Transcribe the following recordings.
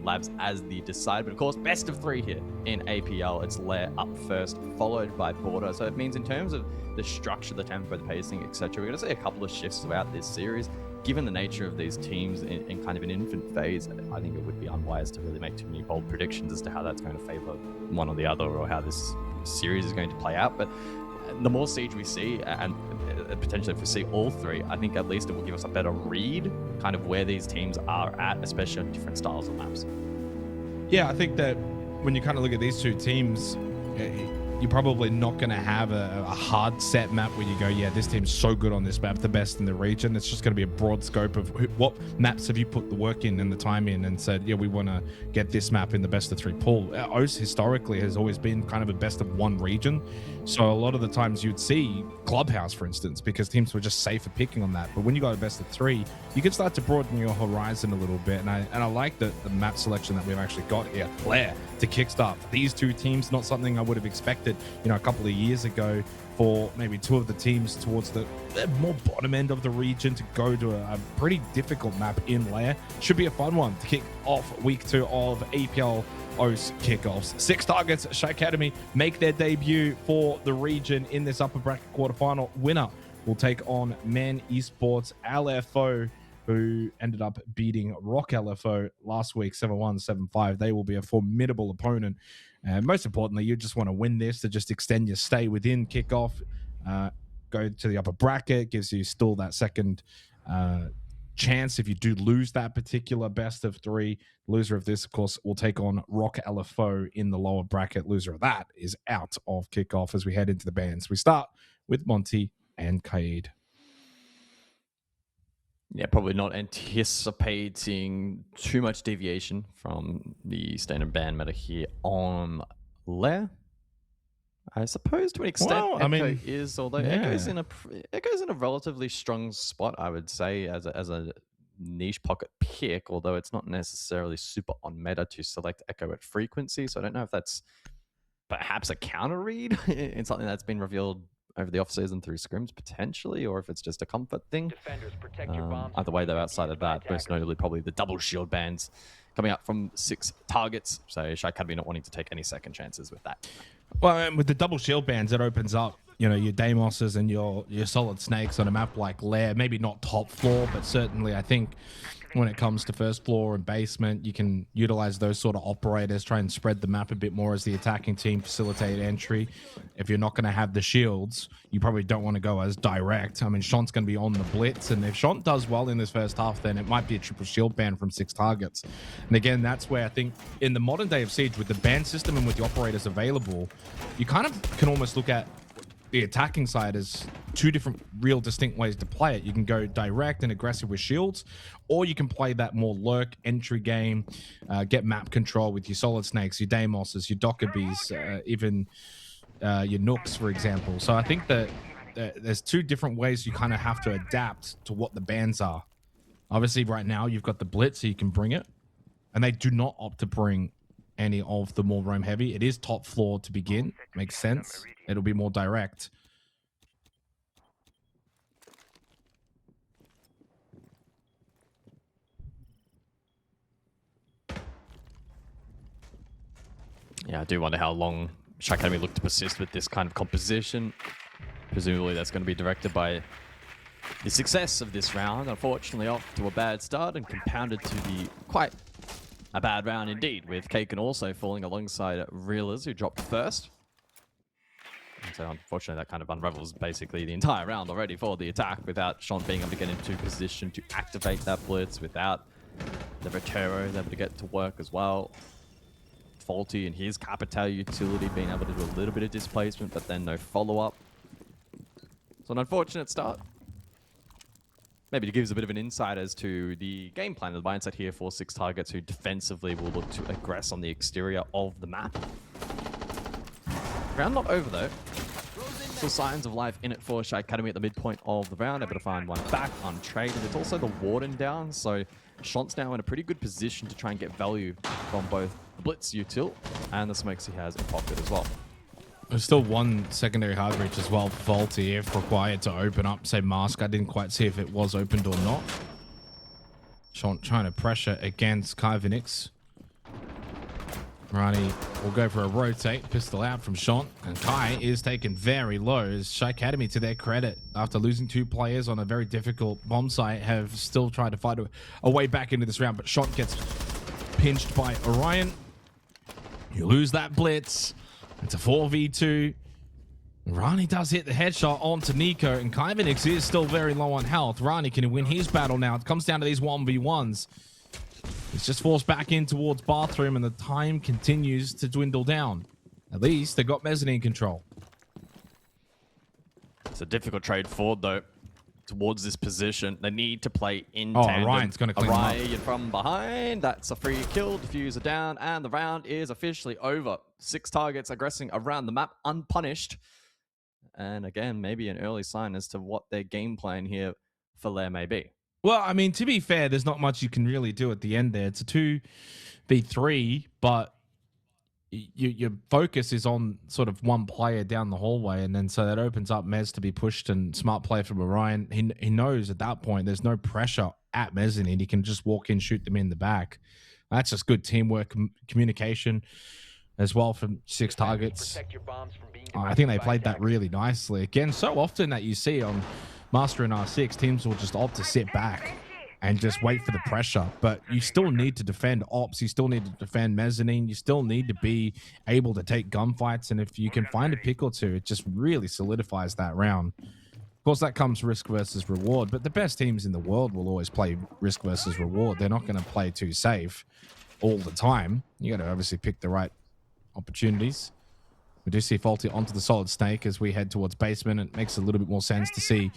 and Labs as the decider. But of course, best of 3 here in APL. It's Lair up first, followed by Border. So it means in terms of the structure, the tempo, the pacing, etc., we're going to see a couple of shifts throughout this series. Given the nature of these teams in kind of an infant phase, I think it would be unwise to really make too many bold predictions as to how that's going to favor one or the other, or how this series is going to play out. But the more Siege we see, and potentially if we see all 3, I think at least it will give us a better read kind of where these teams are at, especially on different styles of maps. Yeah, I think that when you kind of look at these 2 teams, you're probably not going to have a hard set map where you go, yeah, this team's so good on this map, the best in the region. It's just going to be a broad scope of what maps have you put the work in and the time in and said, yeah, we want to get this map in the best of 3 pool. OCE historically has always been kind of a best of 1 region. So a lot of the times you'd see Clubhouse, for instance, because teams were just safer picking on that. But when you got a best of 3, you can start to broaden your horizon a little bit. And I like the map selection that we've actually got here, Lair, to kickstart these 2 teams. Not something I would have expected, you know, a couple of years ago for maybe 2 of the teams towards the more bottom end of the region to go to a pretty difficult map in Lair. Should be a fun one to kick off week 2 of APL OCE kickoffs. 6 targets, SHAIIKADEMY make their debut for the region in this upper bracket quarterfinal. Winner will take on Men Esports LFO, who ended up beating Rock LFO last week 7-1, 7-5. They will be a formidable opponent. Most importantly, you just want to win this to just extend your stay within kickoff. Go to the upper bracket, gives you still that second chance if you do lose that particular best of 3. Loser of this, of course, will take on Rock LFO in the lower bracket. Loser of that is out of kickoff as we head into the bans. We start with Monty and Kaid. Yeah, probably not anticipating too much deviation from the standard ban meta here on Lair. I suppose to an extent, well, Echo I mean, is, although Echo's in a relatively strong spot, I would say, as a niche pocket pick, although it's not necessarily super on meta to select Echo at frequency. So I don't know if that's perhaps a counter read in something that's been revealed over the offseason through scrims potentially, or if it's just a comfort thing. Either way, though, outside of that, most notably probably the double shield bans coming up from 6 targets. So SHAIIKADEMY not wanting to take any second chances with that. Well, with the double shield bans, it opens up, you know, your Deimoses and your solid snakes on a map like Lair. Maybe not top floor, but certainly I think when it comes to first floor and basement, you can utilize those sort of operators, try and spread the map a bit more as the attacking team, facilitate entry. If you're not going to have the shields, you probably don't want to go as direct. I mean, Shant's going to be on the blitz, and if Shant does well in this first half, then it might be a triple shield ban from 6 targets. And again, that's where I think in the modern day of Siege, with the ban system and with the operators available, you kind of can almost look at the attacking side as 2 different real distinct ways to play it. You can go direct and aggressive with shields, or you can play that more lurk entry game, get map control with your solid snakes, your Deimoses, your Dockerbees, even your Nooks, for example. So I think that there's 2 different ways you kind of have to adapt to what the bans are. Obviously, right now you've got the blitz, so you can bring it, and they do not opt to bring any of the more roam heavy. It is top floor to begin. Makes sense. It'll be more direct. Yeah, I do wonder how long SHAIIKADEMY look to persist with this kind of composition. Presumably that's going to be directed by the success of this round. Unfortunately, off to a bad start and compounded to the quite a bad round indeed, with Kaken also falling alongside Reelers, who dropped first. And so unfortunately that kind of unravels basically the entire round already for the attack, without Shant being able to get into position to activate that blitz, without the Vetero able to get to work as well. Faulty and his Capital utility being able to do a little bit of displacement, but then no follow-up. So an unfortunate start. Maybe it gives a bit of an insight as to the game plan, the mindset here for 6 targets, who defensively will look to aggress on the exterior of the map. Round not over though. Still signs of life in it for SHAIIKADEMY at the midpoint of the round, able to find one back untraded. It's also the Warden down, so Shant's now in a pretty good position to try and get value from both the Blitz util and the smokes he has in pocket as well. There's still one secondary hard reach as well, Faulty, if required to open up, say, Mask. I didn't quite see if it was opened or not. Shant trying to pressure against Kyvanix. Ronnie will go for a rotate. Pistol out from Sean. And Kai is taken very low. As SHAIIKADEMY, to their credit, after losing 2 players on a very difficult bomb site, have still tried to fight a way back into this round. But Sean gets pinched by Orion. You lose that blitz. It's a 4v2. Rani does hit the headshot onto Nico, and Kaivenix is still very low on health. Rani can win his battle now. It comes down to these 1v1s. It's just forced back in towards bathroom, and the time continues to dwindle down. At least they got mezzanine control. It's a difficult trade forward, though, towards this position. They need to play in Oh, tandem. Ryan's going to clean him up. Orion from behind. That's a free kill. Diffuser down, and the round is officially over. 6 targets aggressing around the map, unpunished. And again, maybe an early sign as to what their game plan here for Lair may be. Well, I mean, to be fair, there's not much you can really do at the end there. It's a 2v3, but your focus is on sort of one player down the hallway, and then so that opens up Mez to be pushed, and smart play from Orion. He knows at that point there's no pressure at mezzanine. He can just walk in, shoot them in the back. That's just good teamwork, communication as well from 6 targets. I think they played that really nicely. Again, so often that you see on Master and R6, teams will just opt to sit back and just wait for the pressure. But you still need to defend ops. You still need to defend mezzanine. You still need to be able to take gunfights. And if you can find a pick or two, it just really solidifies that round. Of course, that comes risk versus reward. But the best teams in the world will always play risk versus reward. They're not going to play too safe all the time. You got to obviously pick the right opportunities. We do see Faulty onto the solid Snake as we head towards basement. It makes a little bit more sense to see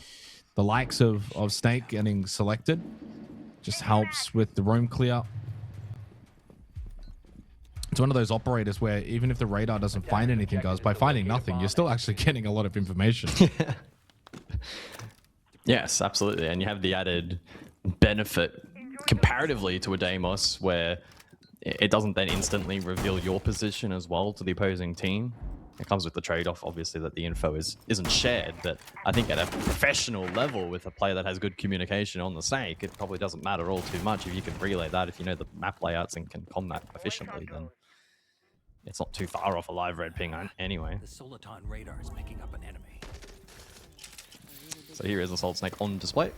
the likes of Snake getting selected. Just helps with the roam clear. It's one of those operators where even if the radar doesn't find anything, guys, by finding nothing, you're still actually getting a lot of information. Yes, absolutely. And you have the added benefit comparatively to a Deimos where it doesn't then instantly reveal your position as well to the opposing team. It comes with the trade-off, obviously, that the info isn't shared. But I think at a professional level with a player that has good communication on the Snake, it probably doesn't matter all too much. If you can relay that, if you know the map layouts and can combat efficiently, then it's not too far off a live red ping anyway. The Soliton radar is picking up an enemy. So here is the Solid Snake on display.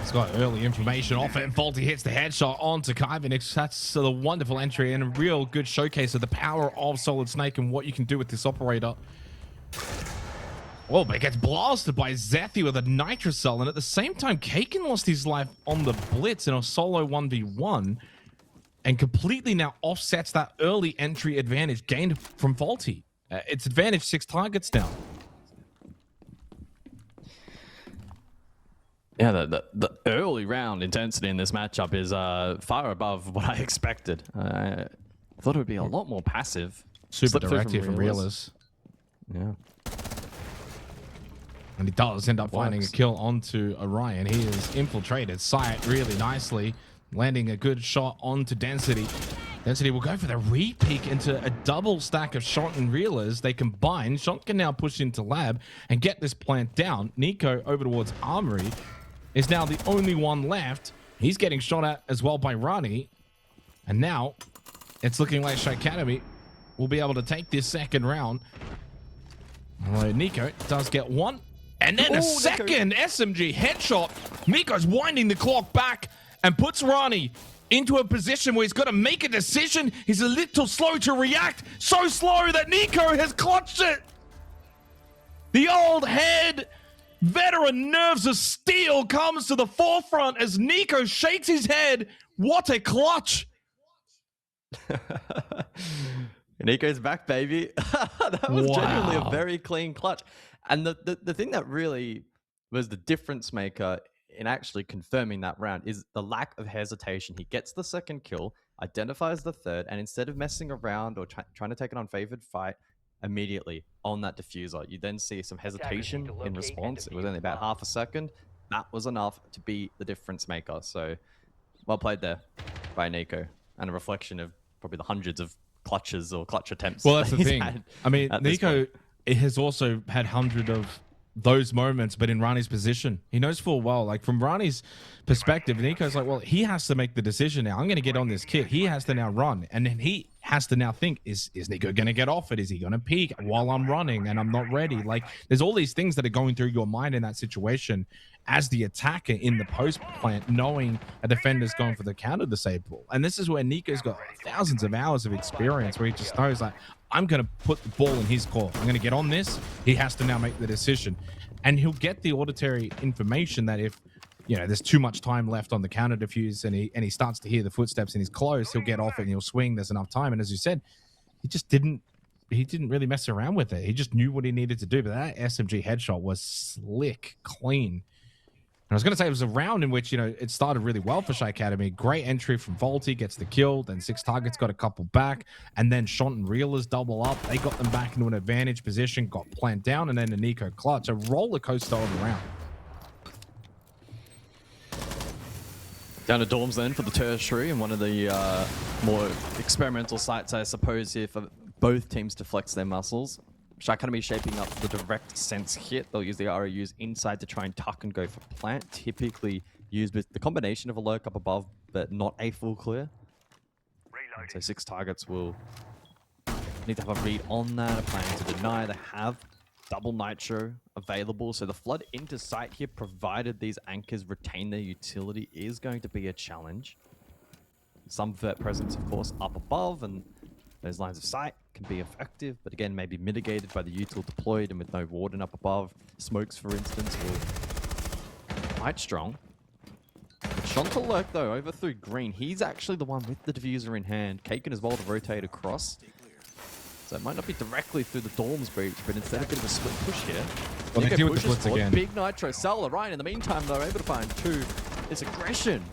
He's got early information off it, and Faulty hits the headshot onto Kaivenix. That's a wonderful entry and a real good showcase of the power of Solid Snake and what you can do with this operator. Oh, but it gets blasted by Zethy with a Nitrocell, and at the same time, Kaken lost his life on the Blitz in a solo 1v1 and completely now offsets that early entry advantage gained from Faulty. It's advantage 6 targets now. Yeah, the early round intensity in this matchup is far above what I expected. I thought it would be a lot more passive. Super direct here from Realers. Yeah. And he does end up finding a kill onto Orion. He is infiltrated site really nicely, landing a good shot onto Density. Density will go for the re-peek into a double stack of Shot and Realers. They combine. Shot can now push into Lab and get this plant down. Nico over towards Armory is now the only one left. He's getting shot at as well by Rani. And now it's looking like SHAIIKADEMY will be able to take this second round. Although Nico does get one. And then a second SMG headshot. Nico's winding the clock back and puts Rani into a position where he's got to make a decision. He's a little slow to react. So slow that Nico has clutched it. The old head veteran nerves of steel comes to the forefront as Nico shakes his head. What a clutch. Nico's back, baby. That was genuinely a very clean clutch. And the thing that really was the difference maker in actually confirming that round is the lack of hesitation. He gets the second kill, identifies the third, and instead of messing around or trying to take an unfavored fight immediately on that diffuser, you then see some hesitation in response. It was only about half a second. That was enough to be the difference maker. So well played there by Nico, and a reflection of probably the hundreds of clutches or clutch attempts. Well, that's the thing. I mean, Nico has also had hundreds of those moments, but in Rani's position. He knows full well, like from Rani's perspective, Nico's like, well, he has to make the decision now. I'm going to get on this kit. He has to now run. And then he has to now think, is Nico going to get off it? Is he going to peek while I'm running and I'm not ready? Like, there's all these things that are going through your mind in that situation as the attacker in the post plant, knowing a defender's going for the counter disable. And this is where Nico's got thousands of hours of experience where he just knows, like, I'm going to put the ball in his court. I'm going to get on this. He has to now make the decision. And he'll get the auditory information that if, you know, there's too much time left on the counter diffuse and he starts to hear the footsteps and he's close, he'll get off it and he'll swing. There's enough time. And as you said, he didn't really mess around with it. He just knew what he needed to do. But that SMG headshot was slick, clean. And I was going to say it was a round in which, you know, it started really well for SHAIIKADEMY. Great entry from Volty, gets the kill. Then 6TARGETS got a couple back. And then Shont and Reelers double up. They got them back into an advantage position, got plant down, and then a Nico clutch. A roller coaster of a round. Down to dorms then for the tertiary and one of the more experimental sites, I suppose, here for both teams to flex their muscles. SHAIIKADEMY shaping up the direct sense hit. They'll use the ROUs inside to try and tuck and go for plant. Typically used with the combination of a lurk up above, but not a full clear. And so 6TARGETS will need to have a read on that, a plan to deny. They have double nitro available, so the flood into sight here, provided these anchors retain their utility, is going to be a challenge. Some vert presence, of course, up above, and those lines of sight can be effective, but again, maybe mitigated by the util deployed and with no warden up above. Smokes, for instance, will quite strong. But Shonta lurk, though, over through green. He's actually the one with the diffuser in hand. Kaken as well to rotate across. So it might not be directly through the dorms breach, but instead a bit of a split push here. Well, they deal with the blitz forward. again. Big nitro cell, right? In the meantime, they're able to find two. It's aggression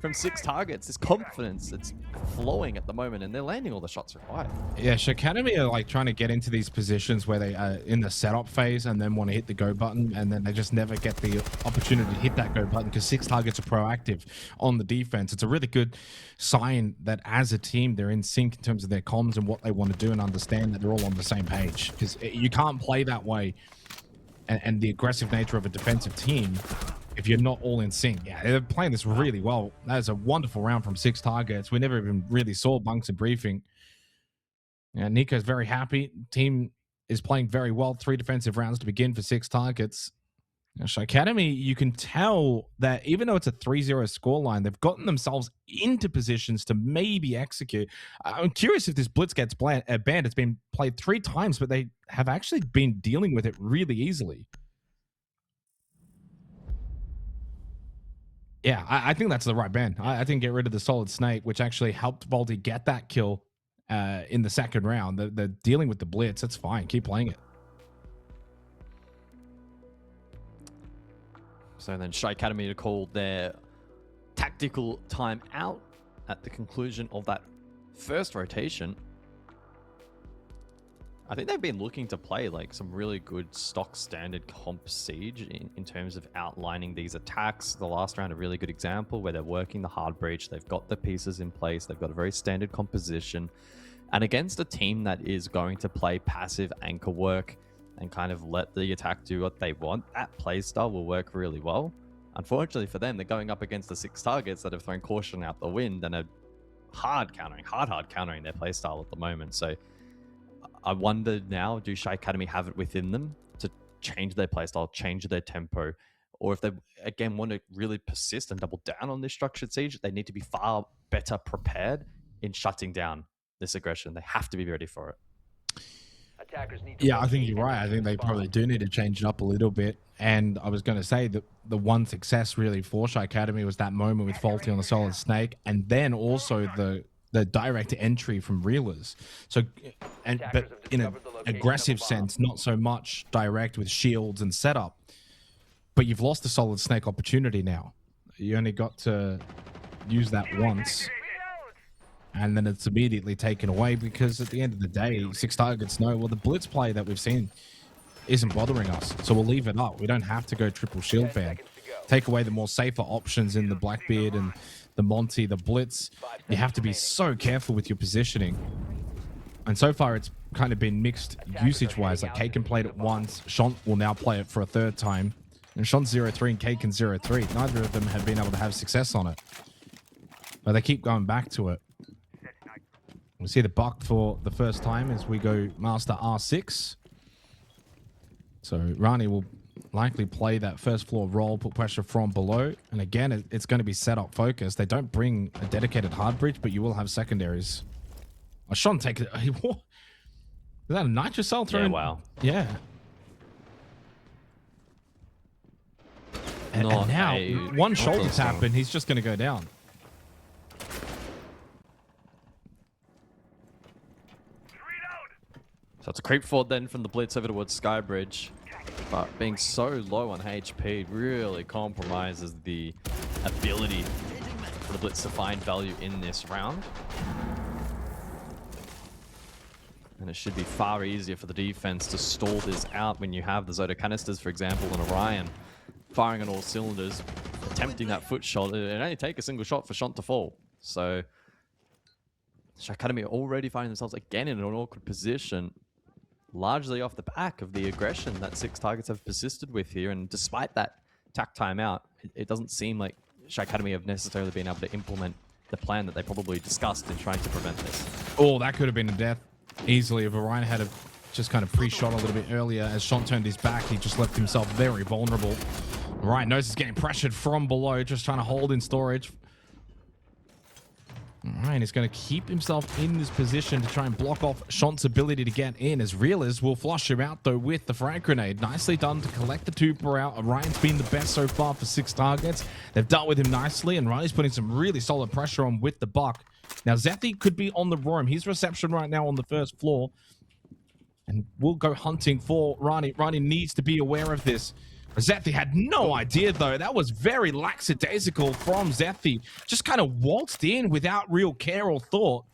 from 6TARGETS. This confidence, it's flowing at the moment, and they're landing all the shots required. Yeah, SHAIIKADEMY are like trying to get into these positions where they are in the setup phase and then want to hit the go button, and then they just never get the opportunity to hit that go button because 6TARGETS are proactive on the defense. It's a really good sign that as a team, they're in sync in terms of their comms and what they want to do, and understand that they're all on the same page, because you can't play that way and the aggressive nature of a defensive team if you're not all in sync. Yeah, they're playing this really well. That is a wonderful round from 6TARGETS. We never even really saw Bunks in briefing. Yeah, Nico's very happy. Team is playing very well. 3 defensive rounds to begin for 6TARGETS. SHAIIKADEMY, you can tell that even though it's a 3-0 scoreline, they've gotten themselves into positions to maybe execute. I'm curious if this blitz gets banned. It's been played 3 times, but they have actually been dealing with it really easily. Yeah, I think that's the right ban. I think get rid of the solid snake, which actually helped Volty get that kill in the second round. They're dealing with the blitz. That's fine. Keep playing it. So then SHAIIKADEMY to call their tactical time out at the conclusion of that first rotation. I think they've been looking to play like some really good stock standard comp siege in terms of outlining these attacks. The last round, a really good example where they're working the hard breach. They've got the pieces in place. They've got a very standard composition. And against a team that is going to play passive anchor work and kind of let the attack do what they want, that playstyle will work really well. Unfortunately for them, they're going up against the 6TARGETS that have thrown caution out the wind and are hard countering their playstyle at the moment. So I wonder now, do SHAIIKADEMY have it within them to change their playstyle, change their tempo, or if they, again, want to really persist and double down on this structured siege, they need to be far better prepared in shutting down this aggression. They have to be ready for it. Yeah, I think you're right. I think they probably do need to change it up a little bit. And I was going to say that the one success really for SHAIIKADEMY was that moment with Volty on the solid snake, and then also the direct entry from Reelers. So, but in an aggressive sense, not so much direct with shields and setup. But you've lost the solid snake opportunity now. You only got to use that once, and then it's immediately taken away, because at the end of the day, 6TARGETS know, well, the blitz play that we've seen isn't bothering us, so we'll leave it up. We don't have to go triple shield fan. Take away the more safer options in the Blackbeard and the Monty, the blitz. You have to be so careful with your positioning. And so far, it's kind of been mixed usage-wise. Like, Kaken played it once. Shant will now play it for a third time. And Shant's 0-3 and Kaken 0-3. Neither of them have been able to have success on it. But they keep going back to it. We see the buck for the first time as we go Master R6. So Rani will likely play that first floor role, put pressure from below. And again, it's going to be set-up focused. They don't bring a dedicated hard bridge, but you will have secondaries. Oh, Sean take it. Is that a nitrocell throw? Yeah, wow. Yeah. And now, one shoulder tap and he's just going to go down. So it's a creep forward then from the blitz over towards Skybridge. But being so low on HP really compromises the ability for the blitz to find value in this round. And it should be far easier for the defense to stall this out when you have the Zoda canisters, for example, and Orion firing on all cylinders, attempting that foot shot. It only take a single shot for Shant to fall. So SHAIIKADEMY already finding themselves again in an awkward position, largely off the back of the aggression that 6TARGETS have persisted with here. And despite that tack timeout, it doesn't seem like SHAIIKADEMY have necessarily been able to implement the plan that they probably discussed in trying to prevent this. Oh, that could have been a death easily if Orion had just kind of pre-shot a little bit earlier. As Shant turned his back, he just left himself very vulnerable. Orion knows he's getting pressured from below, just trying to hold in storage. Orion is going to keep himself in this position to try and block off Shant's ability to get in, as Realers will flush him out though with the frag grenade. Nicely done to collect the Tuber out. Orion's been the best so far for 6TARGETS. They've dealt with him nicely, and Riley's putting some really solid pressure on with the buck. Now Zethi could be on the roam. His reception right now on the first floor, and we'll go hunting for Rani. Rani needs to be aware of this. Zethi had no idea, though. That was very lackadaisical from Zethi. Just kind of waltzed in without real care or thought.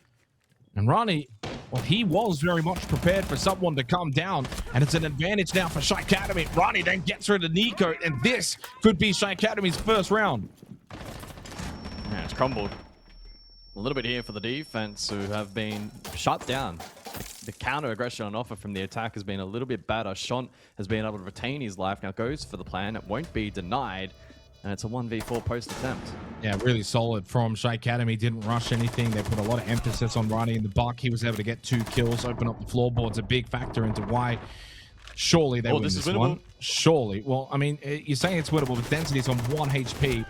And Rani, well, he was very much prepared for someone to come down. And it's an advantage now for SHAIIKADEMY. Rani then gets rid of Nico, and this could be SHAIIKADEMY's first round. Yeah, it's crumbled a little bit here for the defense, who have been shut down. The counter aggression on offer from the attack has been a little bit better. Shant has been able to retain his life. Now goes for the plan. It won't be denied. And it's a 1v4 post attempt. Yeah, really solid from SHAIIKADEMY. Didn't rush anything. They put a lot of emphasis on Rani in the buck. He was able to get 2 kills, open up the floorboards. A big factor into why surely they win this one. Surely. Well, I mean, you're saying it's winnable, but Density's on 1 HP.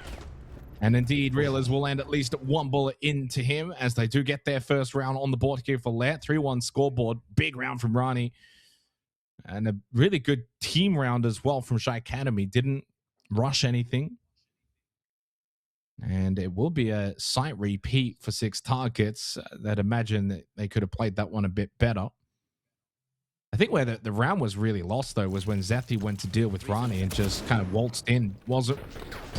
And indeed, Realers will land at least 1 bullet into him as they do get their first round on the board here for Lair. 3-1 scoreboard. Big round from Rani. And a really good team round as well from SHAIIKADEMY. Didn't rush anything. And it will be a site repeat for 6TARGETS. That imagine that they could have played that one a bit better. I think where the round was really lost, though, was when Zethi went to deal with Rani and just kind of waltzed in. Wasn't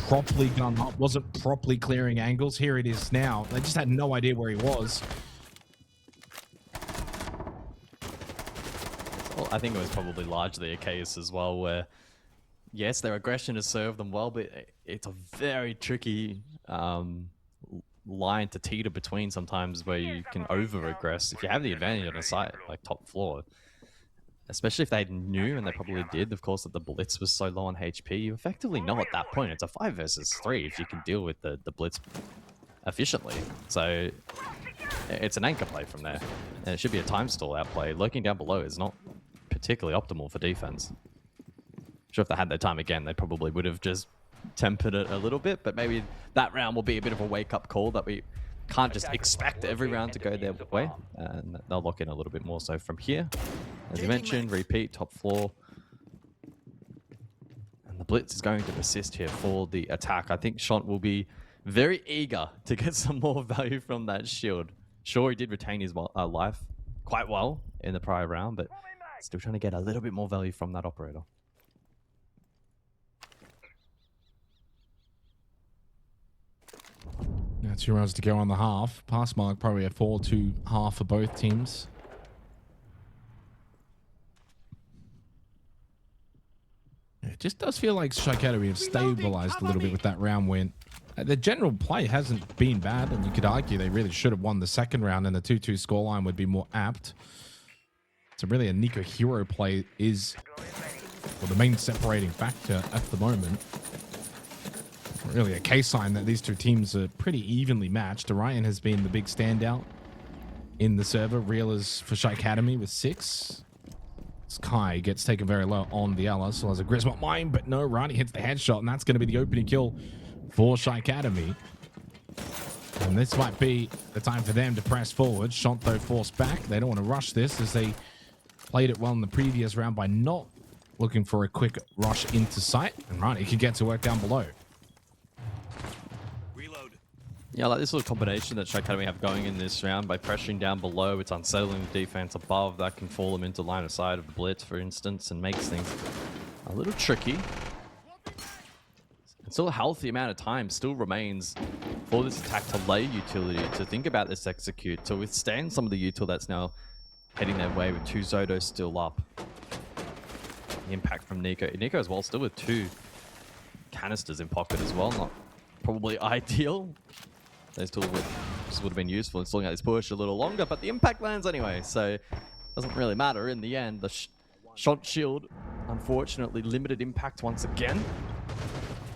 properly done up, wasn't properly clearing angles. Here it is now. They just had no idea where he was. Well, I think it was probably largely a case as well where, yes, their aggression has served them well, but it's a very tricky line to teeter between sometimes where you can over-aggress. If you have the advantage on a site like top floor, especially if they knew, and they probably did, of course, that the blitz was so low on HP, you effectively know at that point it's a 5 versus 3 if you can deal with the blitz efficiently. So it's an anchor play from there. And it should be a time stall outplay. Lurking down below is not particularly optimal for defense. Sure, if they had their time again, they probably would have just tempered it a little bit, but maybe that round will be a bit of a wake-up call that we can't just expect every round to go their way, and they'll lock in a little bit more so from here. As you mentioned, repeat, top floor. And the blitz is going to persist here for the attack. I think Shant will be very eager to get some more value from that shield. Sure, he did retain his life quite well in the prior round, but still trying to get a little bit more value from that operator. Now 2 rounds to go on the half. Pass mark probably a 4-2 for both teams. It just does feel like SHAIIKADEMY have stabilized a little bit with that round win. The general play hasn't been bad, and you could argue they really should have won the second round, and the 2-2 scoreline would be more apt. So really a Nico hero play is the main separating factor at the moment. Really a case sign that these two teams are pretty evenly matched. Orion has been the big standout in the server. Real is for SHAIIKADEMY with 6. Sky gets taken very low on the Ella, so has a Grismont mine, but no, Rani hits the headshot, and that's going to be the opening kill for SHAIIKADEMY. And this might be the time for them to press forward. Shot, though, forced back. They don't want to rush this, as they played it well in the previous round by not looking for a quick rush into sight. And Rani can get to work down below. Yeah, like this little combination that SHAIIKADEMY have going in this round by pressuring down below, it's unsettling the defense above. That can fall them into line of sight of the blitz, for instance, and makes things a little tricky. And still a healthy amount of time still remains for this attack to lay utility, to think about this execute, to withstand some of the util that's now heading their way with 2 Zodos still up. The impact from Nico. Nico as well, still with 2 canisters in pocket as well. Not probably ideal. They still would have been useful in stalling out this push a little longer, but the impact lands anyway, so it doesn't really matter. In the end, the shot shield, unfortunately, limited impact once again.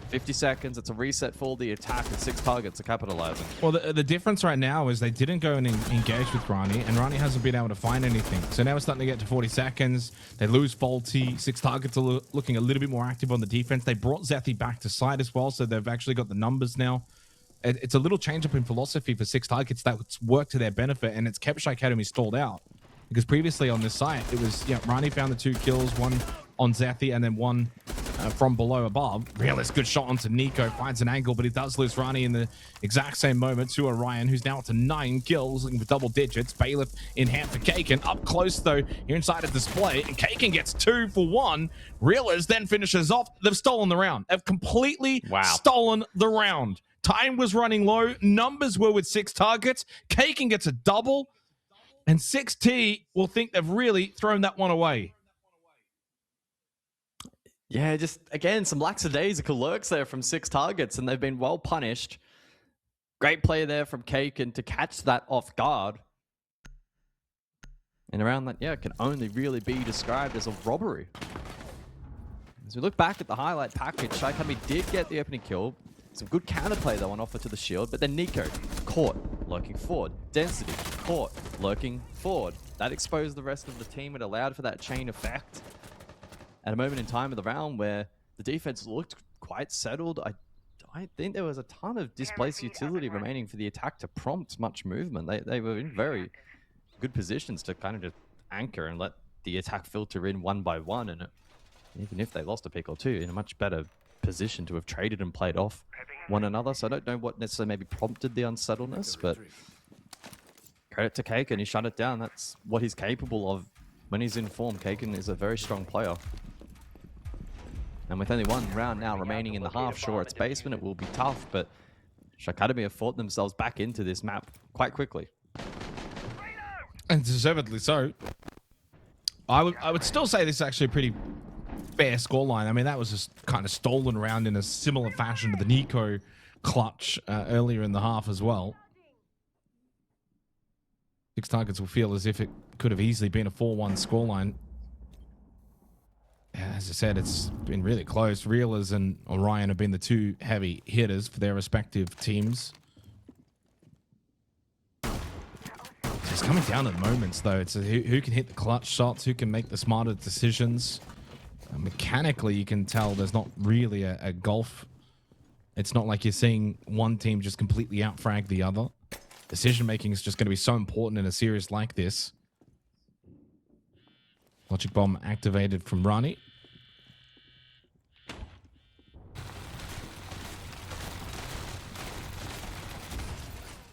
50 seconds, it's a reset for the attack, and 6 targets are capitalizing. Well, the difference right now is they didn't go and engage with Rani, and Rani hasn't been able to find anything. So now we're starting to get to 40 seconds. They lose Faulty. 6 targets are looking a little bit more active on the defense. They brought Zethy back to side as well, so they've actually got the numbers now. It's a little change up in philosophy for 6 targets that's worked to their benefit, and it's kept SHAIIKADEMY stalled out. Because previously on this site, it was, Rani found the 2 kills, 1 on Zethy and then 1 from below above. Realist, good shot onto Nico, finds an angle, but he does lose Rani in the exact same moment to Orion, who's now up to 9 kills, looking for double digits. Bailiff in hand for Kaken. Up close, though, here inside a display, and Kaken gets 2 for 1. Realist then finishes off. They've stolen the round. They've completely stolen the round. Time was running low. Numbers were with 6 targets. Kaken gets a double. And 6T will think they've really thrown that one away. Yeah, just, again, some lackadaisical lurks there from 6 targets, and they've been well punished. Great play there from Kaken to catch that off guard. And around that, it can only really be described as a robbery. As we look back at the highlight package, SHAIIKADEMY did get the opening kill. Some good counterplay, though, on offer to the shield. But then Nico, caught, lurking forward. Density, caught, lurking forward. That exposed the rest of the team. It allowed for that chain effect. At a moment in time of the round where the defense looked quite settled, I don't think there was a ton of displaced utility remaining for the attack to prompt much movement. They were in very good positions to kind of just anchor and let the attack filter in one by one. And even if they lost a pick or two, in a much better position to have traded and played off one another. So I don't know what necessarily maybe prompted the unsettledness, but credit to Kaken, he shut it down. That's what he's capable of when he's in form. Kaken is a very strong player. And with only 1 round now remaining in the half, sure, it's basement, it will be tough, but SHAIIKADEMY have fought themselves back into this map quite quickly. And deservedly so. I would still say this is actually a pretty fair scoreline. I mean, that was just kind of stolen round in a similar fashion to the Nico clutch earlier in the half as well. 6 targets will feel as if it could have easily been a 4-1 scoreline. As I said, it's been really close. Reelers and Orion have been the 2 heavy hitters for their respective teams. It's coming down to the moments, though. It's who can hit the clutch shots, who can make the smarter decisions. Mechanically, you can tell there's not really a gulf. It's not like you're seeing one team just completely outfrag the other. Decision making is just going to be so important in a series like this. Logic bomb activated from Rani.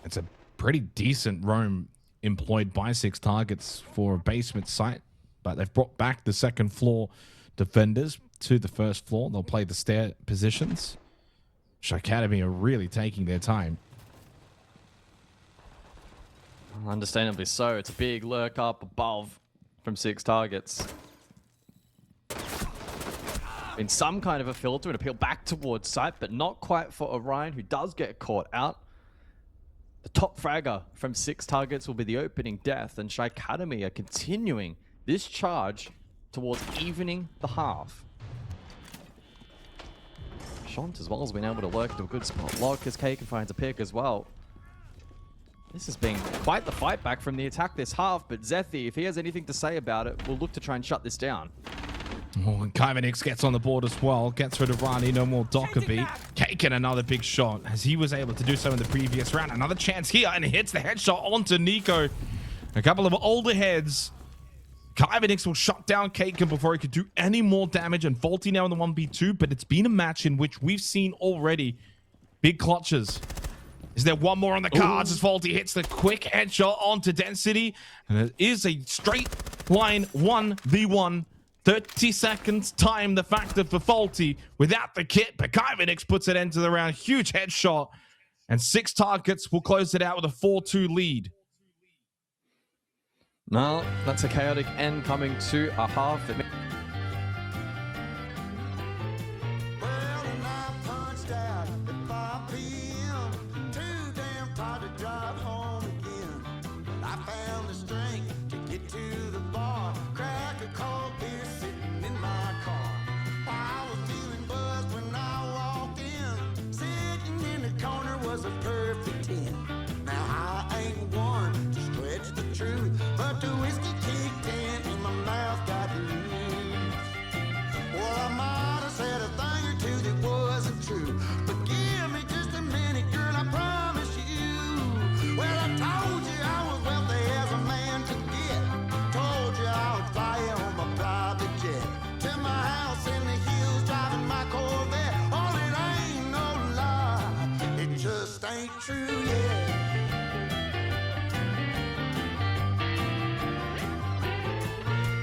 It's a pretty decent roam employed by 6 targets for a basement site, but they've brought back the second floor defenders to the first floor. They'll play the stair positions. SHAIIKADEMY are really taking their time. Understandably so. It's a big lurk up above from 6 targets. been some kind of a filter and appeal back towards site, but not quite for Orion, who does get caught out. The top fragger from 6TARGETS will be the opening death, and SHAIIKADEMY are continuing this charge towards evening the half. Shant as well has been able to lurk to a good spot. Lock as Kaken finds a pick as well. This has been quite the fight back from the attack this half, but Zethi, if he has anything to say about it, will look to try and shut this down. Oh, and Kyvanix gets on the board as well. Gets rid of Rani, no more Docker beat. Kaken another big shot, as he was able to do so in the previous round. Another chance here, and hits the headshot onto Nico. A couple of older heads. Kyvanix will shut down Kaken before he could do any more damage, and Faulty now in the 1v2, but it's been a match in which we've seen already big clutches. Is there one more on the cards as Faulty hits the quick headshot onto Density? And it is a straight line 1v1. 30 seconds time the factor for Faulty without the kit, but Kyvanix puts it into the round. Huge headshot, and 6TARGETS will close it out with a 4-2 lead. No, that's a chaotic end coming to a half. A perfect 10. Now I ain't one to stretch the truth, but the whiskey kicked in my mouth got loose. Well, I might have said a thing or two that wasn't true, but give me just a minute, girl, I promise you. Well, I told you I was wealthy as a man could get. Told you I would fly on my private jet to my house in the hills, driving my Corvette. Oh, it ain't no lie, it just ain't true yet.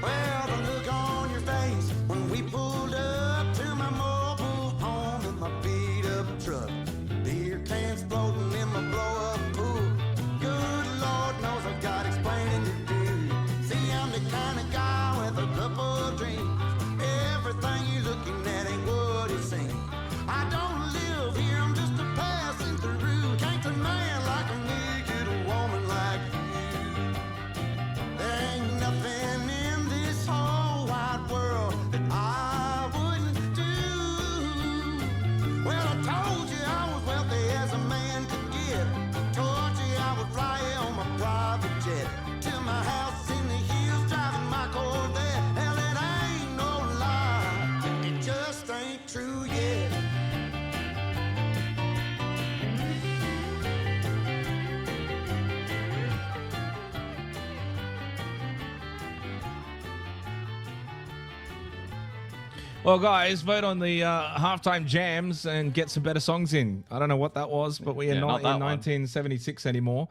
Well, the look on your face when we pulled up to my mobile home in my beat-up truck. Beer cans floating in my blow-up pool. Good Lord knows I've got explaining to do. See, I'm the kind of guy with a couple dreams. Everything you're looking at ain't what it seems. I don't live here, I'm just a passing through. Can't a man like me get a woman like you? There ain't nothing in this whole wide world that I wouldn't do. Well, I told you I was wealthy as a man could get. Told you I would fly on my private jet to my house in the hills, driving my Corvette. Hell, it ain't no lie, it just ain't true yet. Well, guys, vote on the halftime jams and get some better songs in. I don't know what that was, but we are not in 1976 anymore.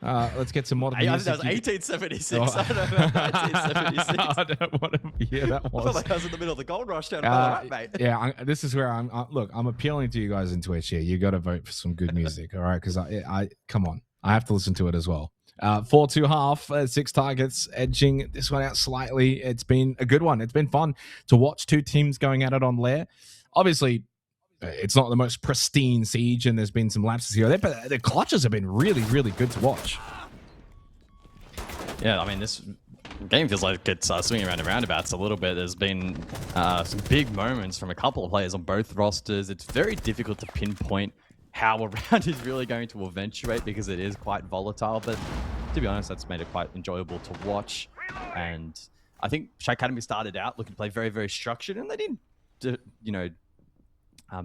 Let's get some modern I music. think that was 1876. I don't know about 1976. I don't know what year that I was. felt like I was in the middle of the gold rush down right, mate. Yeah, this is where I'm. Look, I'm appealing to you guys in Twitch here. You got to vote for some good music, all right? Because I come on, I have to listen to it as well. 4-2 half, 6TARGETS edging this one out slightly. It's been a good one. It's been fun to watch two teams going at it on Lair. Obviously, it's not the most pristine siege, and there's been some lapses here, but the clutches have been really, really good to watch. Yeah, I mean, this game feels like it's swinging around and roundabouts a little bit. There's been some big moments from a couple of players on both rosters. It's very difficult to pinpoint how a round is really going to eventuate because it is quite volatile, but to be honest, that's made it quite enjoyable to watch. And I think SHAIIKADEMY started out looking to play very, very structured, and they didn't,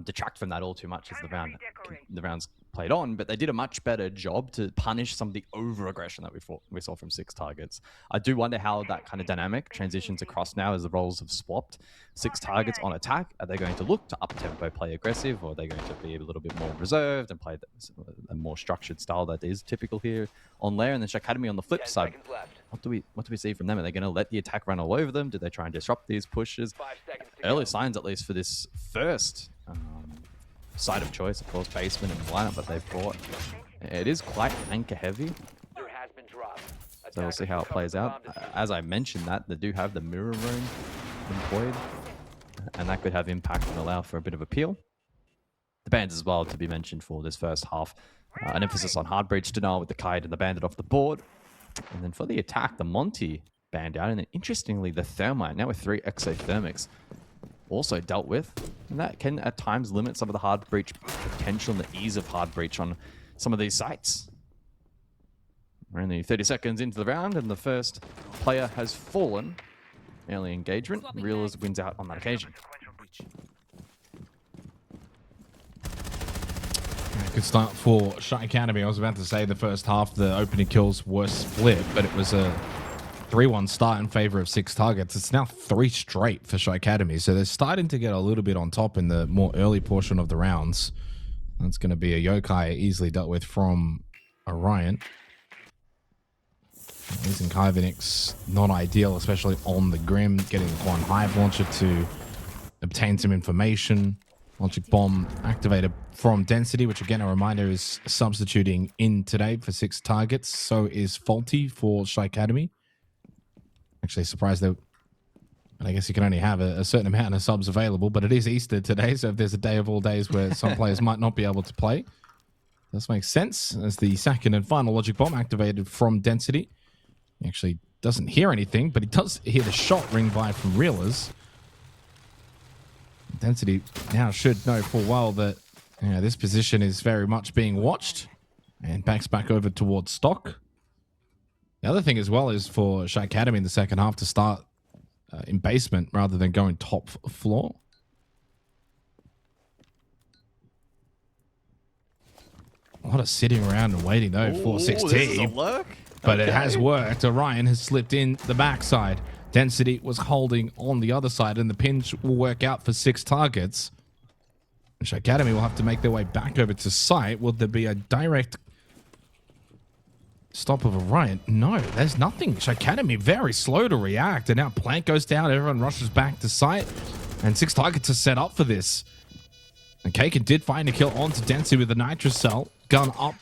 detract from that all too much as the rounds played on, but they did a much better job to punish some of the over-aggression that we saw from 6TARGETS. I do wonder how that kind of dynamic transitions across now as the roles have swapped. 6TARGETS on attack, are they going to look to up-tempo play aggressive, or are they going to be a little bit more reserved and play a more structured style that is typical here on Lair? And then SHAIIKADEMY on the flip side, what do we see from them? Are they going to let the attack run all over them? Do they try and disrupt these pushes? Early signs, at least, for this first side of choice, of course, basement and lineup that they've brought. It is quite anchor heavy, so we'll see how it plays out. As I mentioned, that they do have the mirror room employed. and that could have impact and allow for a bit of appeal. The bans as well to be mentioned for this first half. An emphasis on hard breach denial with the kite and the bandit off the board. And then for the attack, the Monty banned out. And then interestingly, the Thermite, now with 3 exothermics, also dealt with. And that can at times limit some of the hard breach potential and the ease of hard breach on some of these sites. We're only 30 seconds into the round and the first player has fallen. Early engagement. Reelers wins out on that occasion. Good start for SHAIIKADEMY. I was about to say the first half, the opening kills were split, but it was a 3-1 start in favor of 6 targets. It's now 3 straight for SHAIIKADEMY, so they're starting to get a little bit on top in the more early portion of the rounds. That's going to be a yokai easily dealt with from Orion. Using Kyvanix, not ideal, especially on the Grim, getting one Hive launcher to obtain some information. Logic Bomb activated from Density, which again, a reminder, is substituting in today for 6 targets. So is Faulty for SHAIIKADEMY. Actually surprised that, and I guess you can only have a certain amount of subs available, but it is Easter today, so if there's a day of all days where some players might not be able to play, this makes sense. As the second and final Logic Bomb activated from Density. He actually doesn't hear anything, but he does hear the shot ring by from Reelers. Density now should know full well that this position is very much being watched, and backs back over towards stock. The other thing as well is for SHAIIKADEMY in the second half to start in basement rather than going top floor. A lot of sitting around and waiting though for 6T. But it has worked. Orion has slipped in the backside. Density was holding on the other side, and the pinch will work out for 6 targets. SHAIIKADEMY will have to make their way back over to site. Will there be a direct stop of Orion? No, there's nothing. SHAIIKADEMY very slow to react, and now Plant goes down. Everyone rushes back to site, and 6 targets are set up for this. And Kaken did find a kill onto Density with the Nitrous Cell. Gun up.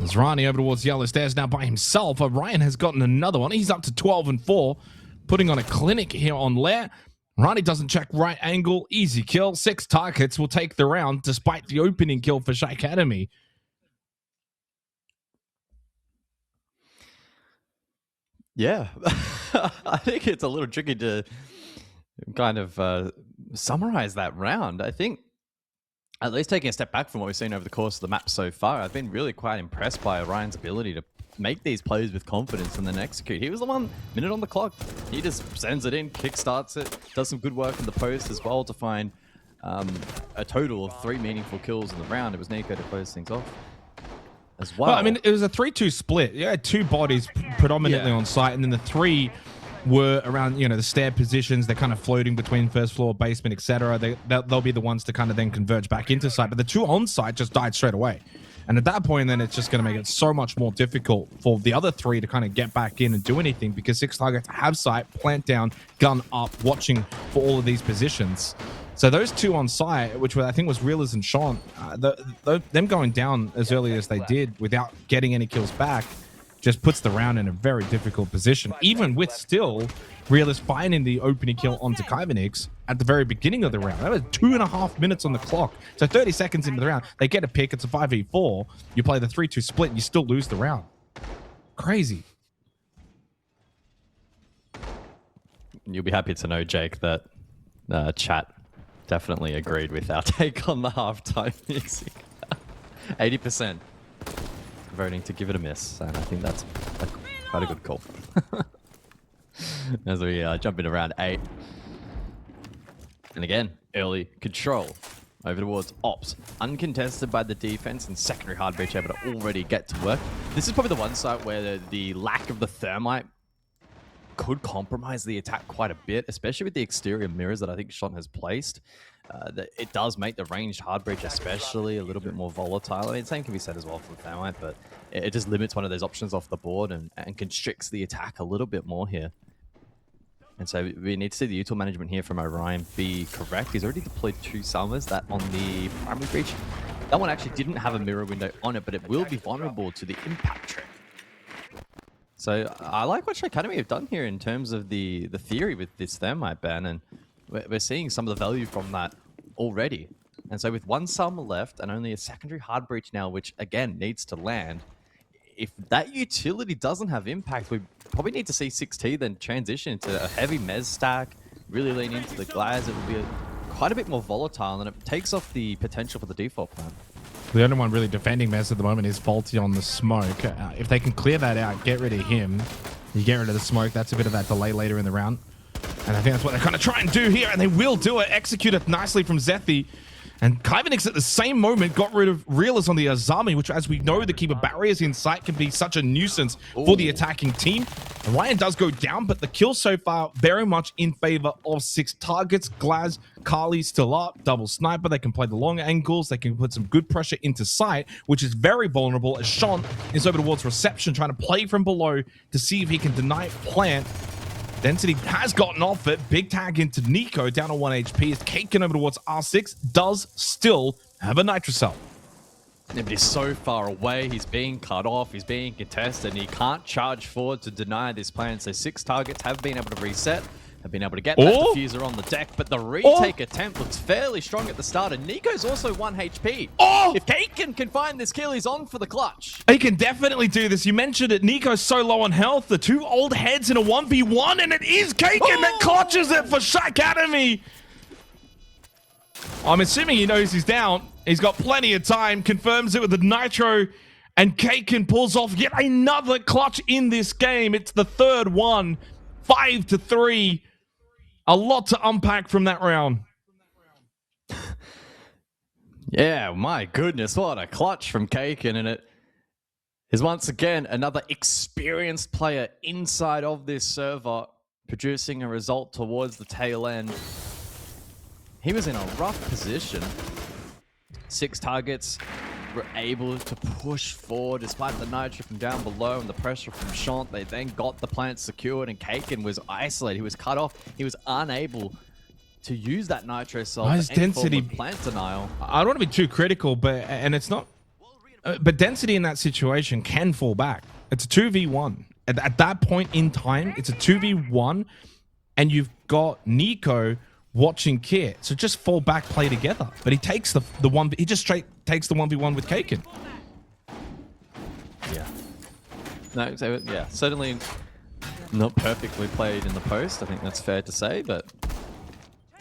As Rani over towards Yellow Stairs now by himself. Orion has gotten another one. He's up to 12-4. Putting on a clinic here on Lair. Rani doesn't check right angle. Easy kill. 6 targets will take the round despite the opening kill for SHAIIKADEMY. Yeah. I think it's a little tricky to kind of summarize that round. I think at least taking a step back from what we've seen over the course of the map so far, I've been really quite impressed by Orion's ability to make these plays with confidence and then execute. He was the one, minute on the clock. He just sends it in, kickstarts it, does some good work in the post as well to find a total of 3 meaningful kills in the round. It was Nico to close things off as well. Well, I mean, it was a 3-2 split. You had 2 bodies predominantly on site, and then the 3 were around, the stair positions. They're kind of floating between first floor, basement, etc. They'll be the ones to kind of then converge back into site. But the 2 on site just died straight away. And at that point, then it's just going to make it so much more difficult for the other 3 to kind of get back in and do anything, because 6 targets have sight, plant down, gun up, watching for all of these positions. So those 2 on site, which I think was Reelers and Sean, them going down as early as they did without getting any kills back, just puts the round in a very difficult position. Even with still Reelers finding the opening kill onto Kyvanix at the very beginning of the round. That was 2.5 minutes on the clock. So 30 seconds into the round, they get a pick. It's a 5v4. You play the 3-2 split and you still lose the round. Crazy. You'll be happy to know, Jake, that chat definitely agreed with our take on the halftime music. 80% voting to give it a miss, and I think that's quite a good call. As we jump into round 8. And again, early control over towards Ops. Uncontested by the defense, and secondary hard breach able to already get to work. This is probably the one site where the lack of the thermite could compromise the attack quite a bit, especially with the exterior mirrors that I think Sean has placed. It does make the ranged hard breach especially a little bit more volatile. I mean, same can be said as well for the thermite, but it just limits one of those options off the board and constricts the attack a little bit more here. And so we need to see the util management here from Orion be correct. He's already deployed 2 Summers. That on the primary breach. That one actually didn't have a mirror window on it, but it will be vulnerable to the impact trick. So I like what SHAIIKADEMY have done here in terms of the theory with this thermite ban. And we're seeing some of the value from that already. And so with one summer left and only a secondary hard breach now, which again needs to land, if that utility doesn't have impact, we probably need to see 6T then transition into a heavy mez stack, really lean into the glass. It will be quite a bit more volatile, and it takes off the potential for the default plan. The only one really defending Mez at the moment is Faulty on the smoke. If they can clear that out, get rid of him, you get rid of the smoke. That's a bit of that delay later in the round. And I think that's what they're going to try and do here, and they will do it. Execute it nicely from Zethy. And Kyvanix at the same moment got rid of Realers on the Azami, which, as we know, the keeper barriers in sight can be such a nuisance for the attacking team. Ryan does go down, but the kill so far very much in favor of 6 targets. Glaz, Kali still up, double sniper. They can play the long angles. They can put some good pressure into sight, which is very vulnerable as Sean is over towards reception, trying to play from below to see if he can deny plant. Density has gotten off it. Big tag into Nico, down to 1 HP. Is Kaken over towards R6. Does still have a Nitro Cell. Yeah, but he's so far away. He's being cut off. He's being contested. And he can't charge forward to deny this plan. So 6 targets have been able to reset. Have been able to get that diffuser on the deck, but the retake attempt looks fairly strong at the start, and Nico's also 1 HP. If Kaken can find this kill, he's on for the clutch. He can definitely do this. You mentioned it. Nico's so low on health. The 2 old heads in a 1v1, and it is Kaken that clutches it for SHAIIKADEMY. I'm assuming he knows he's down. He's got plenty of time, confirms it with the Nitro, and Kaken pulls off yet another clutch in this game. It's the 3rd one, 5-3. A lot to unpack from that round. Yeah, my goodness, what a clutch from Kaken, and it is once again another experienced player inside of this server producing a result towards the tail end. He was in a rough position. 6 targets were able to push forward despite the nitro from down below and the pressure from Shant. They then got the plant secured, and Kaken was isolated. He was cut off. He was unable to use that nitro cell. His density plant denial. I don't want to be too critical, but it's not. But density in that situation can fall back. It's a 2v1. At that point in time, it's a 2v1, and you've got Nico watching Kier. So just fall back, play together. But he takes the one. He just straight takes the 1v1 with Kaken. Yeah. No. So, yeah. Certainly not perfectly played in the post. I think that's fair to say. But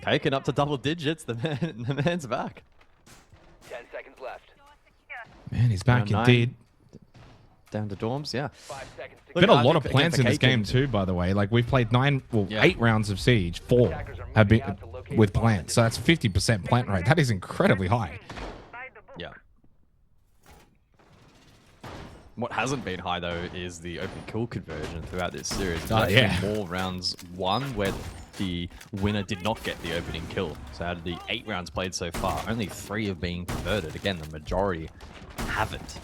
Kaken up to double digits. The man's back. 10 seconds left. Man, he's back Down indeed. Down to dorms. Yeah. 5 seconds to Been go. a lot of plants in this game too, by the way. Like we've played 8 rounds of Siege. 4 have been with plants, so that's 50% plant rate. That is incredibly high. Yeah. What hasn't been high though is the open kill conversion throughout this series. There's actually more rounds won where the winner did not get the opening kill. So out of the 8 rounds played so far, only 3 have been converted. Again, the majority haven't.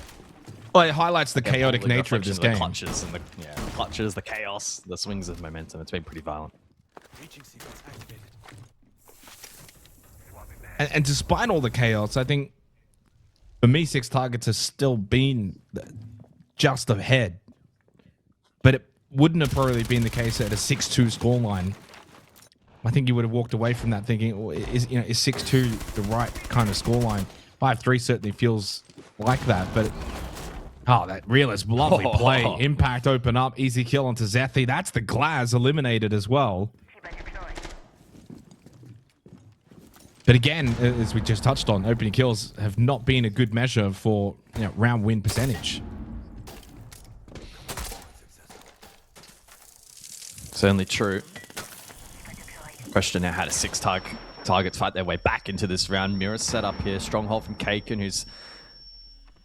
Well, it highlights the chaotic nature of this game. The clutches and the clutches, the chaos, the swings of momentum. It's been pretty violent. And despite all the chaos, I think for me, 6 targets has still been just ahead. But it wouldn't have probably been the case at a 6-2 scoreline. I think you would have walked away from that thinking, is 6-2 the right kind of scoreline? 5-3 certainly feels like that, but that realist, lovely play. Impact open up, easy kill onto Zethy. That's the Glaz eliminated as well. But again, as we just touched on, opening kills have not been a good measure for round win percentage. Certainly true. Question now, how do 6 targets fight their way back into this round? Mirror set up here. Stronghold from Kaken, who's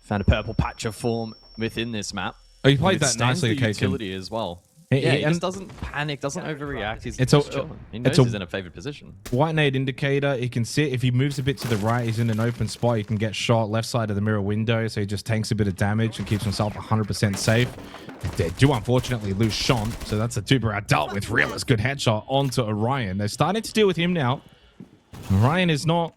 found a purple patch of form within this map. Oh, he played that nicely, the Kaken. utility as well. He just doesn't panic, doesn't overreact. He's just chilling. He knows he's in a favored position. White nade indicator. He can sit. If he moves a bit to the right, he's in an open spot. He can get shot left side of the mirror window, so he just tanks a bit of damage and keeps himself 100% safe. They do unfortunately lose Sean, so that's a tuber I dealt with. Realist good headshot onto Orion. They're starting to deal with him now. Orion is not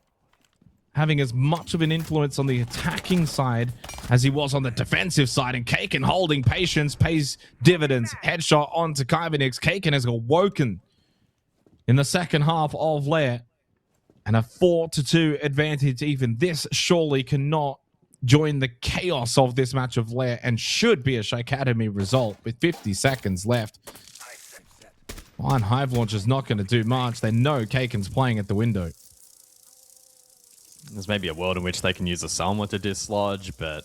having as much of an influence on the attacking side as he was on the defensive side, and Kaken holding patience pays dividends. Headshot onto Kyvanix. Kaken has awoken in the second half of Lair, and a 4-2 advantage. Even this surely cannot join the chaos of this match of Lair and should be a SHAIIKADEMY result with 50 seconds left. One Hive launch is not going to do much. They know Kaken's playing at the window. There's maybe a world in which they can use a Selma to dislodge, but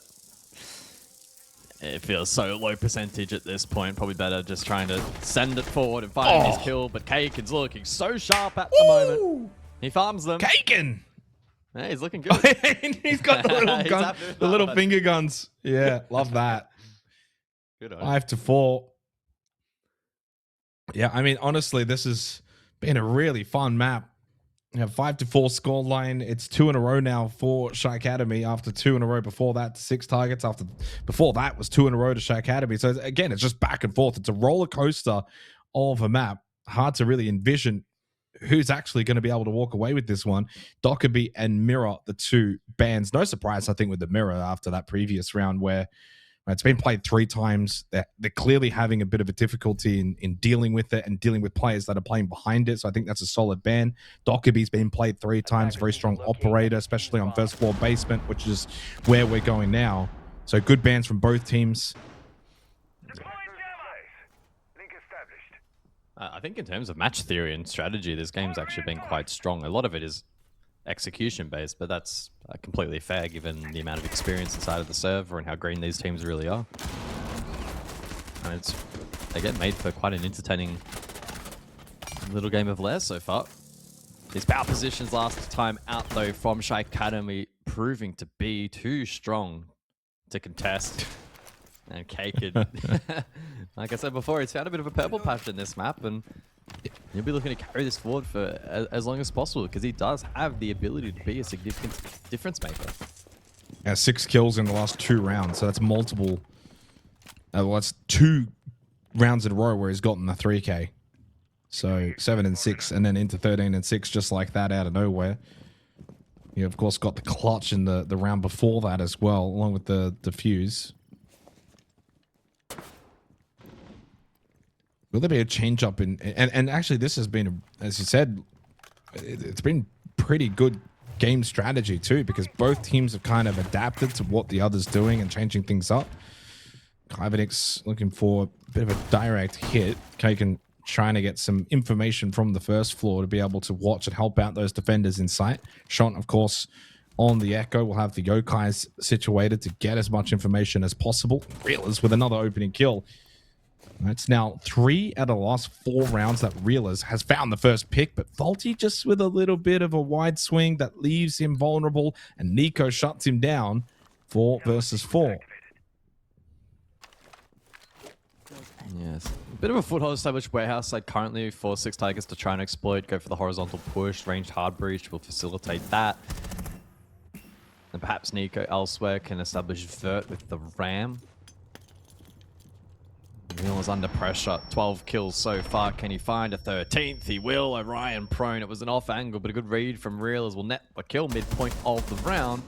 it feels so low percentage at this point. Probably better just trying to send it forward and find his kill, but Kaken's looking so sharp at the moment. He farms them. Kaken! Hey, he's looking good. He's got the little gun, the little finger guns. Yeah, love that. Good on 5-4. Yeah, I mean, honestly, this has been a really fun map. You have 5-4 scoreline. It's 2 in a row now for SHAIIKADEMY after 2 in a row before that to 6 targets. Before that was 2 in a row to SHAIIKADEMY. So again, it's just back and forth. It's a roller coaster of a map. Hard to really envision who's actually going to be able to walk away with this one. Dockerby and Mirror, the two bans. No surprise, I think, with the Mirror after that previous round where it's been played 3 times. They're clearly having a bit of a difficulty in dealing with it and dealing with players that are playing behind it. So I think that's a solid ban. Dockerby's been played 3 times. Very strong operator, especially on first floor basement, which is where we're going now. So good bans from both teams. I think in terms of match theory and strategy, this game's actually been quite strong. A lot of it is execution-based, but that's completely fair given the amount of experience inside of the server and how green these teams really are. And they get made for quite an entertaining little game of Lair so far. These power positions last time out, though, from SHAIIKADEMY proving to be too strong to contest. And Kaken, like I said before, he's found a bit of a purple patch in this map, and he'll be looking to carry this forward for as long as possible because he does have the ability to be a significant difference maker. Yeah, 6 kills in the last 2 rounds, so that's multiple. Well, that's 2 rounds in a row where he's gotten the 3K. So 7 and 6, and then into 13 and 6, just like that out of nowhere. You of course got the clutch in the round before that as well, along with the defuse. Will there be a change up in and actually this has been, as you said, it's been pretty good game strategy too, because both teams have kind of adapted to what the other's doing and changing things up. Kyvanix looking for a bit of a direct hit. Kaken trying to get some information from the first floor to be able to watch and help out those defenders in sight. Shot, of course, on the Echo. We'll have the Yokais situated to get as much information as possible. Reelers with another opening kill. That's now 3 out of the last 4 rounds that Reelers has found the first pick, but Faulty just with a little bit of a wide swing that leaves him vulnerable, and Nico shuts him down 4 versus 4. Yes. A bit of a foothold established warehouse side currently for 6 Tigers to try and exploit, go for the horizontal push. Ranged hard breach will facilitate that. And perhaps Nico elsewhere can establish Vert with the Ram. Reelers under pressure. 12 kills so far. Can he find a 13th? He will. Orion prone. It was an off angle, but a good read from Reelers will net a kill midpoint of the round.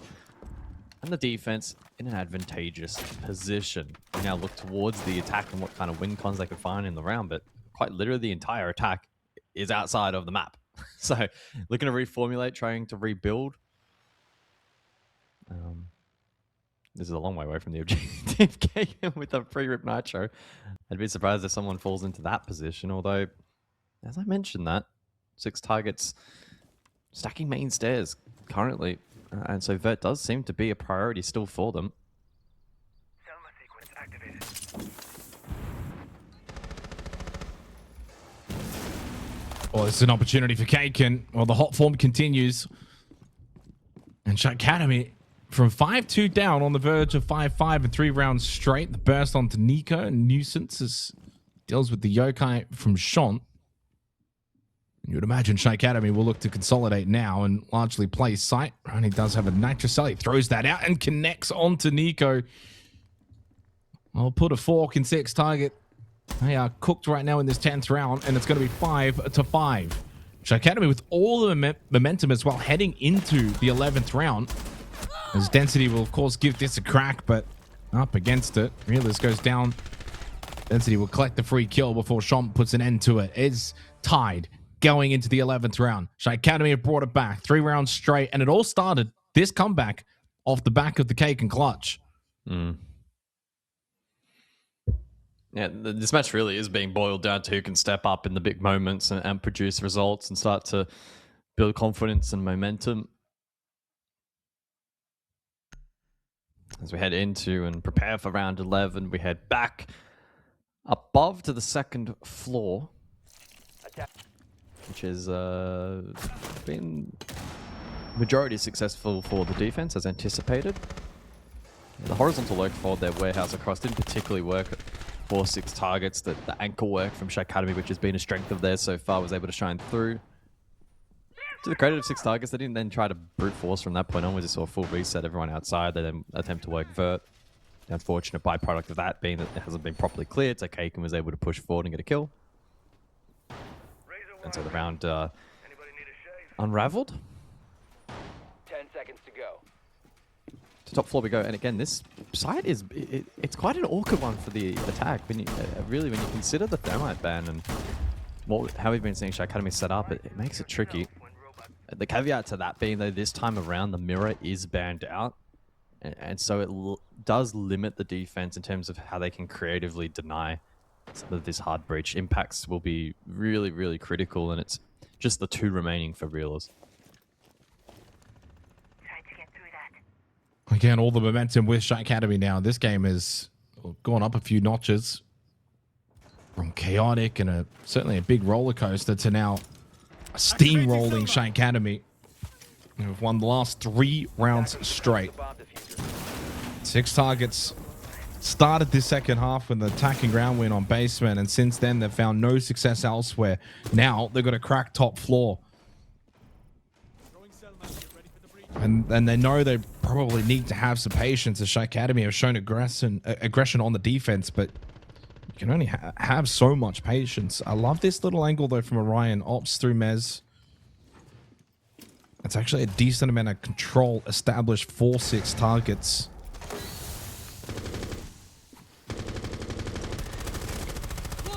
And the defense in an advantageous position. We now look towards the attack and what kind of win cons they could find in the round, but quite literally the entire attack is outside of the map. So looking to reformulate, trying to rebuild. This is a long way away from the objective game with a pre-rip nitro. I'd be surprised if someone falls into that position, although, as I mentioned that, 6 targets stacking main stairs currently. And so Vert does seem to be a priority still for them. Well, it's an opportunity for Kaken. Well, the hot form continues. And SHAIIKADEMY from 5-2 down on the verge of 5-5 in 3 rounds straight. The burst onto Nico. Nuisance deals with the yokai from Shant. You would imagine SHAIIKADEMY will look to consolidate now and largely play sight. And he does have a nitrocell. He throws that out and connects onto Nico. I'll put a fork in 6 target. They are cooked right now in this 10th round, and it's going to be 5-5. SHAIIKADEMY with all the momentum as well heading into the 11th round. As Density will, of course, give this a crack, but up against it. Reelers goes down. Density will collect the free kill before Shant puts an end to it. It's tied going into the 11th round. SHAIIKADEMY have brought it back 3 rounds straight, and it all started this comeback off the back of the cake and clutch. Yeah, this match really is being boiled down to who can step up in the big moments and produce results and start to build confidence and momentum. As we head into and prepare for round 11, we head back above to the second floor, which has been majority successful for the defense as anticipated. The horizontal work for their warehouse across didn't particularly work for 6TARGETS. The ankle work from SHAIIKADEMY, which has been a strength of theirs so far, was able to shine through. To the credit of 6TARGETS, they didn't then try to brute force from that point on. We just saw a full reset, everyone outside. They then attempt to work vert. The unfortunate byproduct of that being that it hasn't been properly cleared, so Kaken was able to push forward and get a kill. And so the round unraveled. 10 seconds to go. To top floor we go, and again, this site is it's quite an awkward one for the attack. When you when you consider the thermite ban and how we've been seeing SHAIIKADEMY set up, it makes it tricky. The caveat to that being, though, this time around the mirror is banned out, and so it does limit the defense in terms of how they can creatively deny some of this hard breach. Impacts will be really, really critical, and it's just the 2 remaining for realers. Again, all the momentum with SHAIIKADEMY now. This game has gone up a few notches from chaotic and certainly a big roller coaster to now a steamrolling SHAIIKADEMY. We've won the last 3 rounds straight. 6TARGETS started this second half with an attacking ground win on basement, and since then they've found no success elsewhere. Now they've got to crack top floor. And they know they probably need to have some patience, as SHAIIKADEMY have shown aggression on the defense, but you can only have so much patience. I love this little angle, though, from Orion. Ops through Mez. It's actually a decent amount of control established for 6TARGETS.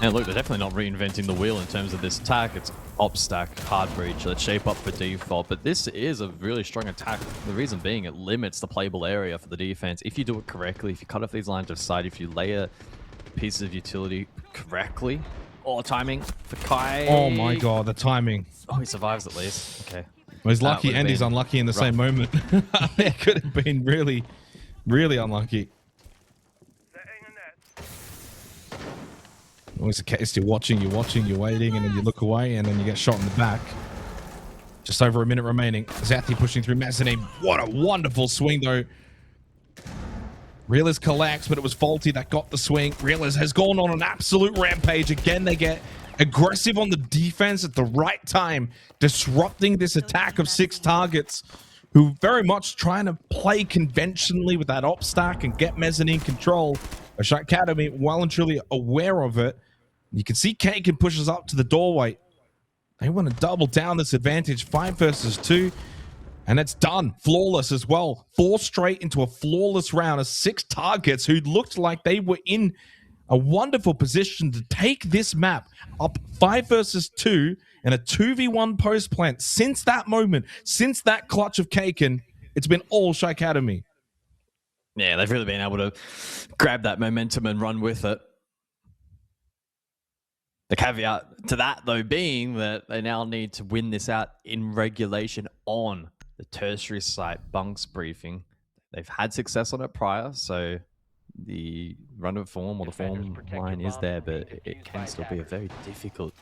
And look, they're definitely not reinventing the wheel in terms of this attack. It's op stack, hard breach, let's shape up for default. But this is a really strong attack. The reason being, it limits the playable area for the defense. If you do it correctly, if you cut off these lines of sight, if you layer pieces of utility correctly, or timing for Kai. Oh my god, the timing. Oh, he survives at least. Okay. Well, he's lucky and he's unlucky in the same moment. It could have been really, really unlucky. Always the case, you're watching, you're waiting, and then you look away, and then you get shot in the back. Just over a minute remaining. Zathi pushing through mezzanine. What a wonderful swing, though. Realers collects, but it was faulty that got the swing. Realers has gone on an absolute rampage. Again, they get aggressive on the defense at the right time, disrupting this attack of 6TARGETS, who very much trying to play conventionally with that op stack and get mezzanine control. SHAIIKADEMY, well and truly aware of it. You can see Kaken pushes up to the doorway. They want to double down this advantage, 5 versus 2. And it's done. Flawless as well. 4 straight into a flawless round of 6TARGETS, who looked like they were in a wonderful position to take this map up 5 versus 2 in a 2v1 post plant. Since that moment, since that clutch of Kaken, it's been all SHAIIKADEMY. Yeah, they've really been able to grab that momentum and run with it. The caveat to that, though, being that they now need to win this out in regulation on the tertiary site bunks briefing. They've had success on it prior, so the run of form or the form line is there, but it can still be a very difficult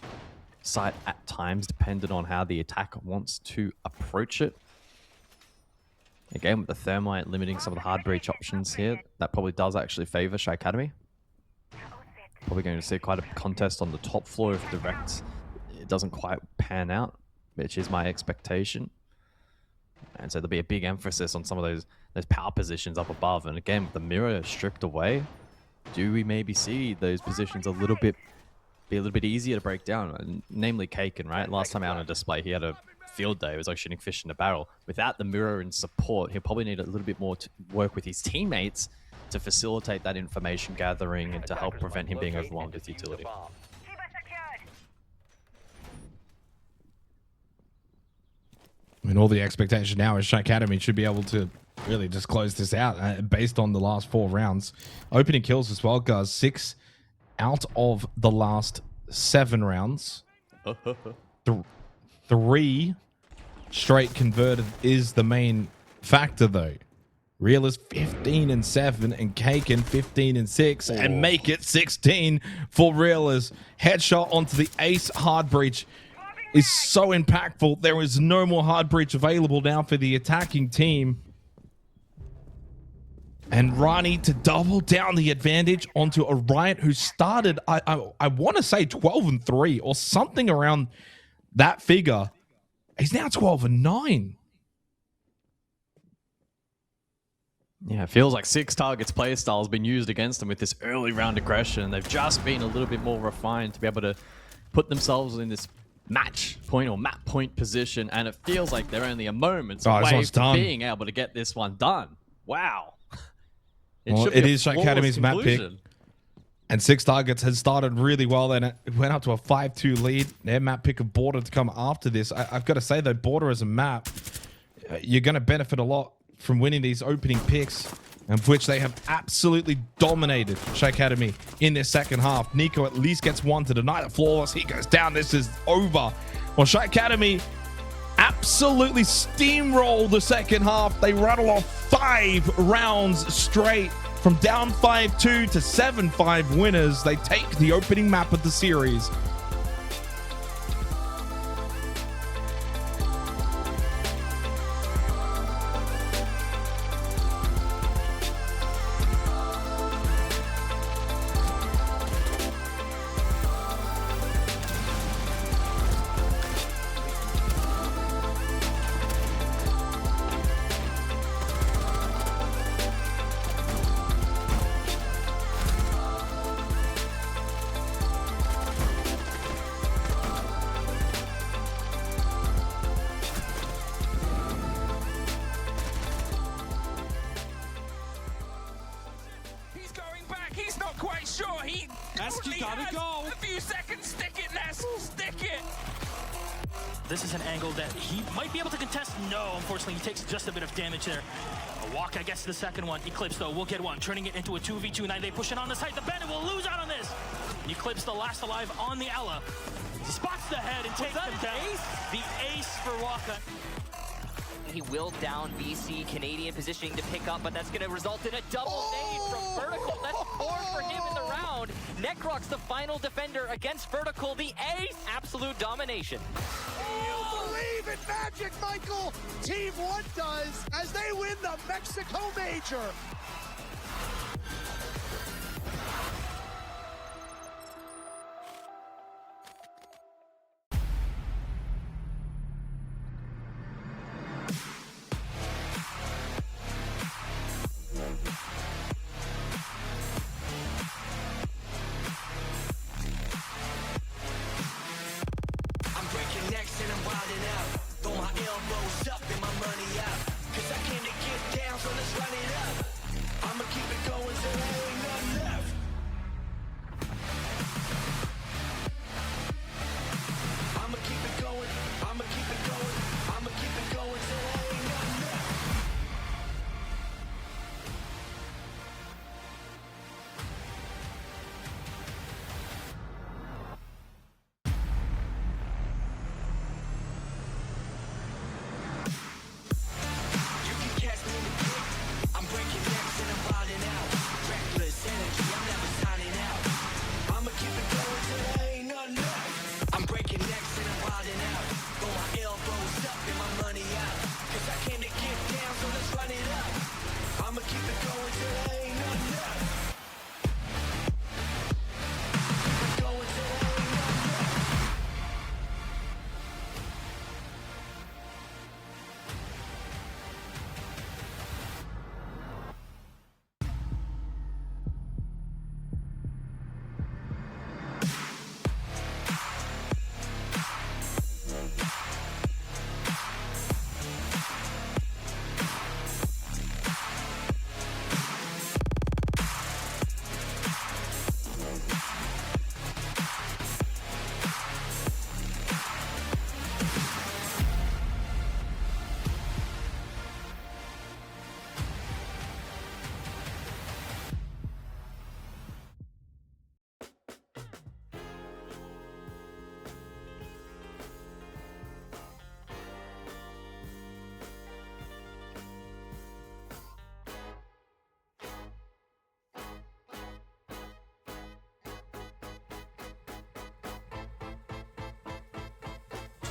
site at times, depending on how the attack wants to approach it. Again, with the thermite limiting some of the hard breach options here, that probably does actually favor SHAIIKADEMY. Probably going to see quite a contest on the top floor if direct it doesn't quite pan out, which is my expectation. And so there'll be a big emphasis on some of those power positions up above. And again, with the mirror stripped away, do we maybe see those positions be a little bit easier to break down? And namely Kaken, right? Last time out on display, he had a field day. It was like shooting fish in a barrel. Without the mirror in support, he'll probably need a little bit more to work with his teammates to facilitate that information gathering and to help prevent him being overwhelmed with utility. I mean, all the expectation now is SHAIIKADEMY should be able to really just close this out based on the last 4 rounds. Opening kills as well, guys. 6 out of the last 7 rounds. 3 straight converted is the main factor, though. Real is 15-7 and Kaken 15-6 and make it 16 for Realers. Headshot onto the ace hard breach is so impactful. There is no more hard breach available now for the attacking team. And Rani to double down the advantage onto a Riot who started, I want to say 12-3 or something around that figure. He's now 12-9. Yeah, it feels like 6TARGETS playstyle has been used against them with this early round aggression. They've just been a little bit more refined to be able to put themselves in this match point or map point position, and it feels like they're only a moment away from being able to get this one done. Wow. It is SHAIIKADEMY's map pick. And 6TARGETS has started really well, and it went up to a 5-2 lead. Their map pick of Border to come after this. I've got to say, though, Border as a map, you're going to benefit a lot from winning these opening picks, of which they have absolutely dominated SHAIIKADEMY in this second half. Nico at least gets one to deny the flawless. He goes down. This is over. Well, SHAIIKADEMY absolutely steamroll the second half. They rattle off 5 rounds straight from down 5-2 to 7-5 winners. They take the opening map of the series. This is an angle that he might be able to contest. No, unfortunately, he takes just a bit of damage there. A walk, I guess, the second one. Eclipse, though, will get one, turning it into a 2v2. Now they push it on the side. The Bandit will lose out on this. Eclipse, the last alive on the Ela. Spots the head and takes him down. The ace for Waka. He will down BC. Canadian positioning to pick up, but that's going to result in a double nade from Vertical. That's 4 for him in the round. Necroc's the final defender against Vertical. The ace, absolute domination. You believe in magic, Michael! Team 1 does, as they win the Mexico Major. Next and I'm wilding out. Throw my elbows up and my money out. Cause I came to get down, so let's run it up.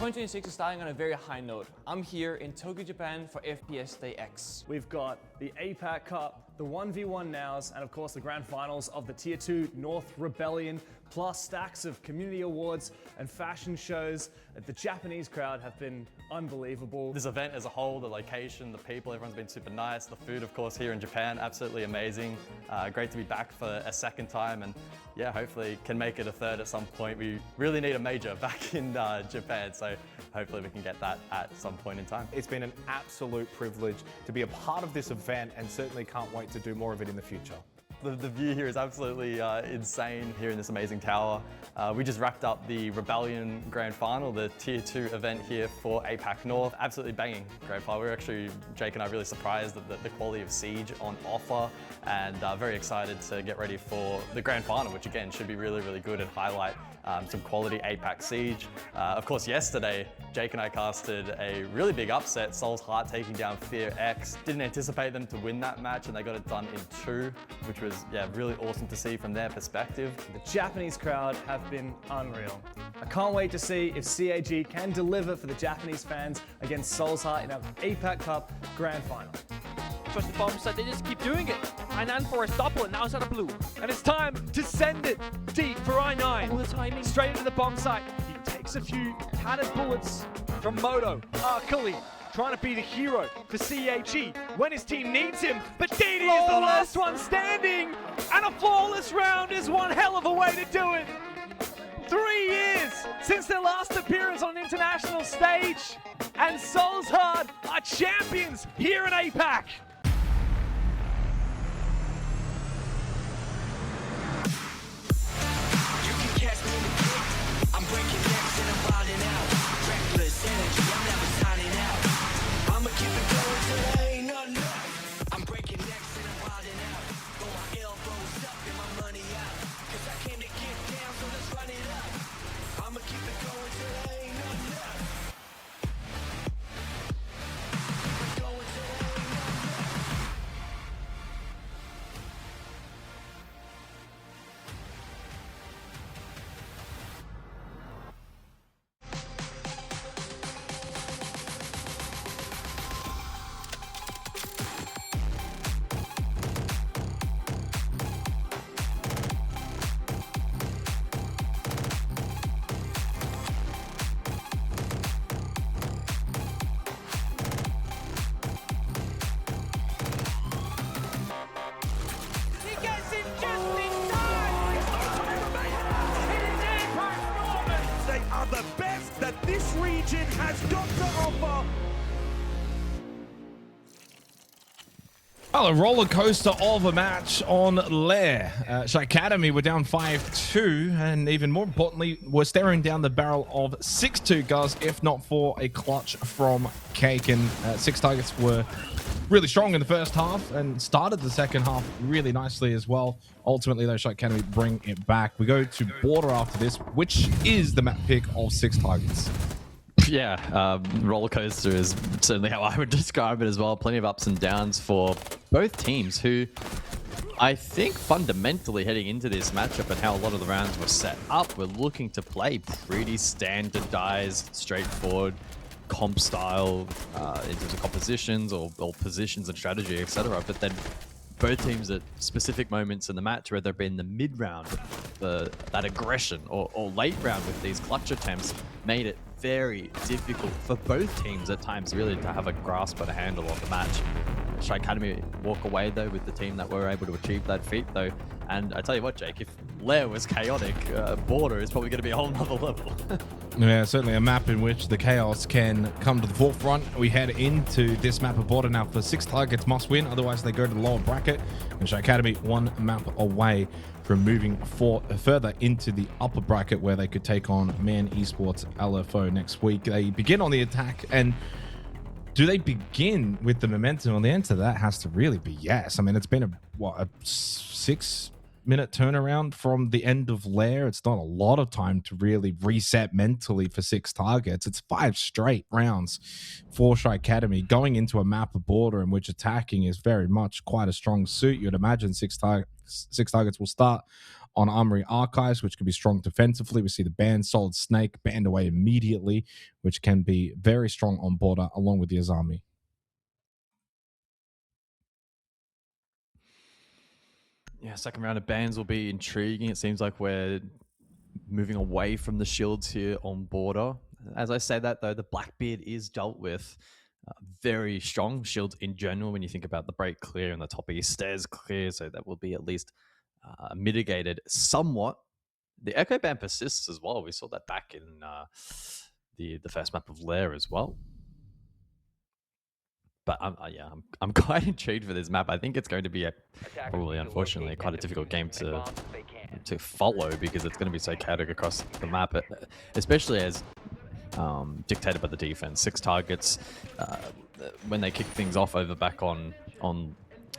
2026 is starting on a very high note. I'm here in Tokyo, Japan for FPS Day X. We've got the APAC Cup, the 1v1 nows, and of course the grand finals of the Tier 2 North Rebellion, plus stacks of community awards and fashion shows. The Japanese crowd have been unbelievable. This event as a whole, the location, the people, everyone's been super nice. The food, of course, here in Japan, absolutely amazing. Great to be back for a second time, and yeah, hopefully can make it a third at some point. We really need a major back in Japan, so hopefully we can get that at some point in time. It's been an absolute privilege to be a part of this event, and certainly can't wait to do more of it in the future. The view here is absolutely insane here in this amazing tower. We just wrapped up the Rebellion Grand Final, the Tier 2 event here for APAC North. Absolutely banging Grand Final. We were actually, Jake and I, really surprised at the quality of Siege on offer, and very excited to get ready for the Grand Final, which again should be really, really good and highlight some quality APAC Siege. Of course, yesterday, Jake and I casted a really big upset, Soul's Heart taking down Fear X. Didn't anticipate them to win that match, and they got it done in 2, which was really awesome to see from their perspective. The Japanese crowd have been unreal. I can't wait to see if CAG can deliver for the Japanese fans against Soul's Heart in our APAC Cup Grand Final. Trust the bomb side, they just keep doing it. I9 for a stopper, now it's out of blue. And it's time to send it deep for I9. All the timing. Straight into the bomb site. He takes a few tattered bullets from Moto. Arkali trying to be the hero for CAG when his team needs him. But Didi is the last one standing. And a flawless round is one hell of a way to do it. 3 years since their last appearance on an international stage. And Soul's Heart are champions here in APAC. I'm breaking necks and I'm wilding out. Reckless energy, I'm never signing out. I'ma keep it going till there ain't nothing left. I'm breaking necks and I'm wilding out. Throw my elbows up and my money out. Cause I came to get down, so let's run it up. I'ma keep it going till there ain't nothing left. Keep it going till there ain't nothing left. They are the best that this region has got to offer. Well, a roller coaster of a match on Lair. SHAIIKADEMY were down 5-2, and even more importantly, were staring down the barrel of 6-2, if not for a clutch from Cake. And 6TARGETS were really strong in the first half and started the second half really nicely as well. Ultimately, though, SHAIIKADEMY bring it back. We go to Border after this, which is the map pick of 6TARGETS. Yeah, roller coaster is certainly how I would describe it as well. Plenty of ups and downs for both teams, who I think fundamentally heading into this matchup and how a lot of the rounds were set up, we're looking to play pretty standardized, straightforward comp style in terms of compositions or positions and strategy, etc. But then both teams at specific moments in the match, whether it be in the mid round, that aggression, or late round with these clutch attempts, made it very difficult for both teams at times really to have a grasp and a handle on the match. SHAIIKADEMY walk away though with the team that were able to achieve that feat though. And I tell you what, Jake, if Lair was chaotic, Border is probably going to be a whole nother level. Yeah, certainly a map in which the chaos can come to the forefront. We head into this map of Border now for 6TARGETS must win, otherwise they go to the lower bracket. And SHAIIKADEMY one map away from moving further into the upper bracket where they could take on Man Esports LFO next week. They begin on the attack, and do they begin with the momentum? Well, the answer to that has to really be yes. I mean, it's been a 6-minute turnaround from the end of Lair. It's not a lot of time to really reset mentally for 6TARGETS. It's 5 straight rounds for SHAIIKADEMY going into a map of Border in which attacking is very much quite a strong suit. You'd imagine 6TARGETS will start on Armory Archives, which can be strong defensively. We see the ban, Solid Snake, banned away immediately, which can be very strong on border, along with the Azami. Yeah, second round of bans will be intriguing. It seems like we're moving away from the shields here on border. As I say that, though, the Blackbeard is dealt with very strong shields in general when you think about the break clear and the top east stairs clear, so that will be at least mitigated somewhat. The Echo ban persists as well. We saw that back in the first map of Lair as well. But I'm quite intrigued for this map. I think it's going to be probably, unfortunately, quite a difficult game to follow, because it's going to be so chaotic across the map, especially as dictated by the defense. 6 targets when they kick things off over back on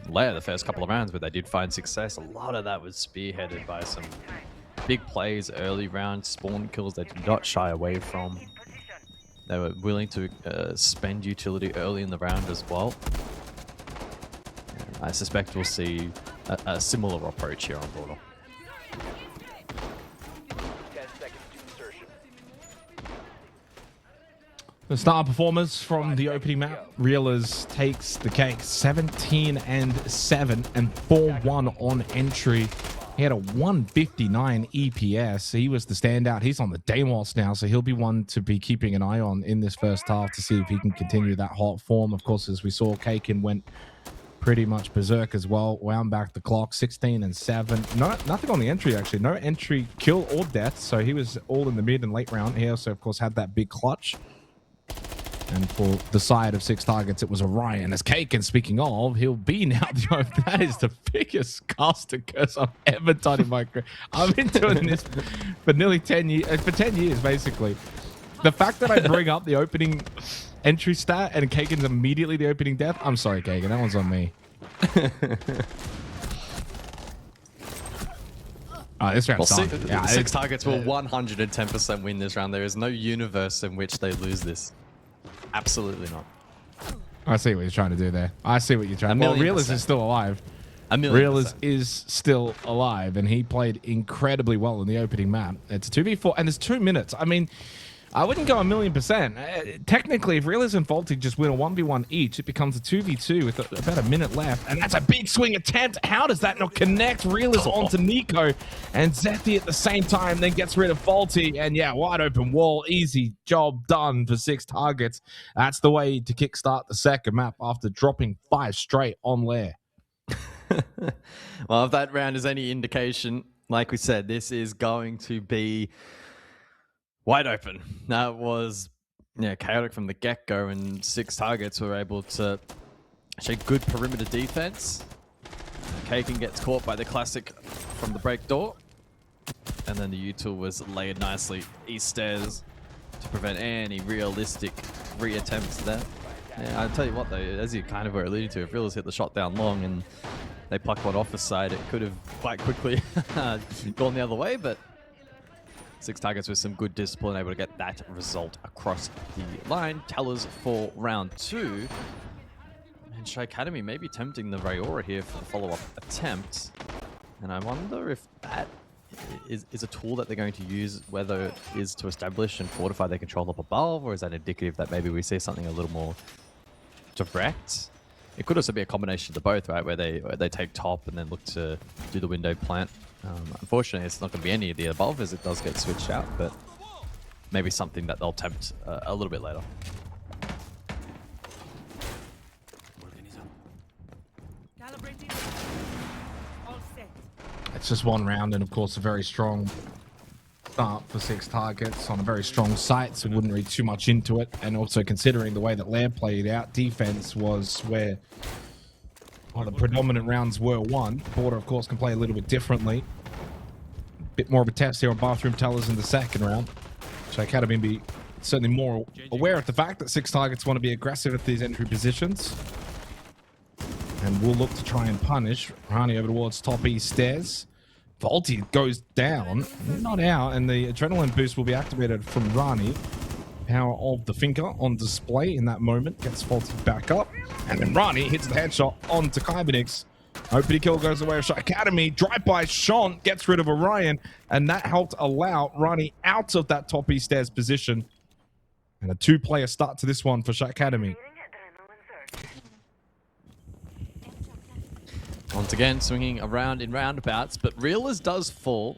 Lair the first couple of rounds, but they did find success. A lot of that was spearheaded by some big plays early round, spawn kills they did not shy away from. They were willing to spend utility early in the round as well. And I suspect we'll see a similar approach here on border. 10 seconds to insertion. The star performers from the opening map, Realers takes the cake, 17-7 and 4-1 on entry. He had a 159 EPS. He was the standout. He's on the Deimos now, so he'll be one to be keeping an eye on in this first half to see if he can continue that hot form. Of course, as we saw, Kaken went pretty much berserk as well. Wound back the clock, 16-7. Nothing on the entry, actually. No entry kill or death, so he was all in the mid and late round. He also, of course, had that big clutch. And for the side of 6 targets, it was Orion. As Kaken, speaking of, he'll be now. That is the biggest caster curse I've ever done in my career. I've been doing this for nearly 10 years, for 10 years, basically. The fact that I bring up the opening entry stat and Kaken's immediately the opening death, I'm sorry, Kaken, that one's on me. This round's done. 6 targets will 110% win this round. There is no universe in which they lose this. Absolutely not. I see what you're trying to do there. I see what you're trying to do. Well, Realers is still alive. Realers is still alive, and he played incredibly well in the opening map. It's a 2v4, and there's 2 minutes. I mean, I wouldn't go 1,000,000%. Technically, if Realers and Faulty just win a 1v1 each, it becomes a 2v2 with about a minute left, and that's a big swing attempt. How does that not connect? Realers onto Nico, and Zethi at the same time then gets rid of Faulty, and yeah, wide open wall. Easy job done for 6 targets. That's the way to kickstart the second map after dropping 5 straight on Lair. Well, if that round is any indication, like we said, this is going to be wide open. That was chaotic from the get-go, and 6 targets were able to show good perimeter defense. Kaken gets caught by the classic from the break door, and then the util was layered nicely east stairs to prevent any realistic re-attempts there. Yeah, I'll tell you what though, as you kind of were alluding to, if Realers hit the shot down long and they pluck one off the side, it could have quite quickly gone the other way, but 6 targets with some good discipline, able to get that result across the line. Tellers for round 2. And SHAIIKADEMY may be tempting the Rayora here for the follow-up attempt. And I wonder if that is a tool that they're going to use, whether it is to establish and fortify their control up above, or is that indicative that maybe we see something a little more direct? It could also be a combination of the both, right? Where they take top and then look to do the window plant. Unfortunately, it's not going to be any of the above as it does get switched out, but maybe something that they'll tempt a little bit later. It's just one round, and of course a very strong start for 6 targets on a very strong site, so wouldn't read too much into it. And also considering the way that Lair played out, defense was where the predominant rounds were won. Border, of course, can play a little bit differently. Bit more of a test here on Bathroom Tellers in the second round. SHAIIKADEMY be certainly more aware of the fact that 6 targets want to be aggressive at these entry positions. And we'll look to try and punish. Rani over towards top east stairs. Faulty goes down, not out, and the adrenaline boost will be activated from Rani. Power of the finger on display in that moment. Gets Faulty back up. And then Rani hits the headshot onto Kybernix. Opening kill goes away of SHAIIKADEMY. Drive by Sean gets rid of Orion, and that helped allow Ronnie out of that top east stairs position. And a 2-player start to this one for SHAIIKADEMY. Once again, swinging around in roundabouts, but Realers does fall.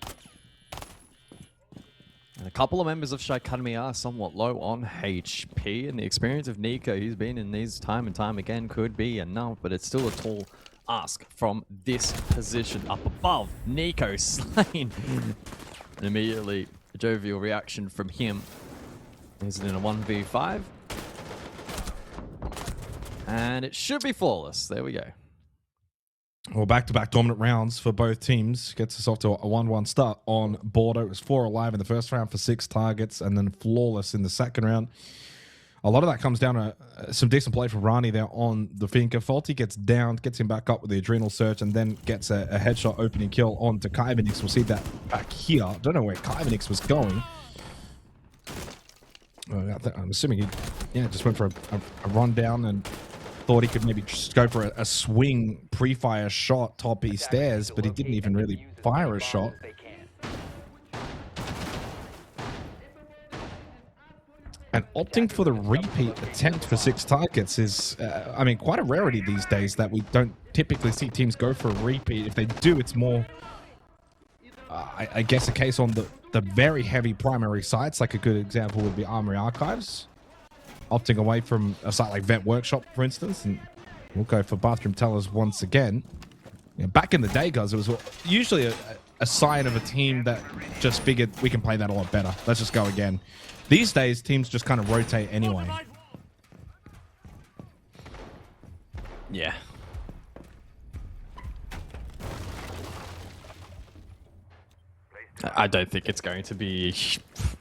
And a couple of members of SHAIIKADEMY are somewhat low on HP, and the experience of Nico, he's been in these time and time again, could be enough, but it's still a tall ask from this position up above. Nico slain. And immediately, a jovial reaction from him. Is it in a 1v5? And it should be flawless. There we go. Well, back-to-back dominant rounds for both teams. Gets us off to a 1-1 start on Border. It was 4 alive in the first round for 6 targets, and then flawless in the second round. A lot of that comes down to some decent play from Rani there on the Finka. Faulty gets down, gets him back up with the adrenal surge, and then gets a headshot opening kill on to Kaivenix. We'll see that back here. I don't know where Kaivenix was going. I'm assuming he just went for a rundown and thought he could maybe just go for a swing pre-fire shot top east stairs, but he didn't even really fire a shot. And opting for the repeat attempt for 6 targets is, I mean, quite a rarity these days that we don't typically see teams go for a repeat. If they do, it's more, I guess, a case on the very heavy primary sites. Like a good example would be Armory Archives. Opting away from a site like Vent Workshop, for instance, and we'll go for Bathroom Tellers once again. You know, back in the day, guys, it was usually a sign of a team that just figured we can play that a lot better. Let's just go again. These days, teams just kind of rotate anyway. Yeah. I don't think it's going to be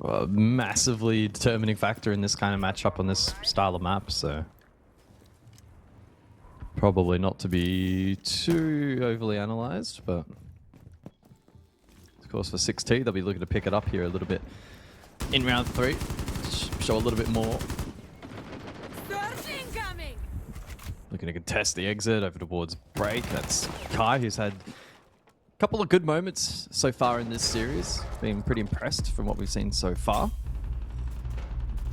a massively determining factor in this kind of matchup on this style of map, so probably not to be too overly analyzed, but of course for 6T, they'll be looking to pick it up here a little bit in round 3, show a little bit more. Looking to contest the exit over towards break. That's Kai, who's had couple of good moments so far in this series. Been pretty impressed from what we've seen so far.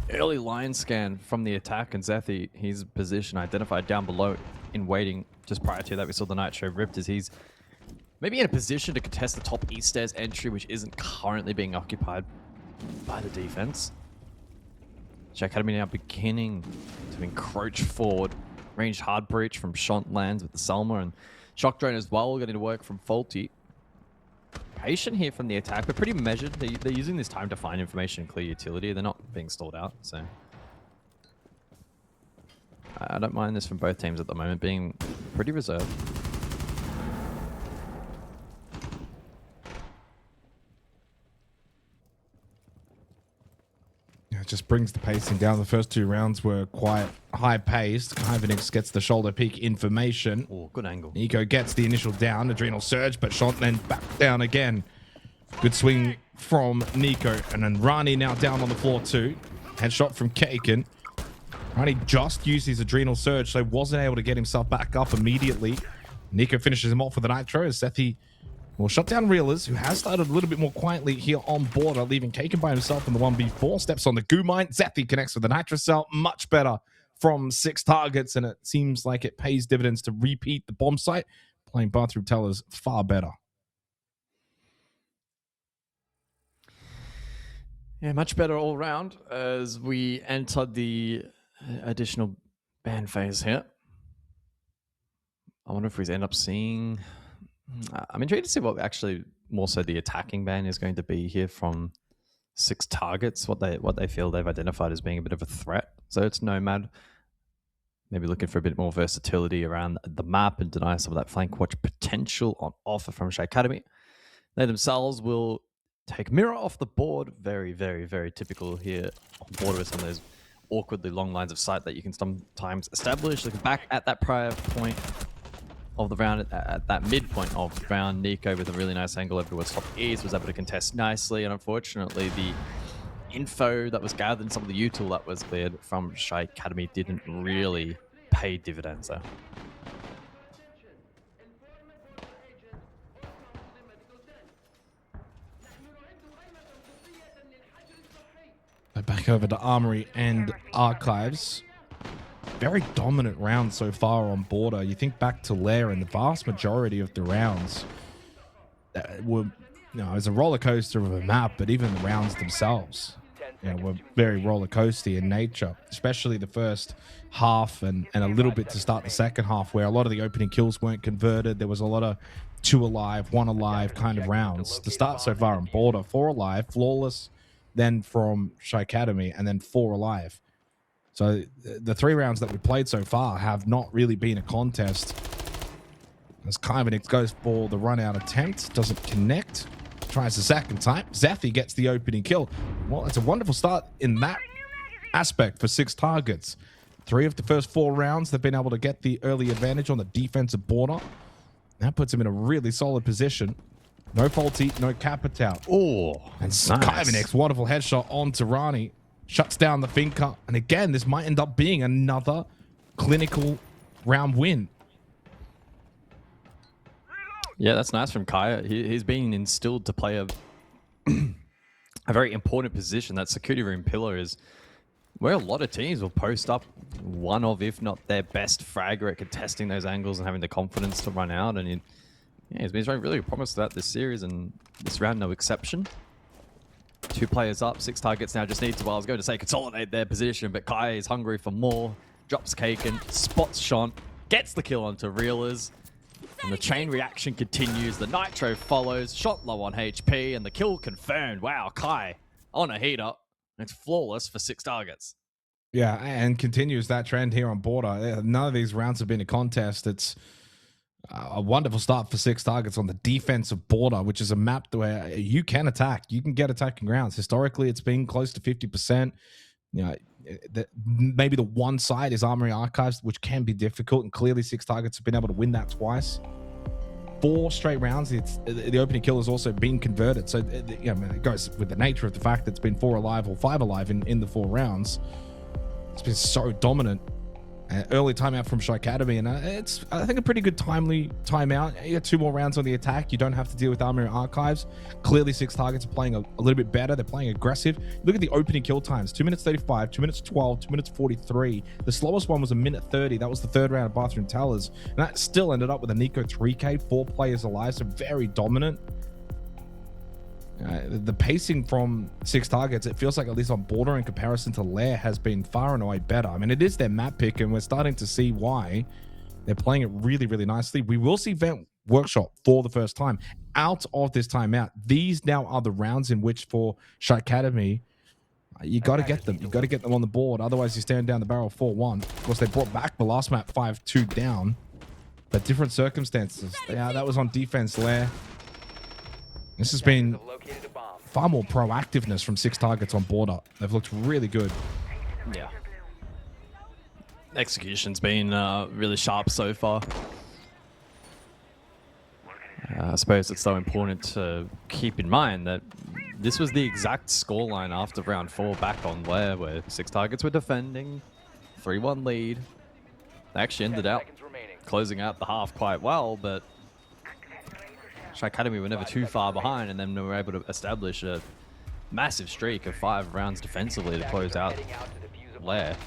Early line scan from the attack, and Zethi, his position identified down below in waiting just prior to that. We saw the Nitro ripped as he's maybe in a position to contest the top east stairs entry, which isn't currently being occupied by the defense. SHAIIKADEMY now beginning to encroach forward. Ranged hard breach from Shont lands with the Selma, and Shock Drone as well, getting to work from Faulty. Patient here from the attack, but pretty measured. They're using this time to find information and clear utility. They're not being stalled out, so I don't mind this from both teams at the moment, being pretty reserved. Yeah, it just brings the pacing down. The first 2 rounds were quite high-paced. Kaivenix gets the shoulder peek information. Oh, good angle. Nico gets the initial down, adrenal surge, but Shont then back down again. Good swing from Nico, and then Rani now down on the floor too. Headshot from Kaken. Rani just used his adrenal surge, so wasn't able to get himself back up immediately. Nico finishes him off with a Nitro as Sethi will shut down Realers, who has started a little bit more quietly here on Border, leaving Kaken by himself in the 1v4. Steps on the goo mine. Zethi connects with the Nitro cell. Much better from 6 targets, and it seems like it pays dividends to repeat the bomb site. Playing Bathroom Tellers far better. Yeah, much better all round as we enter the additional ban phase here. I wonder if we end up seeing... I'm intrigued to see what actually more so the attacking ban is going to be here from 6 targets, what they feel they've identified as being a bit of a threat. So it's Nomad, maybe looking for a bit more versatility around the map and deny some of that flank watch potential on offer from SHAIIKADEMY. They themselves will take Mirror off the board. Very, very, very typical here on Border with some of those awkwardly long lines of sight that you can sometimes establish. Looking back at that prior point of the round, at that midpoint of the round, Nico with a really nice angle over towards top east was able to contest nicely, and unfortunately the info that was gathered in some of the util that was cleared from SHAIIKADEMY didn't really pay dividends there. Back over to Armory and Archives. Very dominant round so far on Border. You think back to Lair, and the vast majority of the rounds were, it was a roller coaster of a map, but even the rounds themselves, were very roller coaster in nature, especially the first half and a little bit to start the second half, where a lot of the opening kills weren't converted. There was a lot of 2 alive, 1 alive kind of rounds. The start so far on Border, 4 alive, flawless, then from SHAIIKADEMY, and then 4 alive. So the 3 rounds that we played so far have not really been a contest. As Kyvanix goes for the run out attempt, doesn't connect, tries the second time. Zephy gets the opening kill. Well, it's a wonderful start in that aspect for 6 targets. 3 of the first 4 rounds, they've been able to get the early advantage on the defensive border. That puts him in a really solid position. No faulty, no capital. Oh, and nice. Kyvanix, wonderful headshot on Tirani. Shuts down the Finca. And again, this might end up being another clinical round win. Yeah, that's nice from Kaya. He's been instilled to play a very important position. That security room pillar is where a lot of teams will post up one of, if not their best fragger at contesting those angles and having the confidence to run out. And he's been showing really good promise throughout this series, and this round no exception. 2 players up, 6 targets now just need to, well, I was going to say consolidate their position, but Kai is hungry for more. Drops Kaken, spots Sean, gets the kill onto Reelers, and the chain reaction continues. The Nitro follows, shot low on HP, and the kill confirmed. Wow, Kai on a heater. It's flawless for 6 targets. Yeah, and continues that trend here on Border. None of these rounds have been a contest. It's a wonderful start for 6 targets on the defensive border, which is a map where you can attack. You can get attacking rounds. Historically, it's been close to 50%. Maybe the one side is Armory Archives, which can be difficult, and clearly 6 targets have been able to win that twice. 4 straight rounds. The opening kill has also been converted, so it goes with the nature of the fact that it's been 4 alive or 5 alive in the 4 rounds. It's been so dominant. Early timeout from SHAIIKADEMY, and it's, I think, a pretty good timely timeout. You got 2 more rounds on the attack. You don't have to deal with Armory Archives. Clearly, 6 targets are playing a little bit better. They're playing aggressive. Look at the opening kill times: 2 minutes 35, 2 minutes 12, 2 minutes 43. The slowest one was 1 minute 30. That was the 3rd round of Bathroom Tellers, and that still ended up with a Nico 3K, 4 players alive, so very dominant. The pacing from 6 targets, it feels like, at least on Border in comparison to Lair, has been far and away better. I mean, it is their map pick, and we're starting to see why. They're playing it really, really nicely. We will see Vent Workshop for the first time out of this timeout. These now are the rounds in which, for SHAIIKADEMY, you got to get them. You got to get them on the board. Otherwise, you stand down the barrel 4-1. Of course, they brought back the last map 5-2 down, but different circumstances. Yeah, that was on defense, Lair. This has been far more proactiveness from 6 targets on Border. They've looked really good. Yeah. Execution's been really sharp so far. I suppose it's so important to keep in mind that this was the exact scoreline after round 4 back on Lair, where 6 targets were defending, 3-1 lead. They actually ended up closing out the half quite well, but SHAIIKADEMY were never too far behind, and then they were able to establish a massive streak of 5 rounds defensively to close out Lair.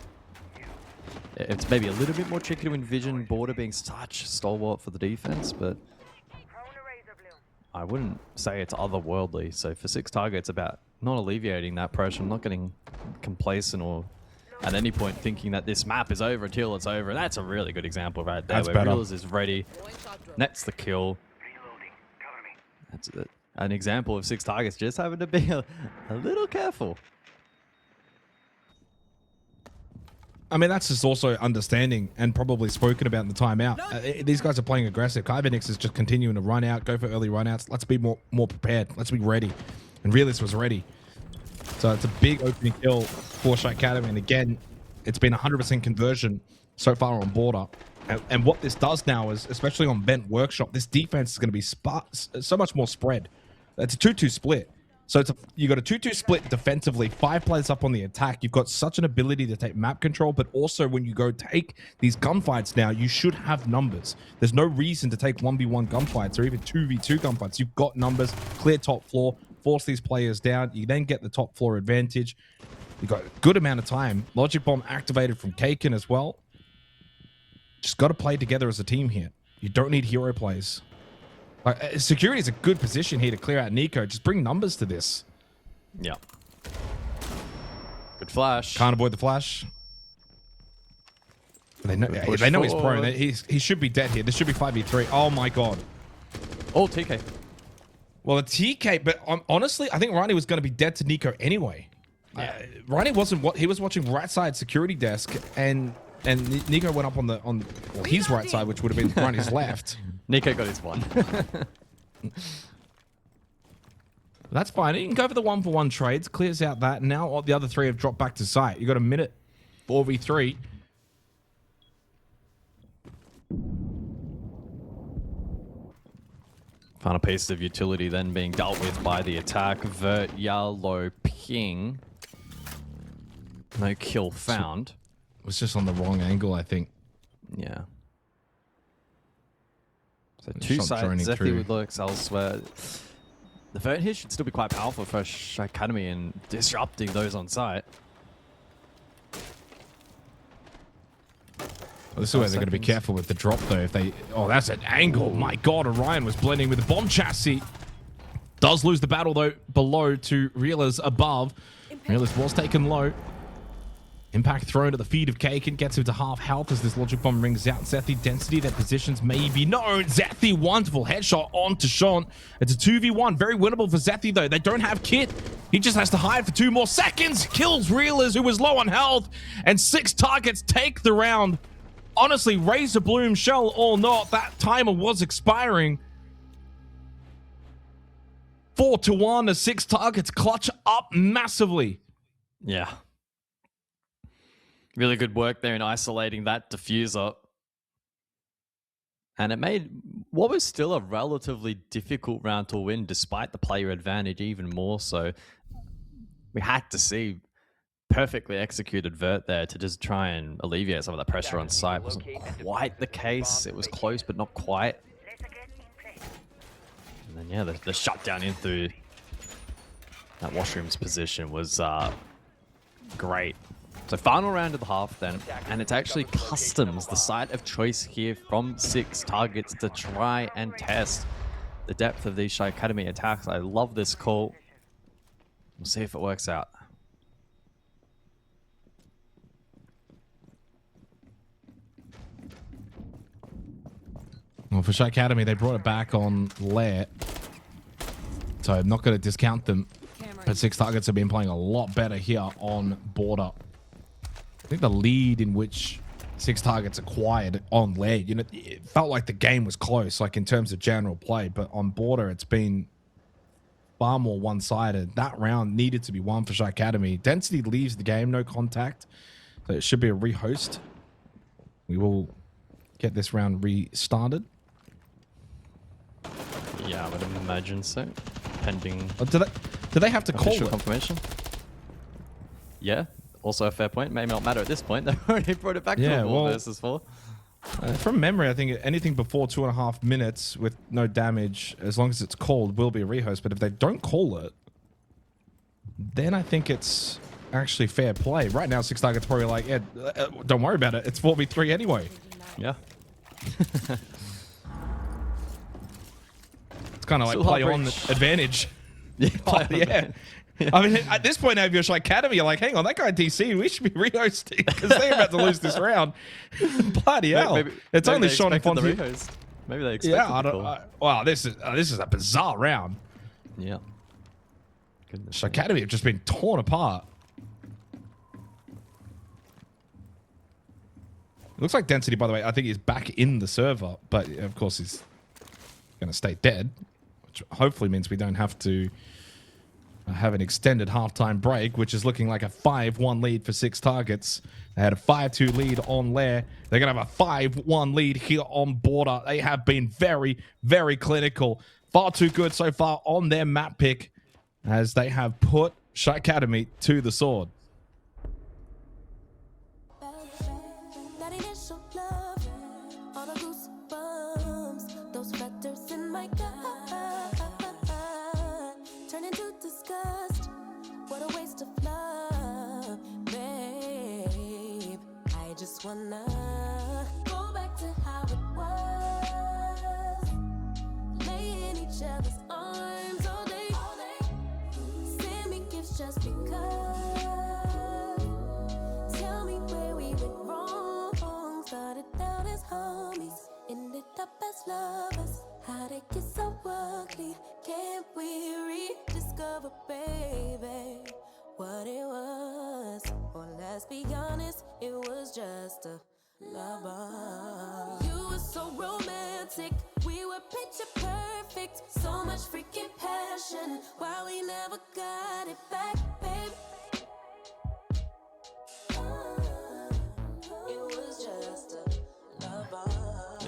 It's maybe a little bit more tricky to envision Border being such a stalwart for the defense, but I wouldn't say it's otherworldly. So for 6 targets, about not alleviating that pressure, not getting complacent or at any point thinking that this map is over until it's over. That's a really good example right there, where Reelers is ready, nets the kill. That's an example of 6 targets just having to be a little careful. I mean, that's just also understanding and probably spoken about in the timeout. These guys are playing aggressive. Kyvanix is just continuing to run out, go for early runouts. Let's be more prepared. Let's be ready. And Realist was ready. So it's a big opening kill for SHAIIKADEMY. And again, it's been 100% conversion so far on Border. And what this does now is, especially on Vent Workshop, this defense is going to be so much more spread. It's a 2-2 split. So you got a 2-2 split defensively, 5 players up on the attack. You've got such an ability to take map control, but also when you go take these gunfights now, you should have numbers. There's no reason to take 1v1 gunfights or even 2v2 gunfights. You've got numbers, clear top floor, force these players down. You then get the top floor advantage. You got a good amount of time. Logic Bomb activated from Kaken as well. Just got to play together as a team here. You don't need hero plays. Security is a good position here to clear out Nico. Just bring numbers to this. Yeah. Good flash. Can't avoid the flash. They know he's prone. He should be dead here. This should be 5v3. Oh my god. Oh, TK. Well, a TK, but honestly, I think Ronnie was going to be dead to Nico anyway. Yeah. Ronnie wasn't. He was watching right side security desk, and Nico went up on his right side, which would have been Ronnie's left. Nico got his one. That's fine. You can go for the 1-for-1 trades, clears out that. Now all the other three have dropped back to site. You got a minute, 4v3. Final piece of utility then being dealt with by the attack. Vert, yellow, ping. No kill found. It was just on the wrong angle, I think. Yeah. So two sides, Zethy looks elsewhere. The Vert here should still be quite powerful for SHAIIKADEMY in disrupting those on site. Well, this is where they're going to be careful with the drop, though. If they... Oh, that's an angle. My god, Orion was blending with the bomb chassis. Does lose the battle, though, below to Reelers above. Reelers was taken low. Impact thrown at the feet of Kaken. Gets him to half health as this Logic Bomb rings out. Zethy, density, their positions may be known. Zethy, wonderful headshot onto Sean. It's a 2v1. Very winnable for Zethy, though. They don't have kit. He just has to hide for 2 more seconds. Kills Reelers, who was low on health. And 6 targets take the round. Honestly, Razor Bloom, shell or not, that timer was expiring. 4-1 as 6 targets clutch up massively. Yeah. Really good work there in isolating that diffuser. And it made what was still a relatively difficult round to win, despite the player advantage, even more so. We had to see perfectly executed Vert there to just try and alleviate some of that pressure on site. Wasn't quite the case. It was close, but not quite. And then, yeah, the shutdown in through that washroom's position was great. So final round of the half then, and it's actually Customs, the site of choice here from 6 targets to try and test the depth of these SHAIIKADEMY attacks. I love this call. We'll see if it works out. Well, for SHAIIKADEMY, they brought it back on Lair. So I'm not going to discount them. But 6 targets have been playing a lot better here on Border. I think the lead in which 6 targets acquired on Lair, you know, it felt like the game was close, like in terms of general play. But on Border, it's been far more one-sided. That round needed to be won for SHAIIKADEMY. Density leaves the game, no contact. So it should be a rehost. We will get this round restarted. Yeah, I would imagine so. Pending. Oh, do they have to call it? Confirmation? Yeah, also a fair point. May not matter at this point. They've already brought it back to a 4 versus 4. From memory, I think anything before 2.5 minutes with no damage, as long as it's called, will be a rehost. But if they don't call it, then I think it's actually fair play. Right now, 6 targets probably like, yeah, don't worry about it. It's 4v3 anyway. Yeah. It's kind of like play on advantage. Yeah, I mean, at this point, if you're SHAIIKADEMY, you're like, hang on, that guy DC, we should be rehosting because they're about to lose this round. Bloody hell. It's only Sean and Fonzie. Maybe they expected I don't. Wow, this is a bizarre round. Yeah. SHAIIKADEMY have just been torn apart. Looks like Density, by the way, I think he's back in the server, but of course he's going to stay dead, which hopefully means we don't have to have an extended halftime break, which is looking like a 5-1 lead for 6 targets. They had a 5-2 lead on Lair. They're going to have a 5-1 lead here on Border. They have been very, very clinical. Far too good so far on their map pick as they have put SHAIIKADEMY to the sword. just wanna go back to how it was. Lay in each other's arms all day. Send me gifts just because. Tell me where we went wrong. Started out as homies, ended up as lovers. How'd it get so ugly? Can't we rediscover, baby, what it was? Or let's be honest, it was just a lover. You were so romantic, we were picture perfect. So much freaking passion, why we never got it back, baby. It was just a lover.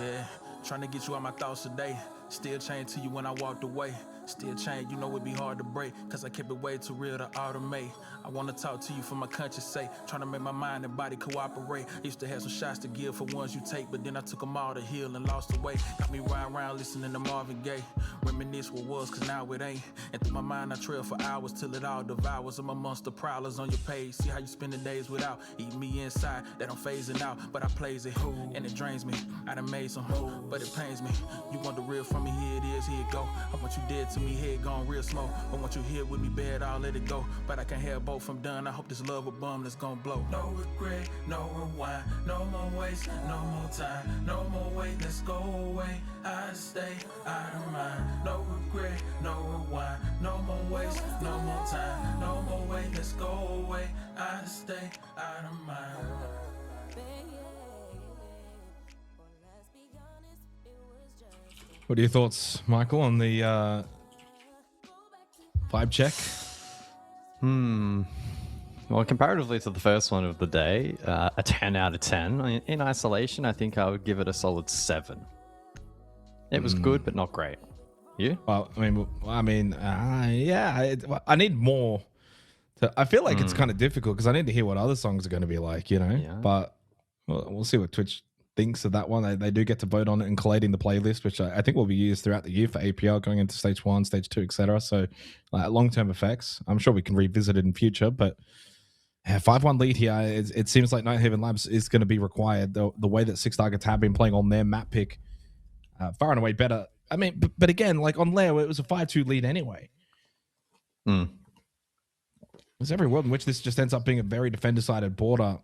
Yeah, trying to get you out my thoughts today. Still chained to you when I walked away. Still chained, you know it'd be hard to break, cause I kept it way too real to automate. I wanna talk to you for my conscience sake, trying to make my mind and body cooperate. Used to have some shots to give for ones you take, but then I took them all to heal and lost the way. Got me riding around listening to Marvin Gaye. Reminisce what was, cause now it ain't. And through my mind I trail for hours till it all devours. I'm amongst the prowlers on your page. See how you spend the days without eating me inside, that I'm phasing out, but I plays it, and it drains me. I done made some, but it pains me. You want the real from me, here it is, here it go. I want you dead to me, head gone real slow. I want you here with me, bad, I'll let it go. But I can't have both, I'm done. I hope this love a bum that's gon' blow. No regret, no rewind, no more waste, no more time, no more wait, let's go away. I stay out of mind. No regret, no rewind, no more waste, no more time, no more wait, let's go away. I stay out of mind. What are your thoughts, Michael, on the vibe check? Well, comparatively to the first one of the day, a 10 out of 10. In isolation, I think I would give it a solid 7. It was good, but not great. You? Well, I need more. I feel like it's kind of difficult because I need to hear what other songs are going to be like, you know. Yeah. But we'll see what Twitch thinks of that one. They do get to vote on it and collating the playlist, which I think will be used throughout the year for APL going into stage 1, stage 2, etc. So long-term effects. I'm sure we can revisit it in future, but 5-1 lead here. It seems like Night Haven Labs is going to be required. The way that 6TARGETS have been playing on their map pick, far and away better. I mean, but again, like on Lair, it was a 5-2 lead anyway. There's every world in which this just ends up being a very defender-sided border.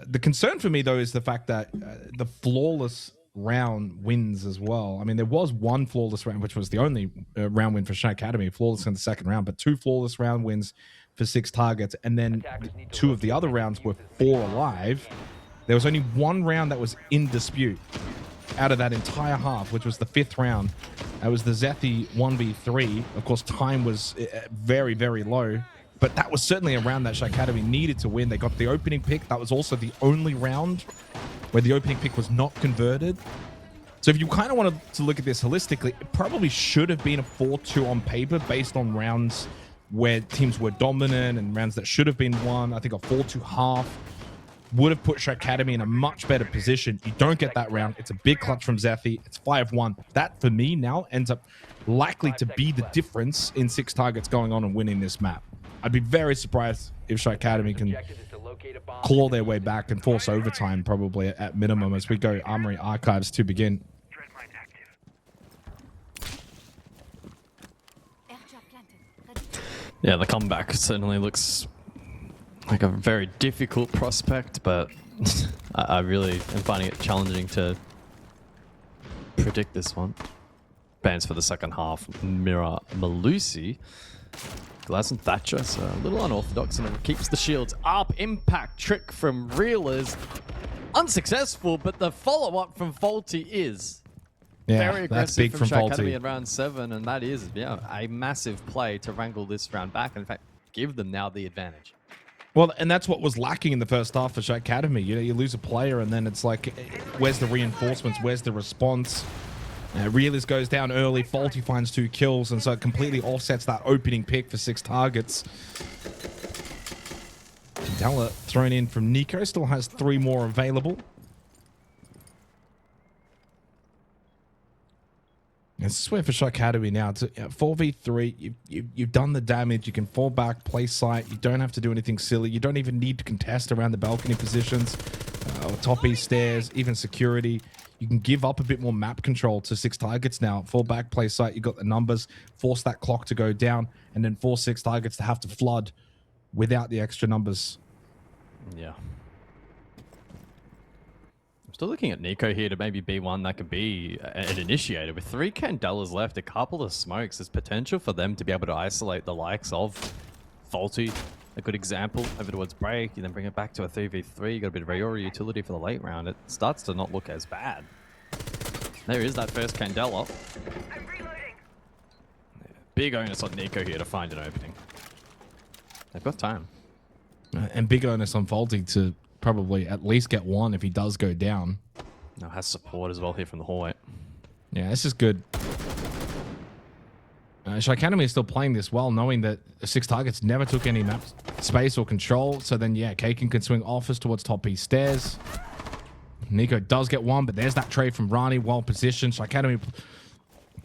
The concern for me, though, is the fact that the flawless round wins as well. I mean, there was one flawless round, which was the only round win for SHAIIKADEMY, flawless in the second round, but 2 flawless round wins for 6TARGETS, and then 2 of the other rounds were 4 alive. There was only 1 round that was in dispute out of that entire half, which was the 5th round. That was the Zethi 1v3. Of course, time was very, very low, but that was certainly a round that SHAIIKADEMY needed to win. They got the opening pick. That was also the only round where the opening pick was not converted. So if you kind of wanted to look at this holistically, it probably should have been a 4-2 on paper based on rounds where teams were dominant and rounds that should have been won. I think a 4-2 half would have put SHAIIKADEMY in a much better position. You don't get that round. It's a big clutch from Zethi. It's 5-1. That, for me, now ends up likely to be the difference in 6TARGETS going on and winning this map. I'd be very surprised if SHAIIKADEMY can claw their way back and force overtime probably at minimum as we go Armory Archives to begin. Yeah, the comeback certainly looks like a very difficult prospect, but I really am finding it challenging to predict this one. Bans for the second half, Mira Malusi. Glass and Thatcher, so a little unorthodox, and it keeps the shields up. Impact trick from Reelers. Unsuccessful, but the follow-up from Faulty is very aggressive from SHAIIKADEMY in round 7, and that is a massive play to wrangle this round back, and in fact, give them now the advantage. Well, and that's what was lacking in the first half for SHAIIKADEMY. You know, you lose a player, and then it's like, where's the reinforcements? Where's the response? Reelers goes down early. Faulty finds 2 kills, and so it completely offsets that opening pick for 6TARGETS. Della thrown in from Nico. Still has 3 more available. This is where for SHAIIKADEMY now, it's 4v3, you've done the damage, you can fall back, play sight, you don't have to do anything silly, you don't even need to contest around the balcony positions, or top east stairs, even security. You can give up a bit more map control to 6TARGETS now, fall back, play sight, you got the numbers, force that clock to go down, and then force 6TARGETS to have to flood without the extra numbers. Yeah. Still looking at Nico here to maybe be one that could be an initiator. With 3 Candelas left, a couple of smokes, there's potential for them to be able to isolate the likes of Faulty. A good example, over towards break, you then bring it back to a 3v3, you got a bit of Riori utility for the late round. It starts to not look as bad. There is that first Candela. Big onus on Nico here to find an opening. They've got time. And big onus on Faulty to probably at least get one if he does go down. Now has support as well here from the hallway. Yeah, this is good. SHAIIKADEMY is still playing this well, knowing that 6TARGETS never took any map space or control. So then, yeah, Kaken can swing offers towards top east stairs. Nico does get one, but there's that trade from Rani, well positioned. SHAIIKADEMY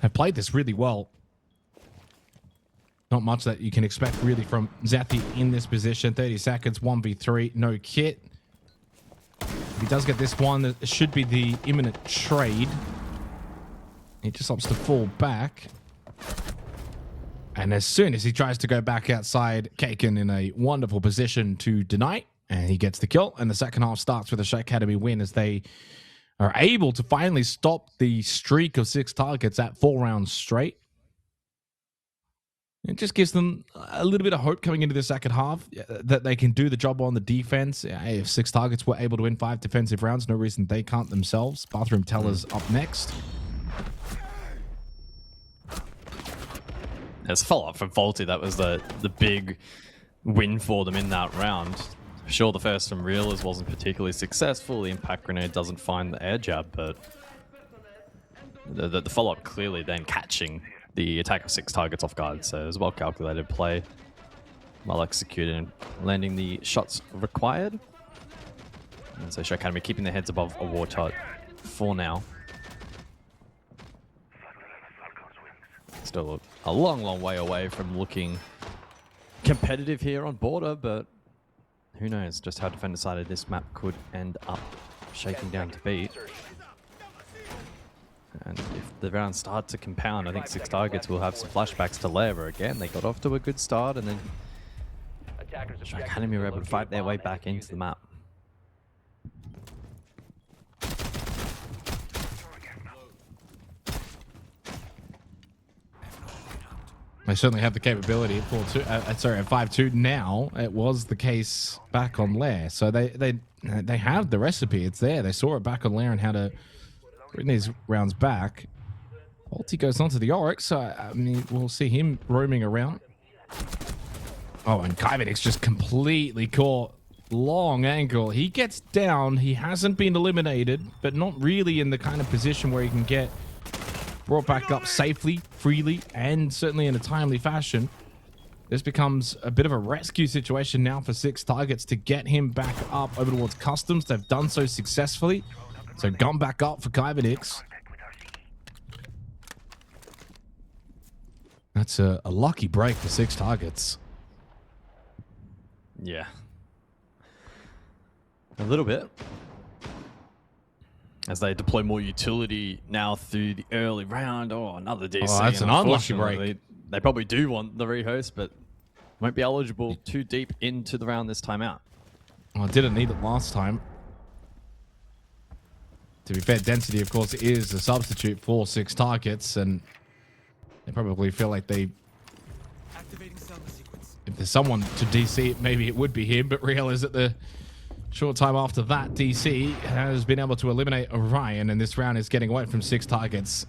have played this really well. Not much that you can expect really from Zathi in this position. 30 seconds, 1v3, no kit. If he does get this one, it should be the imminent trade. He just opts to fall back. And as soon as he tries to go back outside, Kaken in a wonderful position to deny. And he gets the kill. And the second half starts with a SHAIIKADEMY win as they are able to finally stop the streak of 6TARGETS at 4 rounds straight. It just gives them a little bit of hope coming into the second half that they can do the job on the defense. If 6TARGETS were able to win 5 defensive rounds, no reason they can't themselves. Bathroom Tellers up next. There's a follow-up from Faulty. That was the big win for them in that round. Sure, the first from Reelers wasn't particularly successful. The impact grenade doesn't find the air jab, but the follow-up clearly then catching the attack of 6TARGETS off guard. So it was a well-calculated play, well executed, and landing the shots required. And so SHAIIKADEMY keeping their heads above a war tot for now. Still a long, long way away from looking competitive here on border, but who knows just how defender-sided this map could end up shaking down to be. And if the rounds start to compound, I think 6TARGETS will have some flashbacks to Leva again. They got off to a good start, and then SHAIIKADEMY were able to fight their way back into the map. They certainly have the capability at 4-2. At 5-2 now. It was the case back on Lair, so they have the recipe. It's there. They saw it back on Lair and how to bring these rounds back. Faulty goes onto the Oryx, so I mean we'll see him roaming around. Oh, and Kaivenix just completely caught. Long angle. He gets down. He hasn't been eliminated, but not really in the kind of position where he can get brought back up safely, freely, and certainly in a timely fashion. This becomes a bit of a rescue situation now for 6TARGETS to get him back up over towards Customs. They've done so successfully. So gun back up for Kaivenix. That's a lucky break for 6TARGETS. Yeah. A little bit. As they deploy more utility now through the early round. Oh, another DC. Oh, that's an unlucky break. They probably do want the rehost, but won't be eligible too deep into the round this time out. Well, didn't need it last time. To be fair, Density, of course, is a substitute for 6TARGETS, and they probably feel like they... If there's someone to DC, maybe it would be him, but real is that the short time after that, DC has been able to eliminate Orion, and this round is getting away from 6TARGETS.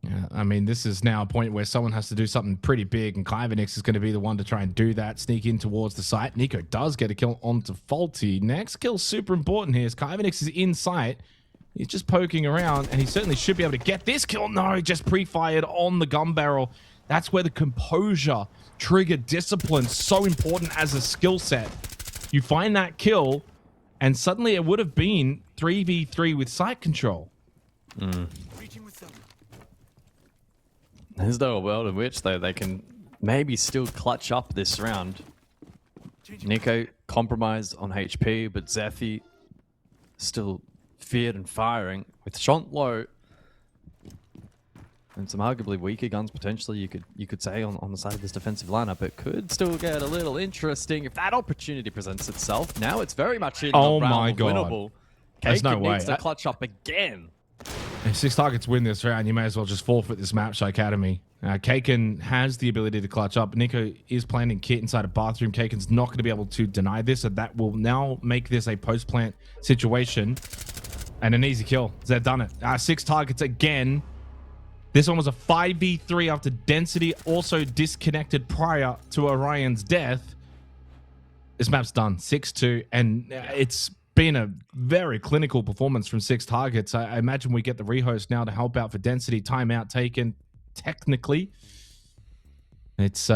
Yeah, I mean, this is now a point where someone has to do something pretty big, and Kaivenix is going to be the one to try and do that, sneak in towards the site. Nico does get a kill onto Faulty. Next kill super important here as Kaivenix is in sight. He's just poking around, and he certainly should be able to get this kill. No, just pre-fired on the gun barrel. That's where the composure, trigger, discipline, so important as a skill set. You find that kill, and suddenly it would have been 3v3 with sight control. There's no world in which, though, they can maybe still clutch up this round. Nico compromised on HP, but Zethi still feared and firing. With Shant low and some arguably weaker guns potentially, you could say on the side of this defensive lineup, it could still get a little interesting if that opportunity presents itself. Now it's very much in Oh the my realm of God. winnable. There's no way. Needs to clutch up again. If 6TARGETS win this round, you may as well just forfeit this map, SHAIIKADEMY. Kaken has the ability to clutch up. Nico is planting kit inside a bathroom. Kaken's not going to be able to deny this, so that will now make this a post-plant situation. And an easy kill. They've done it. 6TARGETS again. This one was a 5v3 after Density also disconnected prior to Orion's death. This map's done. 6-2. And it's been a very clinical performance from 6TARGETS. I imagine we get the rehost now to help out for Density. Timeout taken. Technically, it's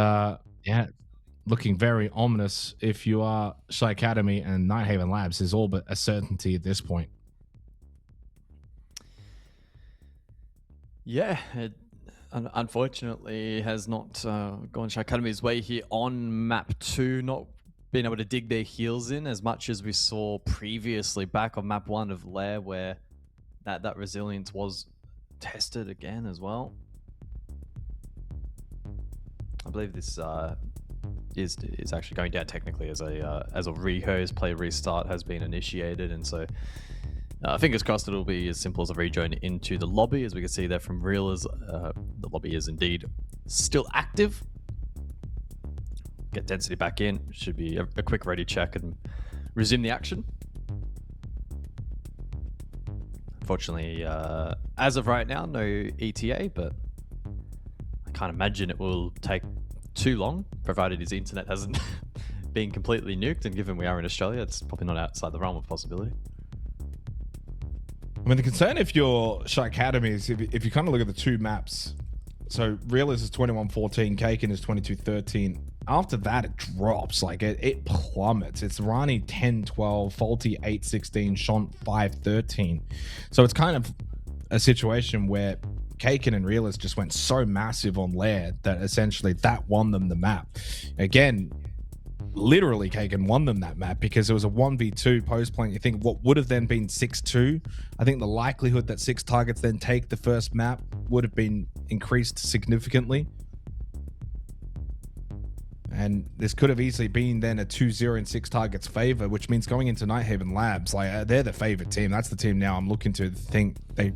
looking very ominous if you are SHAIIKADEMY, and Nighthaven Labs is all but a certainty at this point. Yeah, it unfortunately has not gone SHAIIKADEMY's way here on map 2, not being able to dig their heels in as much as we saw previously back on map 1 of Lair, where that resilience was tested again as well. I believe this is actually going down technically as a rehost. Play restart has been initiated, and so fingers crossed it'll be as simple as a rejoin into the lobby. As we can see there from Reelers, the lobby is indeed still active. Get Density back in. Should be a quick ready check and resume the action. Unfortunately, as of right now, no ETA, but I can't imagine it will take too long, provided his internet hasn't been completely nuked, and given we are in Australia, it's probably not outside the realm of possibility. I mean, the concern if you're SHAIIKADEMY is if you kind of look at the two maps. So Reelers is 21-14, Kaken is 22-13. After that, it drops. Like, it plummets. It's Rani 10-12, Faulty 8-16, Shant 5-13. So it's kind of a situation where Kaken and Reelers just went so massive on Lair that essentially that won them the map. Again, literally Kaken won them that map because it was a 1v2 post plant. You think what would have then been 6-2. I think the likelihood that 6TARGETS then take the first map would have been increased significantly. And this could have easily been then a 2-0 in 6TARGETS' favor, which means going into Nighthaven Labs, like they're the favorite team. That's the team now I'm looking to think they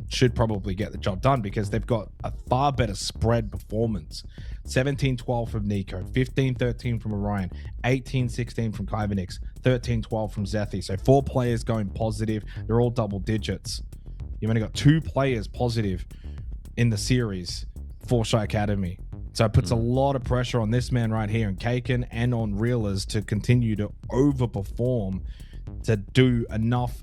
should probably get the job done because they've got a far better spread performance. 17-12 from Nico, 15-13 from Orion, 18-16 from Kyvanix, 13-12 from Zethi. So 4 players going positive. They're all double digits. You've only got 2 players positive in the series for SHAIIKADEMY. So it puts a lot of pressure on this man right here, and Kaken and on Reelers to continue to overperform to do enough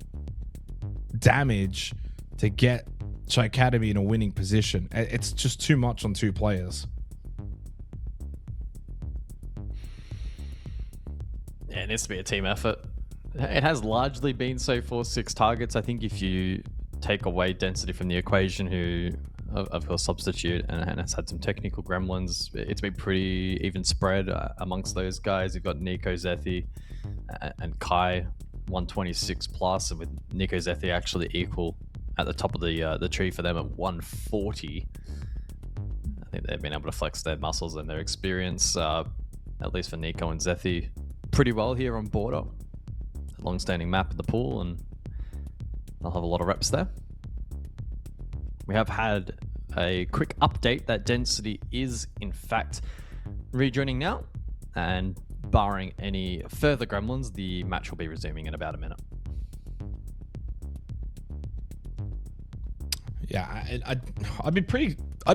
damage to get SHAIIKADEMY in a winning position. It's just too much on 2 players. Yeah, it needs to be a team effort. It has largely been so for 6TARGETS. I think if you take away Density from the equation, who of course substitute and has had some technical gremlins, it's been pretty even spread amongst those guys. You've got Nico, Zethi, and Kai 126 plus, and with Nico, Zethi actually equal at the top of the tree for them at 140. I think they've been able to flex their muscles and their experience, at least for Nico and Zethi, pretty well here on Border. A long-standing map in the pool, and they'll have a lot of reps there. We have had a quick update that Density is in fact rejoining now, and barring any further gremlins, the match will be resuming in about a minute. Yeah, I'd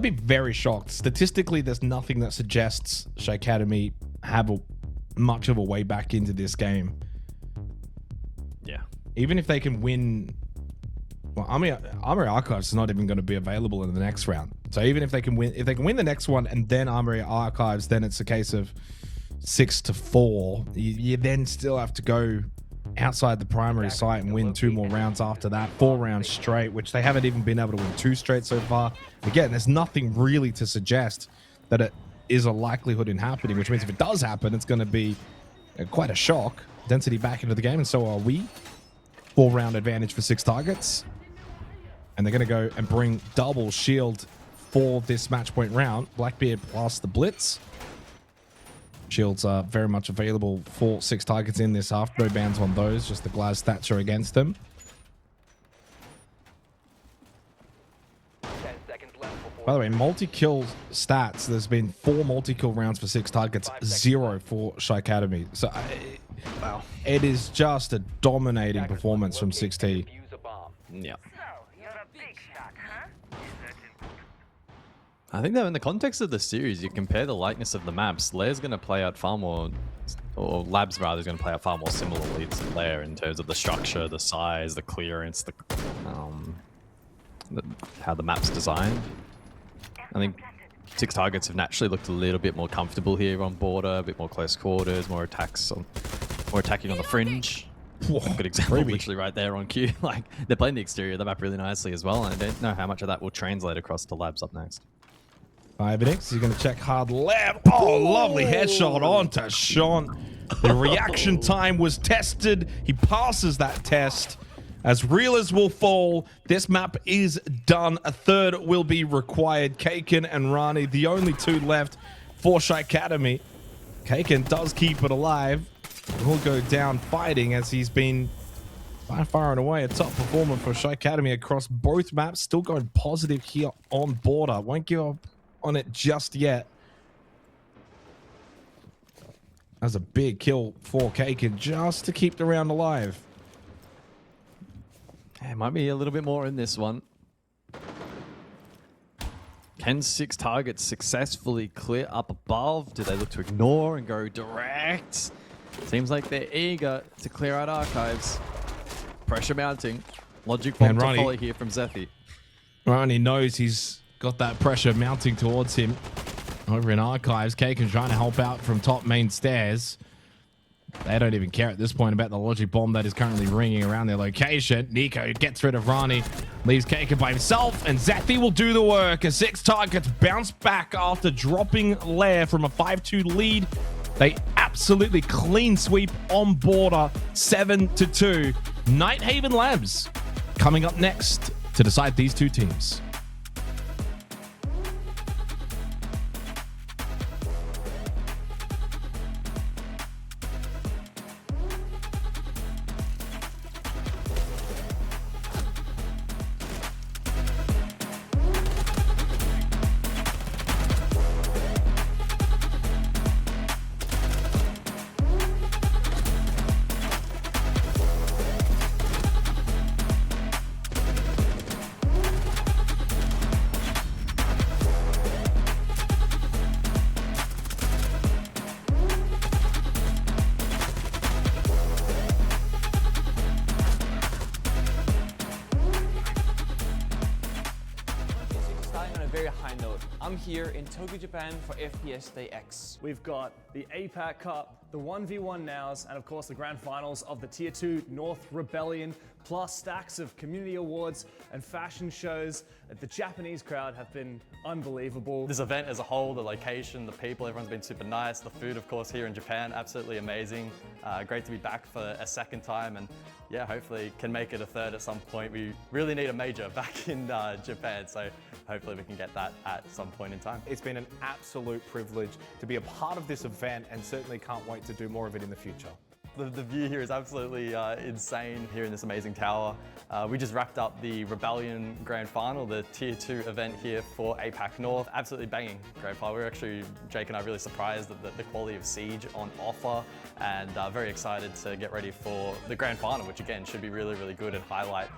be very shocked. Statistically, there's nothing that suggests SHAIIKADEMY have much of a way back into this game. Yeah. Even if they can win, well, Armory Archives is not even going to be available in the next round. So even if they can win the next one and then Armory Archives, then it's a case of 6-4. You then still have to go outside the primary site and win 2 more rounds after that, 4 rounds straight, which they haven't even been able to win 2 straight so far. Again, there's nothing really to suggest that it is a likelihood in happening, which means if it does happen, it's going to be quite a shock. Density back into the game, and so are we. 4-round advantage for 6 targets. And they're going to go and bring double shield for this match point round. Blackbeard plus the Blitz. Shields are very much available for 6 targets in this half. No bans on those, just the Glaz stats are against them. 10 seconds left before By the way, multi-kill stats, there's been 4 multi-kill rounds for 6 targets, 0 for SHAIIKADEMY. So wow, it is just a dominating performance from 6T. defuse a bomb. Yeah. I think that in the context of the series, you compare the likeness of the maps, Lair's going to play out far more, or Labs rather is going to play out far more similarly to Lair in terms of the structure, the size, the clearance, how the map's designed. I think 6 targets have naturally looked a little bit more comfortable here on border, a bit more close quarters, more attacking on the fringe. Whoa, good example, Ruby. literally right there on cue. Like, they're playing the exterior of the map really nicely as well, and I don't know how much of that will translate across to Labs up next. Ivanix, he's going to check hard left. Oh, lovely headshot onto Sean. The reaction time was tested. He passes that test. As real as will fall, this map is done. A third will be required. Kaken and Rani, the only 2 left for SHAIIKADEMY. Kaken does keep it alive. He'll go down fighting as he's been by far and away a top performer for SHAIIKADEMY across both maps. Still going positive here on border. Won't give up on it just yet. That's a big kill for Kaken just to keep the round alive. Yeah, might be a little bit more in this one. Can 6 targets successfully clear up above? Do they look to ignore and go direct? Seems like they're eager to clear out archives. Pressure mounting. Logic bomb to follow here from Zethi. Rani knows he's got that pressure mounting towards him over in archives. Kaken's trying to help out from top main stairs. They don't even care at this point about the logic bomb that is currently ringing around their location. Nico gets rid of Rani, leaves Kaken by himself, and Zethi will do the work as 6 targets bounce back after dropping Lair from a 5-2 lead. They absolutely clean sweep on border, 7-2. Nighthaven Labs coming up next to decide these 2 teams. Very high note. I'm here in Tokyo, Japan for FPS Day X. We've got the APAC Cup, the 1v1 nows, and of course the grand finals of the Tier 2 North Rebellion, plus stacks of community awards and fashion shows. The Japanese crowd have been unbelievable. This event as a whole, the location, the people, everyone's been super nice. The food, of course, here in Japan, absolutely amazing. Great to be back for a second time, and yeah, hopefully can make it a third at some point. We really need a major back in Japan, so hopefully we can get that at some point in time. It's been an absolute privilege to be a part of this event, and certainly can't wait to do more of it in the future. The view here is absolutely insane here in this amazing tower. We just wrapped up the Rebellion Grand Final, the Tier 2 event here for APAC North. Absolutely banging Grand Final. We're actually, Jake and I, really surprised at the quality of Siege on offer, and very excited to get ready for the Grand Final, which again should be really, really good and highlight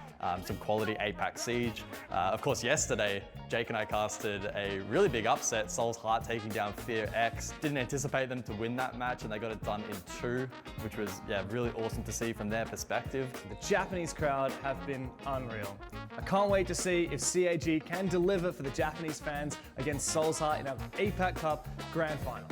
some quality APAC Siege. Of course, yesterday, Jake and I casted a really big upset, Soul's Heart taking down Fear X. Didn't anticipate them to win that match, and they got it done in 2, which was, yeah, really awesome to see from their perspective. The Japanese crowd have been unreal. I can't wait to see if CAG can deliver for the Japanese fans against Soul's Heart in our APAC Cup Grand Final.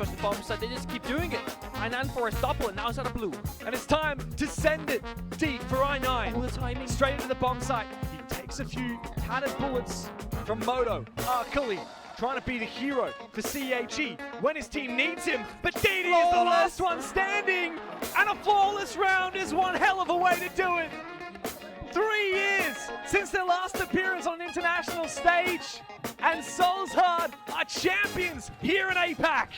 push the bomb side, they just keep doing it. I9 for a double, and now it's out of blue. And it's time to send it deep for I9. Oh, the timing. Straight into the bomb site. He takes a few tattered bullets from Moto. Kali trying to be the hero for CHE when his team needs him. But Didi is the last one standing. And a flawless round is one hell of a way to do it. 3 years since their last appearance on an international stage. And Solzhard are champions here in APAC.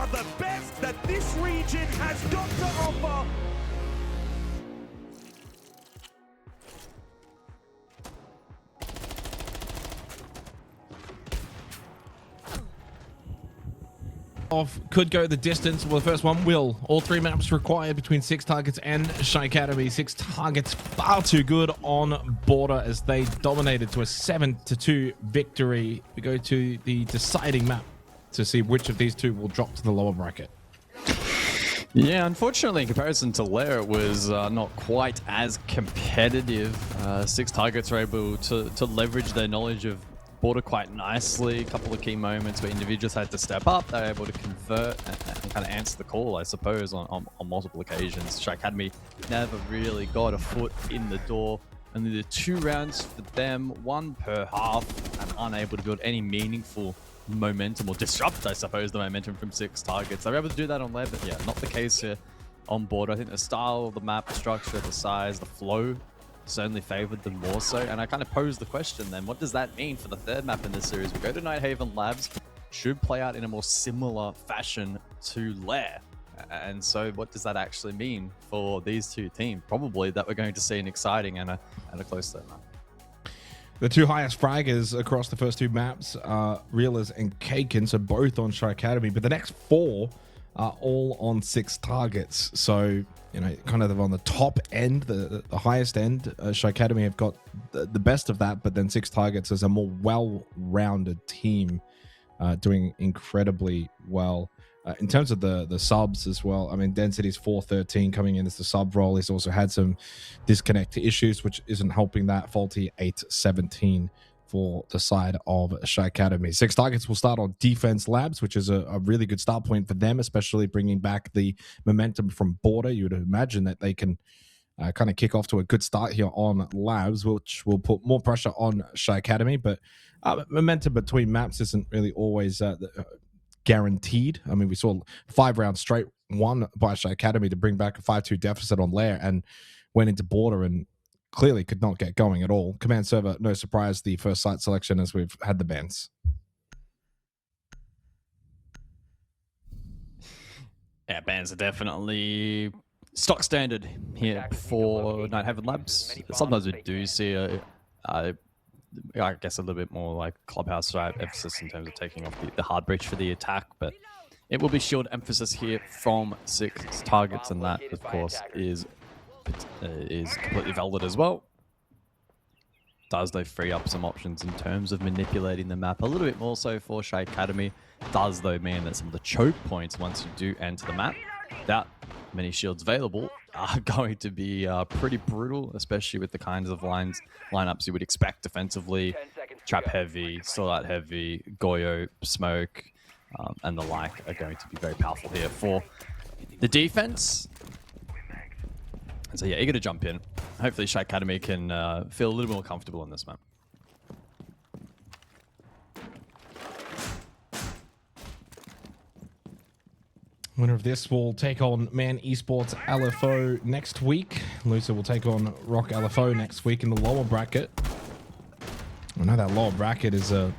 are the best that this region has got to offer. Off could go the distance. Well, the first one will. All 3 maps required between 6TARGETS and SHAIIKADEMY. 6TARGETS far too good on border as they dominated to a 7-2 victory. We go to the deciding map to see which of these two will drop to the lower bracket. Yeah, unfortunately, in comparison to Lair, it was not quite as competitive. 6TARGETS were able to leverage their knowledge of border quite nicely. A couple of key moments where individuals had to step up. They were able to convert and kind of answer the call, I suppose, on multiple occasions. SHAIIKADEMY never really got a foot in the door. Only the 2 rounds for them, 1 per half, and unable to build any meaningful momentum or disrupt, I suppose, the momentum from 6TARGETS. They were able to do that on Lair, but yeah, not the case here on board. I think the style of the map, the structure, the size, the flow certainly favored them more so. And I kind of posed the question then, what does that mean for the 3rd map in this series? We go to Nighthaven Labs, should play out in a more similar fashion to Lair. And so what does that actually mean for these 2 teams? Probably that we're going to see an exciting and a close 3rd map. The 2 highest fraggers across the first 2 maps are Realers and Kaken, so both on SHAIIKADEMY, but the next 4 are all on 6TARGETS. So, you know, kind of on the top end, the highest end, SHAIIKADEMY have got the best of that, but then 6TARGETS is a more well-rounded team doing incredibly well. In terms of the subs as well, I mean, Density's 4-13 coming in as the sub role. He's also had some disconnect issues, which isn't helping that. Faulty 8-17 for the side of SHAIIKADEMY. 6TARGETS will start on Defense Labs, which is a really good start point for them, especially bringing back the momentum from border. You would imagine that they can kind of kick off to a good start here on Labs, which will put more pressure on SHAIIKADEMY, but momentum between maps isn't really always guaranteed. I mean, we saw 5 rounds straight won by SHAIIKADEMY to bring back a 5-2 deficit on Lair and went into border and clearly could not get going at all. Command server, no surprise, the first site selection as we've had the bans. Yeah, bans are definitely stock standard here for Nighthaven Labs. Sometimes we do see I guess a little bit more like clubhouse type emphasis in terms of taking off the hard breach for the attack, but it will be shield emphasis here from 6TARGETS, and that, of course, is completely valid as well. Does though free up some options in terms of manipulating the map a little bit more so for SHAIIKADEMY. Does though mean that some of the choke points once you do enter the map without many shields available are going to be pretty brutal, especially with the kinds of lineups you would expect defensively. Trap heavy, still out heavy, Goyo, smoke, and the like are going to be very powerful here for the defense. So yeah, eager to jump in. Hopefully SHAIIKADEMY can feel a little more comfortable on this map. Winner of this will take on Man Esports LFO next week. Loser will take on Rock LFO next week in the lower bracket. I know that lower bracket is a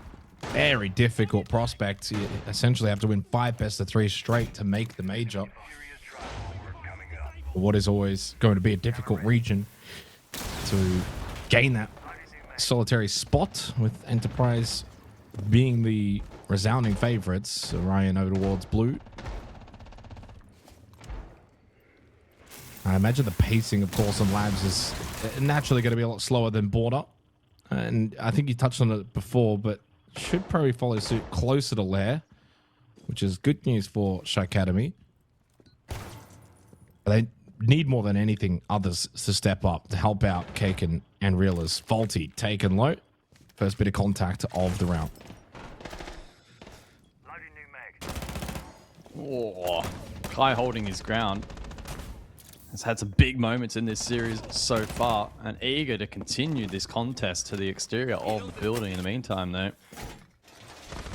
very difficult prospect. You essentially have to win 5 best-of-3 straight to make the major. What is always going to be a difficult region to gain that solitary spot, with Enterprise being the resounding favorites. Orion over towards blue. I imagine the pacing, of course, on Labs is naturally going to be a lot slower than Border. And I think you touched on it before, but should probably follow suit closer to Lair, which is good news for SHAIIKADEMY. They need more than anything others to step up to help out Kaken and Reelers. Faulty taken low. First bit of contact of the round. Oh, Kai holding his ground. Has had some big moments in this series so far, and eager to continue this contest to the exterior of the building. In the meantime, though,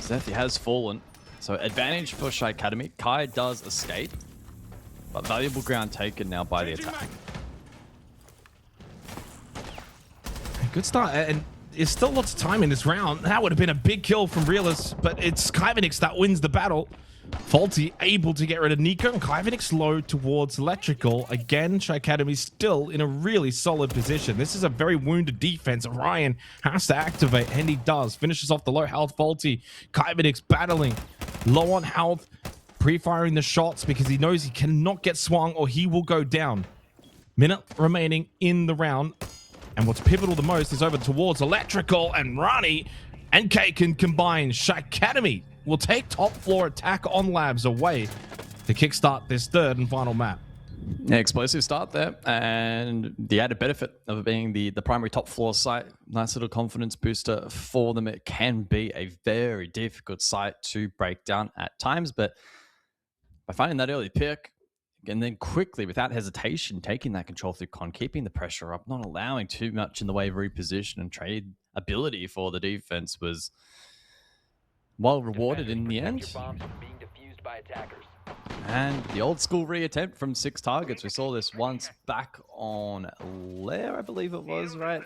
Zephy has fallen, so advantage for SHAIIKADEMY. Kai does escape, but valuable ground taken now by the attack. Good start, and there's still lots of time in this round. That would have been a big kill from Realist, but it's Kyvanix that wins the battle. Faulty able to get rid of Nico, and Kyvanix low towards Electrical. Again, SHAIIKADEMY still in a really solid position. This is a very wounded defense. Orion has to activate, and he does. Finishes off the low health Faulty. Kyvanix battling, low on health, pre-firing the shots because he knows he cannot get swung or he will go down. Minute remaining in the round, and what's pivotal the most is over towards Electrical, and Rani and K can combine. SHAIIKADEMY will take top floor attack on Labs away to kickstart this third and final map. Yeah, explosive start there, and the added benefit of it being the primary top floor site, nice little confidence booster for them. It can be a very difficult site to break down at times, but by finding that early pick, and then quickly, without hesitation, taking that control through con, keeping the pressure up, not allowing too much in the way of reposition and trade ability for the defense was well rewarded in the end. And the old school reattempt from 6 targets. We saw this once back on Lair, I believe it was, right?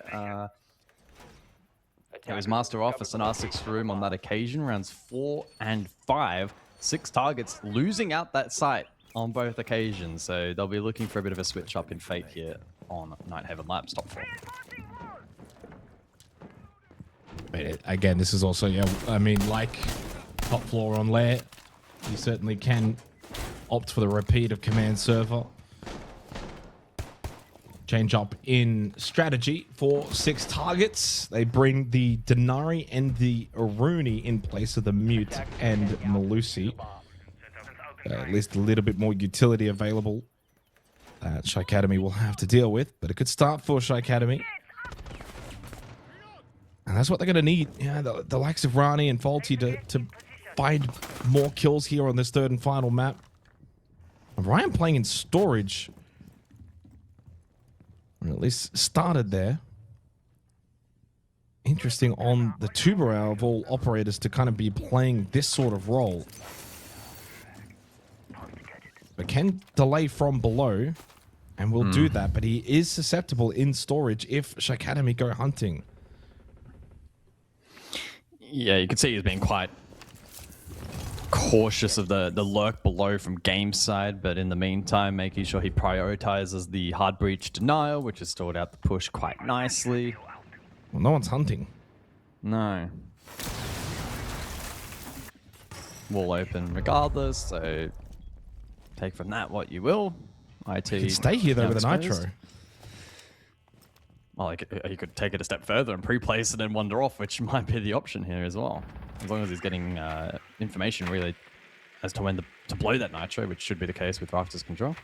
It was Master Office and R6 Room on that occasion, rounds 4 and 5. 6 targets losing out that site on both occasions, so they'll be looking for a bit of a switch up in fate here on Nighthaven Labs top 4. Again, this is also, yeah, I mean, like top floor on Lair, you certainly can opt for the repeat of command server. Change up in strategy for 6 targets. They bring the Denari and the Aruni in place of the Mute and Malusi. At least a little bit more utility available that SHAIIKADEMY will have to deal with, but a good start for SHAIIKADEMY. And that's what they're going to need. Yeah, the likes of Rani and Faulty to find more kills here on this third and final map. Ryan playing in storage, or at least started there. Interesting on the Tubarão of all operators to kind of be playing this sort of role. But can delay from below, and will do that, but he is susceptible in storage if SHAIIKADEMY go hunting. Yeah, you can see he's been quite cautious of the lurk below from game side, but in the meantime, making sure he prioritizes the hard breach denial, which has stalled out the push quite nicely. Well, no one's hunting. No. Wall open regardless, so take from that what you will. IT You can stay here though with a Nitro. Well, you could take it a step further and pre-place and then wander off, which might be the option here as well. As long as he's getting information really as to when to blow that Nitro, which should be the case with Rafters control.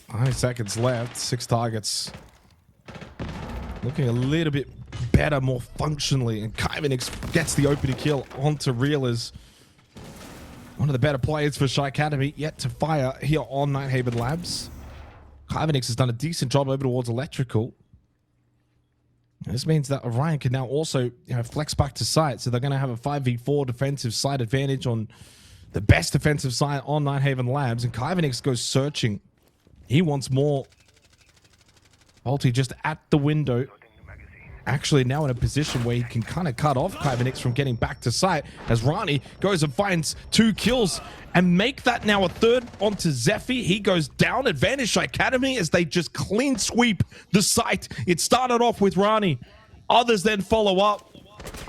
5 seconds left. 6 targets. Looking a little bit better, more functionally. And Kyvanix gets the opening kill onto Reelers. One of the better players for SHAIIKADEMY yet to fire here on Nighthaven Labs. Kyvanix has done a decent job over towards Electrical. And this means that Orion can now also flex back to site. So they're going to have a 5v4 defensive site advantage on the best defensive site on Nighthaven Labs. And Kyvanix goes searching. He wants more. Ulti just at the window. Actually now in a position where he can kind of cut off Kyvanix from getting back to site as Rani goes and finds 2 kills and make that now a third onto Zephy. He goes down. Advantage SHAIIKADEMY as they just clean sweep the site. It started off with Rani. Others then follow up.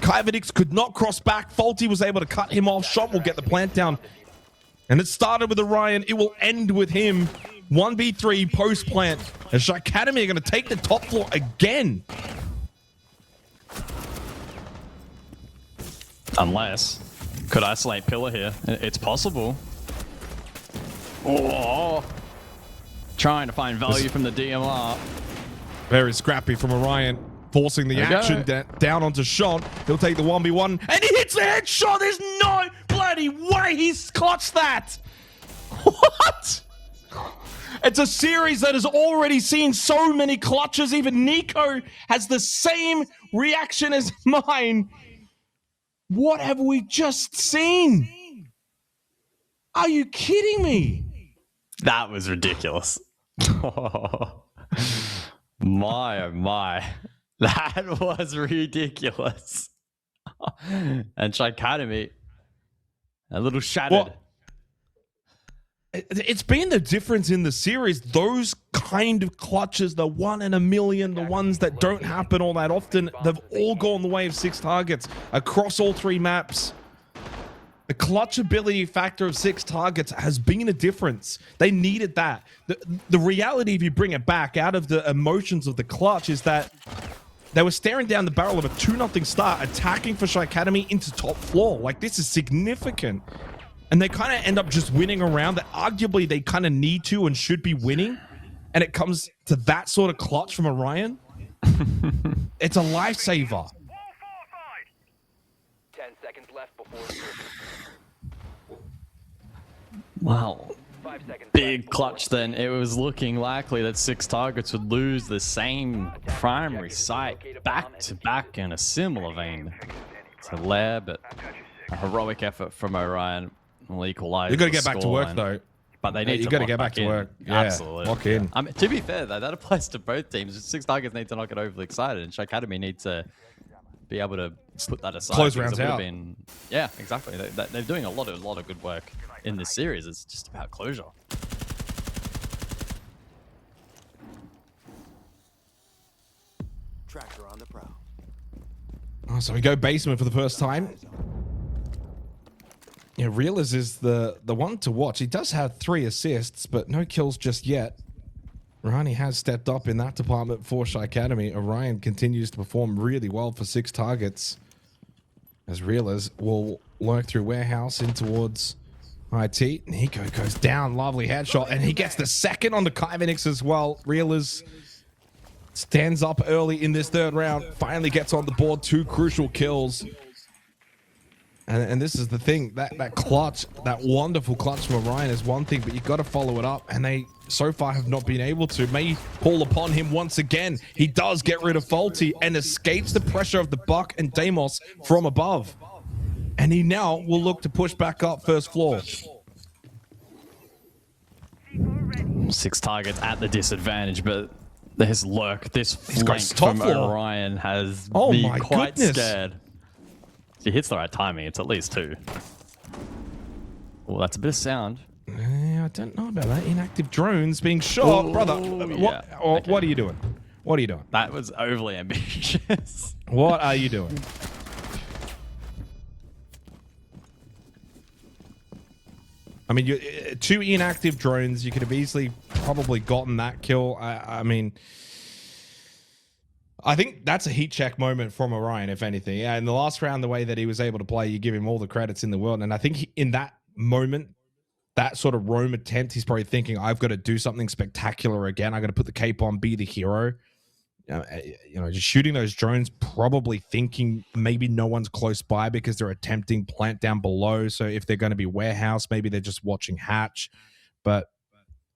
Kyvanix could not cross back. Faulty was able to cut him off. Shot will get the plant down. And it started with Orion. It will end with him. 1v3 post plant. And SHAIIKADEMY are going to take the top floor again. Unless, could isolate Pillar here. It's possible. Oh, trying to find value from the DMR. Very scrappy from Orion, forcing the action down onto Sean. He'll take the 1v1, and he hits the headshot. There's no bloody way he's clutched that. What? It's a series that has already seen so many clutches. Even Nico has the same reaction as mine. What have we just seen? Are you kidding me? That was ridiculous. My, oh my. That was ridiculous. And SHAIIKADEMY, a little shattered. Well, it's been the difference in the series. Those kind of clutches, the 1 in a million, the ones that don't happen all that often, they've all gone the way of 6TARGETS across all 3 maps. The clutch ability factor of 6TARGETS has been a difference. They needed that. The reality, if you bring it back out of the emotions of the clutch, is that they were staring down the barrel of a 2-0 start, attacking for SHAIIKADEMY into top floor. Like, this is significant. And they kind of end up just winning around that arguably they kind of need to and should be winning. And it comes to that sort of clutch from Orion. It's a lifesaver. 10 seconds left before. Wow. Big clutch then. It was looking likely that 6TARGETS would lose the same primary site back to back in a similar vein to Lair, but a heroic effort from Orion will equalize. You got to get back to work though. But they need you to got to get back to work. Yeah, Absolutely. lock in. I mean, to be fair though, that applies to both teams. 6TARGETS need to not get overly excited, and SHAIIKADEMY need to be able to put that aside. Close rounds out. Yeah, exactly. They're doing a lot of good work in this series. It's just about closure. Tractor on the prowl. Oh, so we go basement for the first time. Yeah, Realiz is the one to watch. He does have 3 assists, but no kills just yet. Rani has stepped up in that department for SHAIIKADEMY. Orion continues to perform really well for 6TARGETS, as Realiz will lurk through warehouse in towards IT. Nico goes down, lovely headshot, and he gets the second on the Kyvanix as well. Realiz stands up early in this 3rd round, finally gets on the board, 2 crucial kills. And this is the thing, that clutch, that wonderful clutch from Orion is one thing, but you've got to follow it up, and they so far have not been able to. May fall upon him once again. He does get rid of Faulty and escapes the pressure of the Buck and Deimos from above. And he now will look to push back up first floor. 6TARGETS at the disadvantage, but this lurk, this flank from Orion has me quite scared. If he hits the right timing, it's at least 2. Well, that's a bit of sound. I don't know about that. Inactive drones being shot. Ooh, brother, yeah. What are you doing? What are you doing? That was overly ambitious. What are you doing? I mean, 2 inactive drones. You could have easily probably gotten that kill. I mean, I think that's a heat check moment from Orion, if anything. Yeah, in the last round, the way that he was able to play, you give him all the credits in the world. And I think in that moment, that sort of roam attempt, he's probably thinking, I've got to do something spectacular again. I got to put the cape on, be the hero. Just shooting those drones, probably thinking maybe no one's close by because they're attempting plant down below. So if they're going to be warehouse, maybe they're just watching hatch. But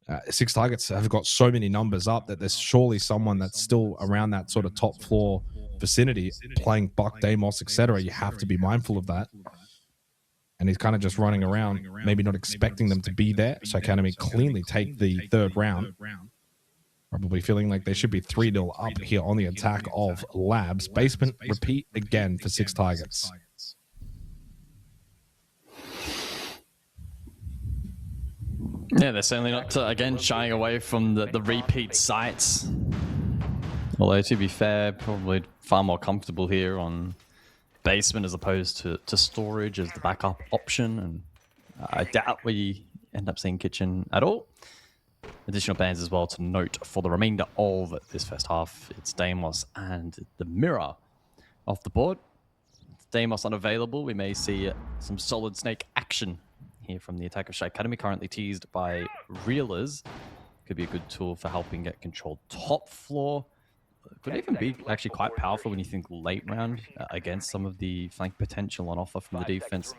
6TARGETS have got so many numbers up that there's surely someone that's still around that sort of top floor vicinity playing Buck, Deimos, etc. You have to be mindful of that. And he's kind of just running around, maybe not expecting them to be there. SHAIIKADEMY cleanly take the 3rd round. Probably feeling like they should be 3-0 up here on the attack of Labs. Basement, repeat again for 6TARGETS. Yeah, they're certainly not, again, shying away from the repeat sites. Although, to be fair, probably far more comfortable here on basement as opposed to storage as the backup option. And I doubt we end up seeing kitchen at all. Additional bans as well to note for the remainder of this first half. It's Deimos and the Mirror off the board. Deimos unavailable. We may see some solid snake action here from the attack of SHAIIKADEMY, currently teased by Realiz. Could be a good tool for helping get control top floor. Could even be actually quite powerful when you think late round against some of the flank potential on offer from the defense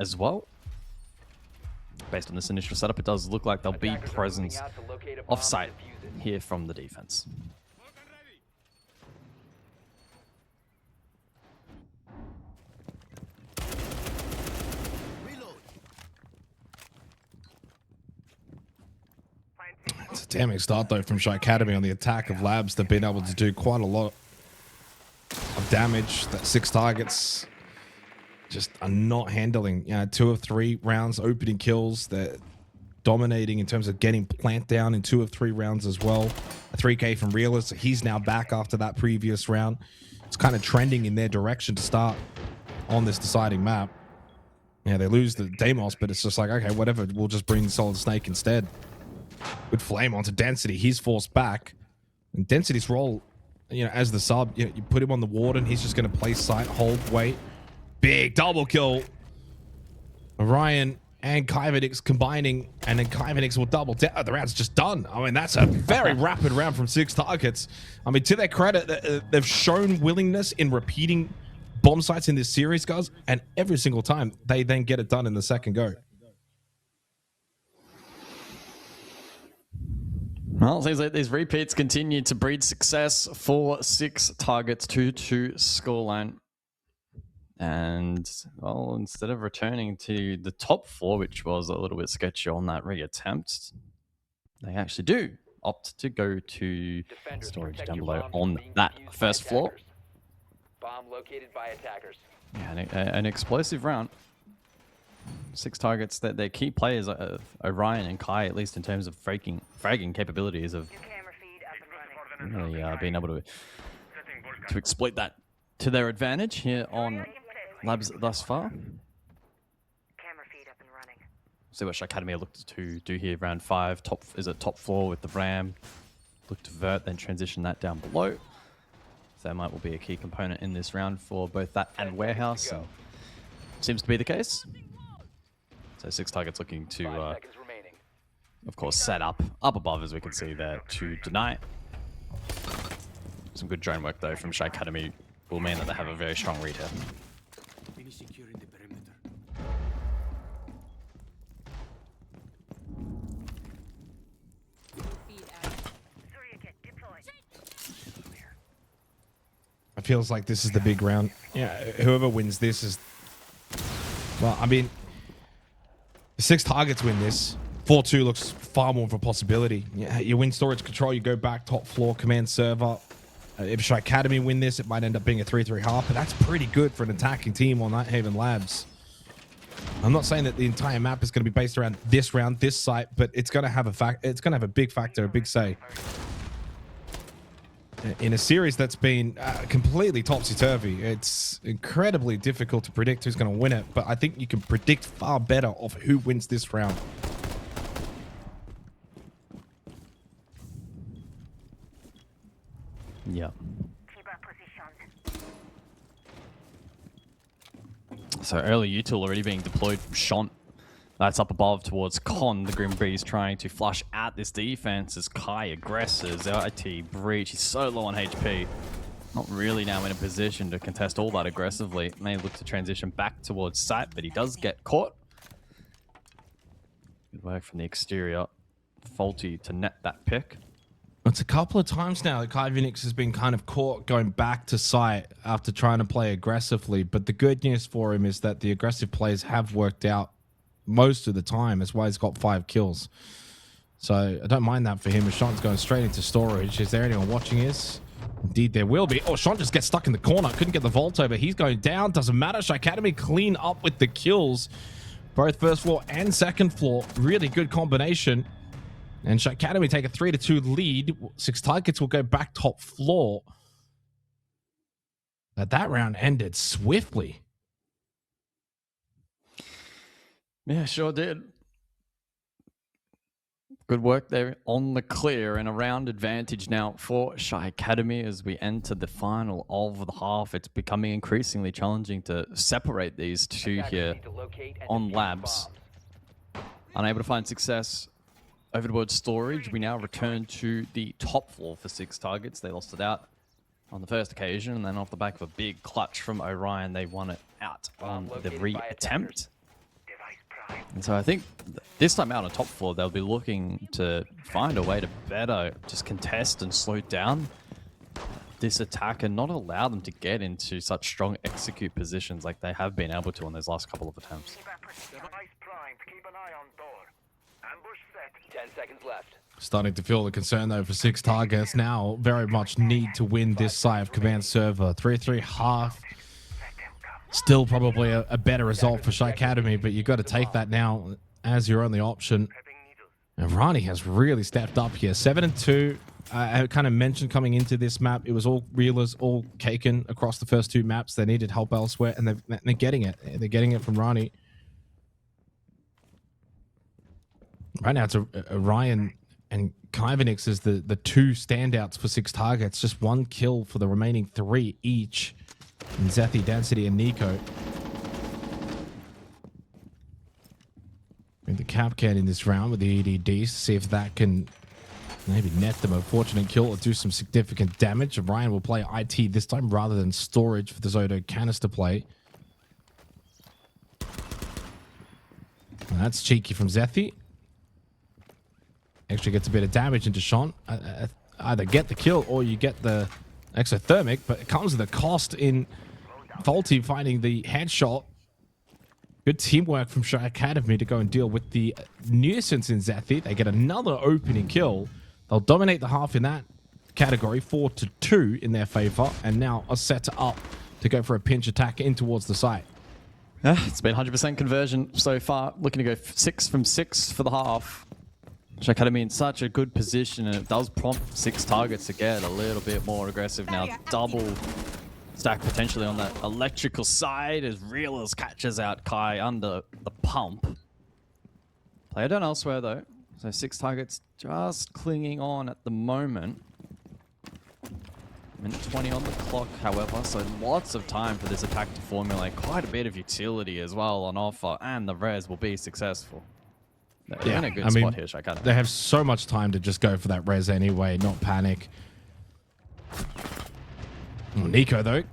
as well. Based on this initial setup, it does look like there'll be presence off-site here from the defense. Damning start though from SHAIIKADEMY on the attack of Labs. They've been able to do quite a lot of damage. That 6 targets just are not handling. 2 of 3 rounds opening kills. They're dominating in terms of getting plant down in 2 of 3 rounds as well. A 3K from Realist. He's now back after that previous round. It's kind of trending in their direction to start on this deciding map. Yeah, they lose the Deimos, but it's just like, okay, whatever. We'll just bring Solid Snake instead. Good flame onto Density. He's forced back. And Density's role, as the sub, you put him on the Warden. He's just going to play sight, hold, wait. Big double kill. Orion and Kaivenix combining, and then Kaivenix will double down. The round's just done. I mean, that's a very rapid round from 6 targets. I mean, to their credit, they've shown willingness in repeating bomb sites in this series, guys, and every single time they then get it done in the second go. Well, it seems like these repeats continue to breed success for 6 targets, 2-2 scoreline. And, well, instead of returning to the top floor, which was a little bit sketchy on that reattempt, they actually do opt to go to storage down below on that first floor. Bomb located by attackers. Yeah, an explosive round. 6 targets that their key players, Orion and Kai, at least in terms of fragging capabilities, of really being able to exploit that to their advantage here on Labs thus far. See what SHAIIKADEMY looked to do here. Round 5, top floor with the Ram. Look to vert, then transition that down below. So Thermite will be a key component in this round for both that and Warehouse. And seems to be the case. So 6 targets looking to, of course, set up above, as we can see there, to deny. Some good drone work, though, from SHAIIKADEMY will mean that they have a very strong read here. It feels like this is the big round. Yeah, whoever wins this is... Well, I mean, 6 targets win this. 4-2 looks far more of a possibility. Yeah, you win storage control, you go back top floor, command server. If SHAIIKADEMY win this, it might end up being a 3-3 half, but that's pretty good for an attacking team on Nighthaven Labs. I'm not saying that the entire map is going to be based around this round, this site, but it's going to have a big factor, a big say. In a series that's been completely topsy-turvy, it's incredibly difficult to predict who's going to win it, but I think you can predict far better of who wins this round. Yeah. So early util already being deployed from Shant. That's up above towards Con. The Grim Breeze trying to flush out this defense as Kai aggresses. IT Breach. He's so low on HP. Not really now in a position to contest all that aggressively. May look to transition back towards site, but he does get caught. Good work from the exterior. Faulty to net that pick. It's a couple of times now that Kaivenix has been kind of caught going back to site after trying to play aggressively. But the good news for him is that the aggressive plays have worked out most of the time. That's why he's got 5 kills. So I don't mind that for him. As Sean's going straight into storage. Is there anyone watching this? Indeed, there will be. Oh, Sean just gets stuck in the corner. Couldn't get the vault over. He's going down. Doesn't matter. SHAIIKADEMY clean up with the kills. Both first floor and second floor. Really good combination. And SHAIIKADEMY take a 3-2 lead. 6 targets will go back top floor. But that round ended swiftly. Yeah, sure did. Good work there on the clear, and a round advantage now for SHAIIKADEMY as we enter the final of the half. It's becoming increasingly challenging to separate these two here on Labs. Unable to find success over towards storage. We now return to the top floor for 6 targets. They lost it out on the first occasion, and then off the back of a big clutch from Orion, they won it out on the re-attempt. And so I think this time out on top floor, they'll be looking to find a way to better just contest and slow down this attack and not allow them to get into such strong execute positions like they have been able to on those last couple of attempts. 10 seconds left. Starting to feel the concern though for 6TARGETS now. Very much need to win this side of command server. 3-3 half. Still probably a better result for SHAIIKADEMY, but you got to take that now as your only option. And Rani has really stepped up here. 7-2. I kind of mentioned coming into this map, it was all reelers, all Kaken across the first 2 maps. They needed help elsewhere, and they're getting it. They're getting it from Rani. Right now, it's Ryan and Kyvanix is the 2 standouts for 6TARGETS. Just 1 kill for the remaining 3 each. And Zethi, Density, and Nico. The cap can in this round with the EDDs. See if that can maybe net them a fortunate kill or do some significant damage. Ryan will play IT this time rather than storage for the Zodo canister play. And that's cheeky from Zethi. Actually gets a bit of damage into Sean. Either get the kill or you get the exothermic, but it comes with a cost in Faulty finding the headshot. Good teamwork from SHAIIKADEMY to go and deal with the nuisance in Zethi. They get another opening kill. They'll dominate the half in that category, 4-2 in their favor, and now are set up to go for a pinch attack in towards the site. Yeah, it's been 100% conversion so far. Looking to go 6 from 6 for the half. SHAIIKADEMY in such a good position, and it does prompt 6TARGETS to get a little bit more aggressive now. Double stack potentially on that electrical side as Reelers catches out Kai under the pump. Player down elsewhere though. So 6TARGETS just clinging on at the moment. Minute 20 on the clock, however, so lots of time for this attack to formulate. Quite a bit of utility as well on offer, and the res will be successful. They're in a good spot here, SHAIIKADEMY. They have so much time to just go for that res anyway, not panic. Nico, though,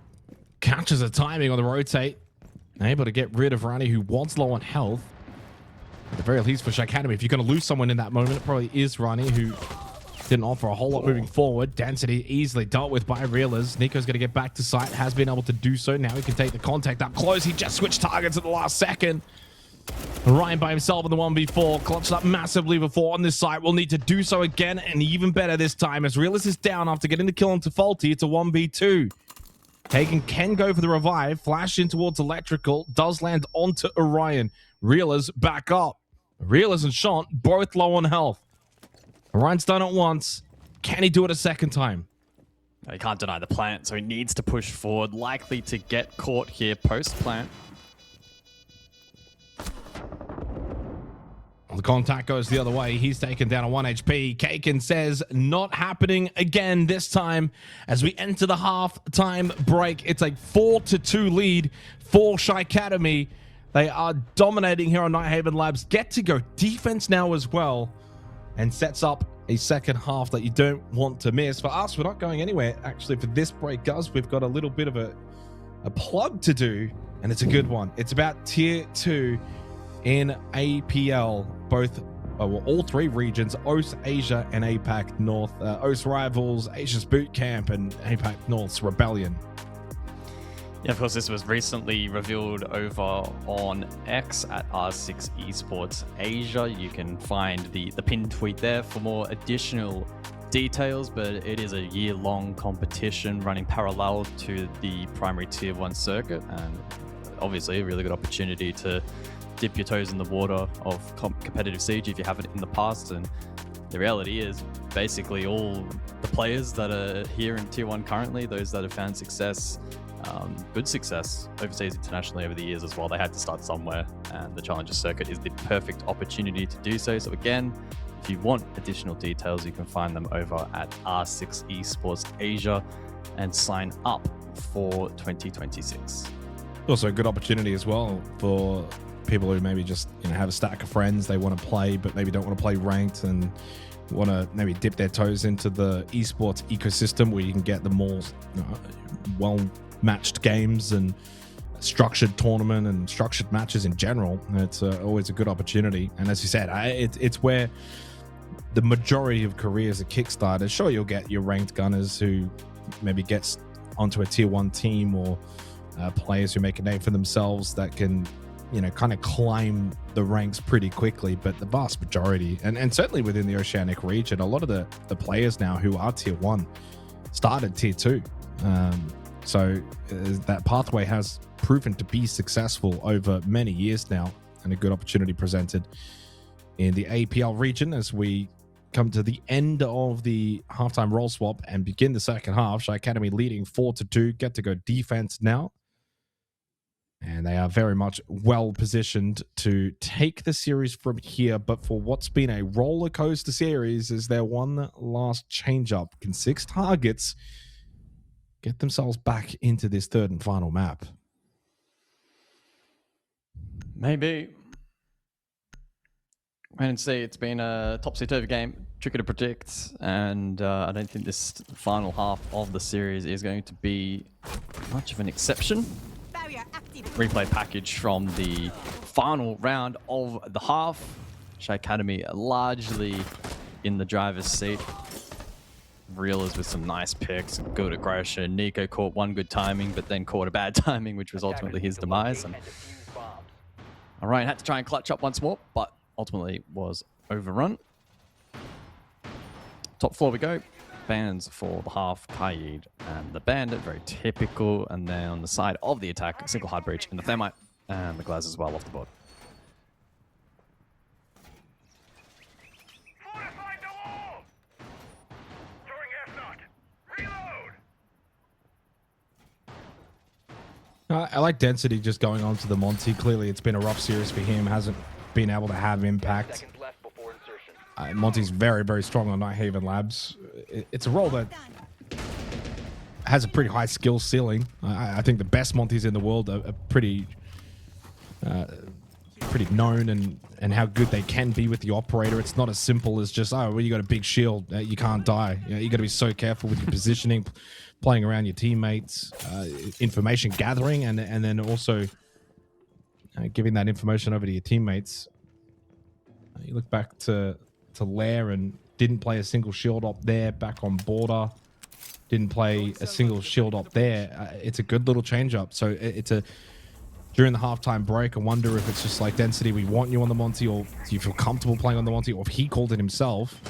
catches the timing on the rotate. Able to get rid of Rani, who wants low on health. At the very least for SHAIIKADEMY, if you're going to lose someone in that moment, it probably is Rani, who didn't offer a whole lot moving forward. Density easily dealt with by Reelers. Nico's going to get back to site, has been able to do so. Now he can take the contact up close. He just switched targets at the last second. Ryan by himself in the 1v4. Clutched up massively before on this site. Will need to do so again, and even better this time as Reelers is down after getting the kill onto Faulty. It's a 1v2. Hagen can go for the revive. Flash in towards Electrical. Does land onto Orion. Reelers back up. Reelers and Sean both low on health. Orion's done it once. Can he do it a second time? He can't deny the plant, so he needs to push forward. Likely to get caught here post-plant. The contact goes the other way. He's taken down a 1 HP. Kaken says not happening again this time as we enter the half-time break. It's a 4-2 lead for SHAIIKADEMY. They are dominating here on Nighthaven Labs. Get to go defense now as well, and sets up a second half that you don't want to miss. For us, we're not going anywhere actually for this break, guys. We've got a little bit of a plug to do, and it's a good one. It's about tier 2 in APL, all 3 regions, OCE, Asia, and APAC North. OCE Rivals, Asia's Boot Camp, and APAC North's Rebellion. Yeah, of course, this was recently revealed over on X at R6 Esports Asia. You can find the pinned tweet there for more additional details, but it is a year-long competition running parallel to the primary tier 1 circuit, and obviously a really good opportunity to dip your toes in the water of competitive Siege if you haven't in the past. And the reality is basically all the players that are here in tier 1 currently, those that have found success, good success overseas internationally over the years as well, they had to start somewhere, and the Challenger circuit is the perfect opportunity to do so. So again, if you want additional details, you can find them over at R6 Esports Asia and sign up for 2026. Also a good opportunity as well for people who maybe just have a stack of friends they want to play but maybe don't want to play ranked and want to maybe dip their toes into the esports ecosystem where you can get the more well matched games and structured tournament and structured matches in general. It's always a good opportunity, and as you said, it's where the majority of careers are kickstarted. Sure, you'll get your ranked gunners who maybe gets onto a tier 1 team, or players who make a name for themselves that can kind of climb the ranks pretty quickly. But the vast majority, and certainly within the Oceanic region, a lot of the players now who are tier 1 started tier 2. So that pathway has proven to be successful over many years now, and a good opportunity presented in the APL region as we come to the end of the halftime role swap and begin the second half. SHAIIKADEMY leading 4-2, get to go defense now. And they are very much well positioned to take the series from here. But for what's been a roller coaster series, is there one last change up? Can 6TARGETS get themselves back into this third and final map? Maybe. Wait and see. It's been a topsy-turvy game, tricky to predict, and I don't think this final half of the series is going to be much of an exception. Replay package from the final round of the half. SHAIIKADEMY largely in the driver's seat. Reelers with some nice picks, good aggression. Nico caught one good timing, but then caught a bad timing, which was ultimately his demise. And Orion had to try and clutch up once more, but ultimately was overrun. Top floor we go. Bans for the half, Kaid and the Bandit, very typical. And then on the side of the attack, a single hard breach and the Thermite, and the Glaz as well off the board. I like Density just going on to the Monty. Clearly, it's been a rough series for him. Hasn't been able to have impact. Monty's very, very strong on Nighthaven Labs. It's a role that has a pretty high skill ceiling. I think the best Montys in the world are pretty known and how good they can be with the operator. It's not as simple as just, oh, well, you got a big shield, you can't die. You got to be so careful with your positioning, playing around your teammates, information gathering, and then also giving that information over to your teammates. You look back to Lair and didn't play a single shield up there, back on border. Didn't play a single shield up there. It's a good little change up. So it's a during the halftime break, I wonder if it's just like, Density, we want you on the Monty, or do you feel comfortable playing on the Monty, or if he called it himself.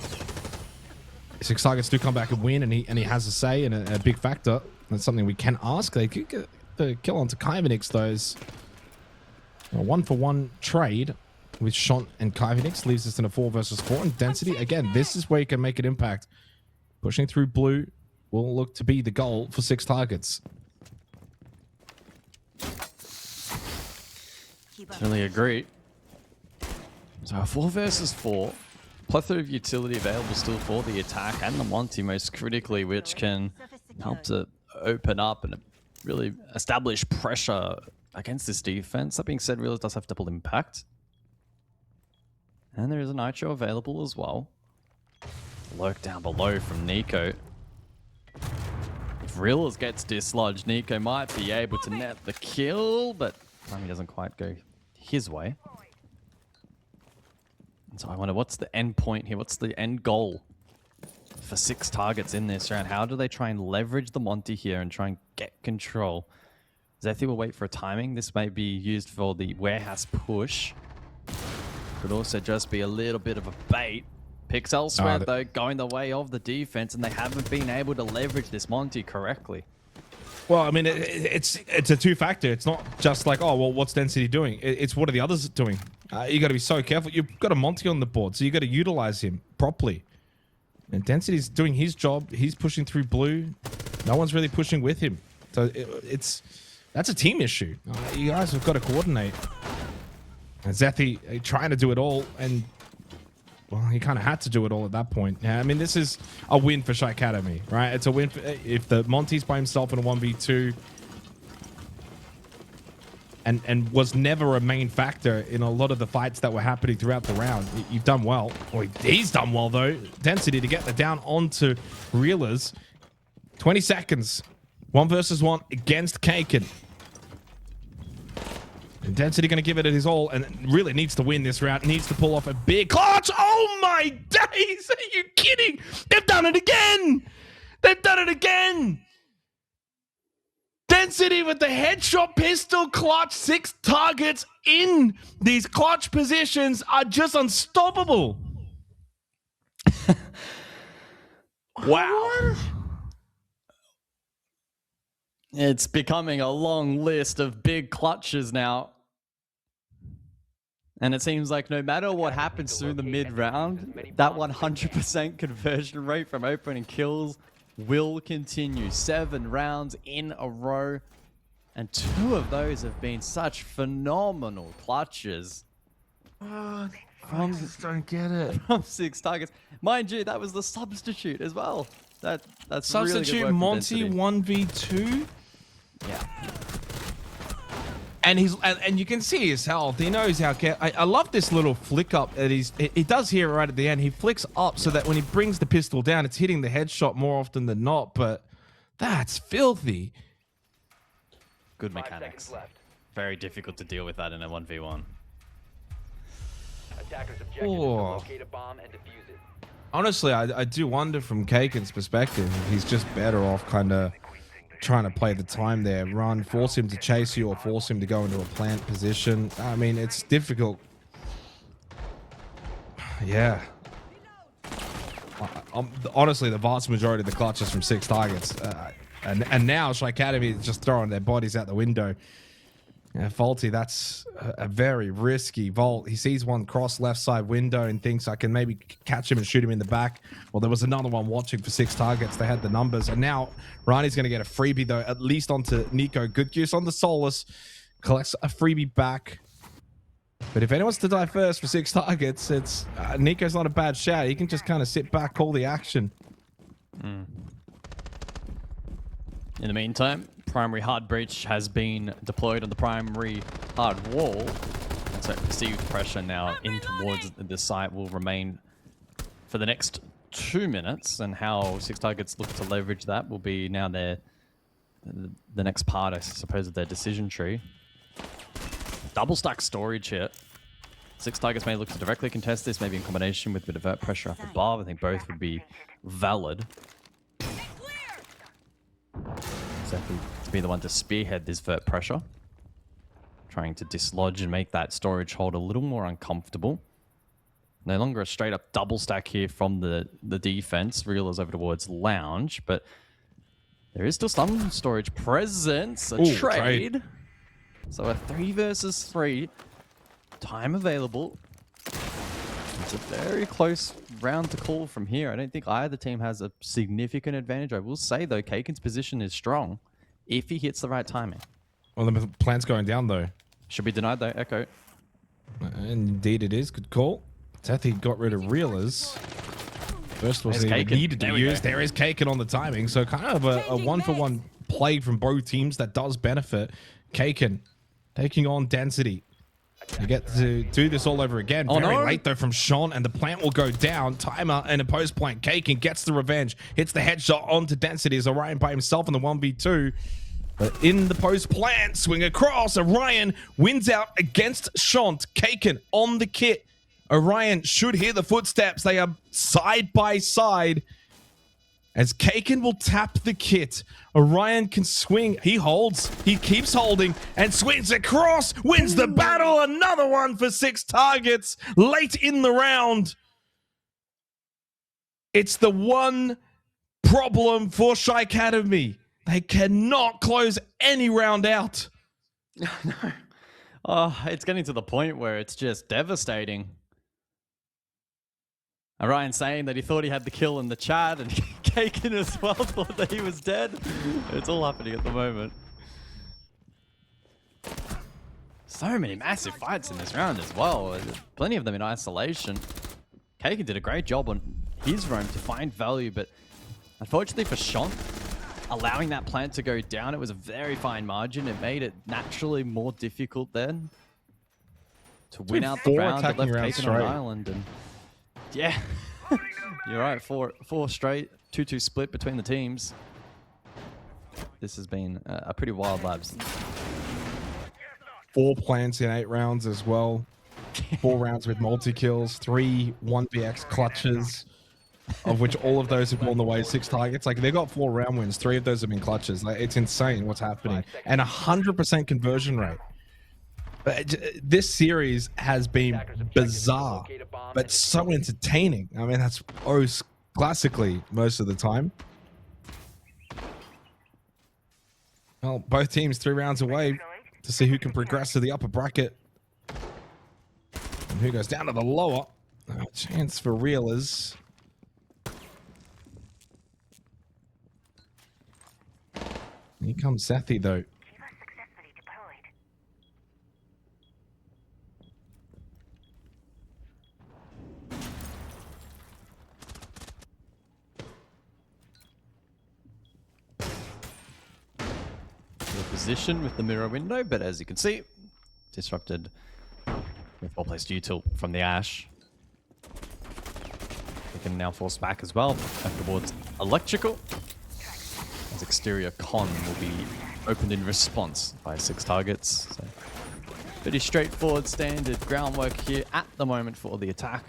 6TARGETS do come back and win, and he has a say and a big factor. That's something we can ask. They could get the kill onto Kyvanix, those. A 1-for-1 trade with Shont and Kyvanix leaves us in a 4 versus 4. And Density, again, this is where you can make an impact. Pushing through blue will look to be the goal for 6TARGETS. Certainly agree. So a 4 versus 4. Plethora of utility available still for the attack and the Monty, most critically, which can help to open up and really establish pressure against this defense. That being said, Reelers does have double impact. And there is a Nitro available as well. Lurk down below from Nico. If Reelers gets dislodged, Nico might be able to net the kill, but timing doesn't quite go his way. And so I wonder, what's the end point here? What's the end goal for 6TARGETS in this round? How do they try and leverage the Monty here and try and get control? Zethi will wait for a timing. This may be used for the warehouse push. Could also just be a little bit of a bait. Picks elsewhere, though, going the way of the defense, and they haven't been able to leverage this Monty correctly. Well, I mean, it's a two-factor. It's not just like, oh, well, what's Density doing? It's what are the others doing? You got to be so careful. You've got a Monty on the board, so you got to utilize him properly. And Density's doing his job. He's pushing through blue. No one's really pushing with him. So that's a team issue. You guys have got to coordinate. And Zethi trying to do it all, and well, he kind of had to do it all at that point. Yeah, I mean, this is a win for SHAIIKADEMY, right? It's a win if the Monty's by himself in a 1v2 and was never a main factor in a lot of the fights that were happening throughout the round. You've done well. Well, he's done well, though. Density to get the down onto Reelers. 20 seconds. 1 versus 1 against Kaken. Density going to give it his all and really needs to win this round. Needs to pull off a big clutch. Oh my days! Are you kidding? They've done it again! They've done it again! Density Density with the headshot pistol clutch. 6 targets in these clutch positions are just unstoppable. Wow. It's becoming a long list of big clutches now. And it seems like no matter what happens through the mid-round, that 100% conversion rate from opening kills will continue. 7 rounds in a row. And 2 of those have been such phenomenal clutches. I just don't get it. From 6 targets. Mind you, that was the substitute as well. That's Substitute really good work Monty from 1v2. Yeah. And and you can see his health. He knows how. I love this little flick up that he does here right at the end. He flicks up so that when he brings the pistol down, it's hitting the headshot more often than not. But that's filthy. Good mechanics. Very difficult to deal with that in a 1v1. Attackers' objective is to locate a bomb and defuse it. Honestly, I do wonder from Kaken's perspective if he's just better off kind of trying to play the time there. Run, force him to chase you or force him to go into a plant position. I mean, it's difficult. Yeah. Honestly, the vast majority of the clutches from 6 targets. And now SHAIIKADEMY is just throwing their bodies out the window. Yeah, Faulty, that's a very risky vault. He sees one cross left side window and thinks I can maybe catch him and shoot him in the back. Well, there was another one watching for 6 targets. They had the numbers. And now Rani's going to get a freebie, though, at least onto Nico. Good use on the Solus. Collects a freebie back. But if anyone's to die first for 6 targets, it's Nico's not a bad shout. He can just kind of sit back, call the action. In the meantime, primary hard breach has been deployed on the primary hard wall. And so perceived pressure now in towards the site will remain for the next 2 minutes. And how 6 targets look to leverage that will be now the next part, I suppose, of their decision tree. Double stack storage here. 6 targets may look to directly contest this, maybe in combination with the divert pressure up above. I think both would be valid. Exactly, to be the one to spearhead this vert pressure. Trying to dislodge and make that storage hold a little more uncomfortable. No longer a straight up double stack here from the defense. Reelers over towards lounge, but there is still some storage presence. A trade. So a 3 versus 3. Time available. It's a very close round to call from here. I don't think either team has a significant advantage. I will say, though, Kaken's position is strong if he hits the right timing. Well, the plant's going down, though. Should be denied, though. Echo. Indeed it is. Good call. Tethy got rid of Reelers. First wasn't even needed to use. There is Kaken on the timing. So kind of a 1-for-1 play from both teams that does benefit. Kaken taking on Density. You get to do this all over again. Very late, though, from Sean, and the plant will go down. Timer and a post plant. Kaken gets the revenge. Hits the headshot onto Density as Orion by himself in the 1v2. But in the post plant, swing across. Orion wins out against Shant. Kaken on the kit. Orion should hear the footsteps. They are side by side. As Kaken will tap the kit, Orion can swing. He holds. He keeps holding and swings across. Wins the battle. Another one for 6 targets late in the round. It's the one problem for SHAIIKADEMY. They cannot close any round out. No. Oh, it's getting to the point where it's just devastating. Orion saying that he thought he had the kill in the chat, and Kaken as well thought that he was dead. It's all happening at the moment. So many massive fights in this round as well. Plenty of them in isolation. Kaken did a great job on his roam to find value, but unfortunately for Sean, allowing that plant to go down, it was a very fine margin. It made it naturally more difficult then to win out the round. It left Kaken on an island, and yeah, you're right. Four straight, 2-2 split between the teams. This has been a pretty wild labs. 4 plants in 8 rounds as well. 4 rounds with multi-kills, 3 1vx clutches. of which all of those have gone the way of 6 targets. Like, they got 4 round wins. 3 of those have been clutches. Like, it's insane what's happening. And 100% conversion rate. But this series has been bizarre, but so entertaining. I mean, that's classically most of the time. Well, both teams 3 rounds away to see who can progress to the upper bracket and who goes down to the lower. Chance for reelers. Here comes Sethi, though. Position with the mirror window, but as you can see, disrupted with well-placed util from the Ash. They can now force back as well, back towards electrical. As exterior con will be opened in response by 6 targets. So pretty straightforward standard groundwork here at the moment for the attack.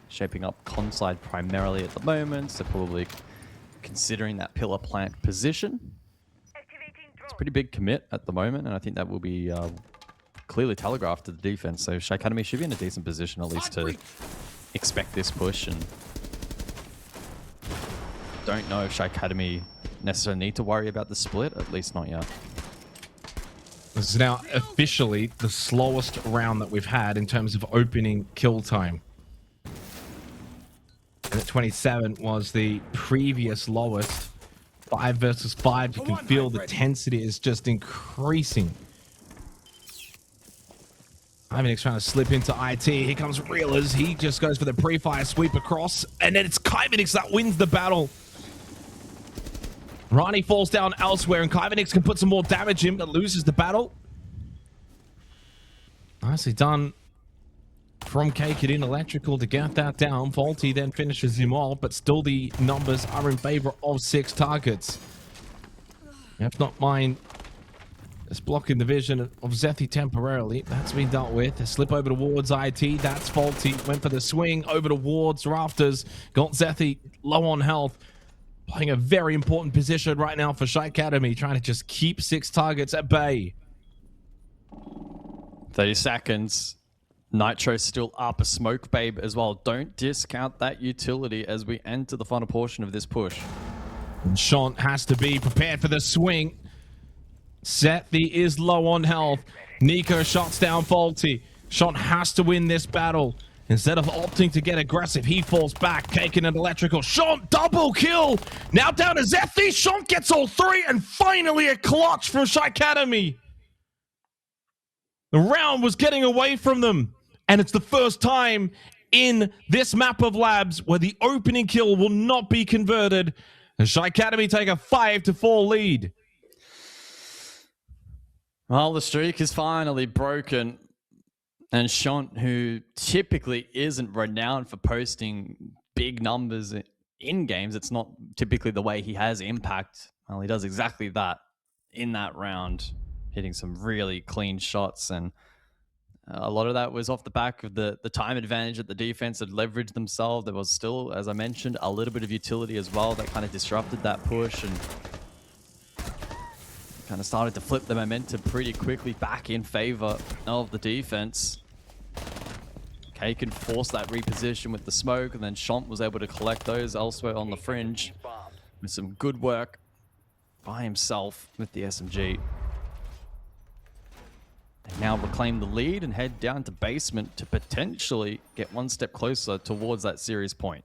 Shaping up con side primarily at the moment, so probably considering that pillar plant position. It's a pretty big commit at the moment, and I think that will be clearly telegraphed to the defense. So SHAIIKADEMY should be in a decent position at least to expect this push, and don't know if SHAIIKADEMY necessarily need to worry about the split, at least not yet. This is now officially the slowest round that we've had in terms of opening kill time. And at 27 was the previous lowest. 5 versus 5, you can feel the tensity is just increasing. Kaivenix trying to slip into IT. Here comes Reelers. He just goes for the pre-fire sweep across, and then it's Kaivenix that wins the battle. Rani falls down elsewhere, and Kaivenix can put some more damage in, but loses the battle. Nicely done from Cake in electrical to get that down. Faulty then finishes him off, but still the numbers are in favor of 6 targets. If not mine, it's blocking the vision of Zethi temporarily. That's been dealt with. A slip over towards IT. That's Faulty. Went for the swing over towards Rafters. Got Zethi low on health. Playing a very important position right now for SHAIIKADEMY, trying to just keep 6 targets at bay. 30 seconds. Nitro's still up. A smoke babe as well. Don't discount that utility as we enter the final portion of this push. And Sean has to be prepared for the swing. Zethi is low on health. Nico shots down Faulty. Sean has to win this battle. Instead of opting to get aggressive, he falls back, taking an electrical. Sean, double kill! Now down to Zethi. Sean gets all 3, and finally a clutch for SHAIIKADEMY. The round was getting away from them, and it's the first time in this map of labs where the opening kill will not be converted. And SHAIIKADEMY take a 5-4 lead. Well, the streak is finally broken. And Shant, who typically isn't renowned for posting big numbers in games, it's not typically the way he has impact. Well, he does exactly that in that round, hitting some really clean shots. And a lot of that was off the back of the time advantage that the defense had leveraged themselves. There was still, as I mentioned, a little bit of utility as well that kind of disrupted that push and kind of started to flip the momentum pretty quickly back in favor of the defense. Kay can force that reposition with the smoke, and then Shant was able to collect those elsewhere on the fringe with some good work by himself with the SMG. They now reclaim the lead and head down to basement to potentially get one step closer towards that series point.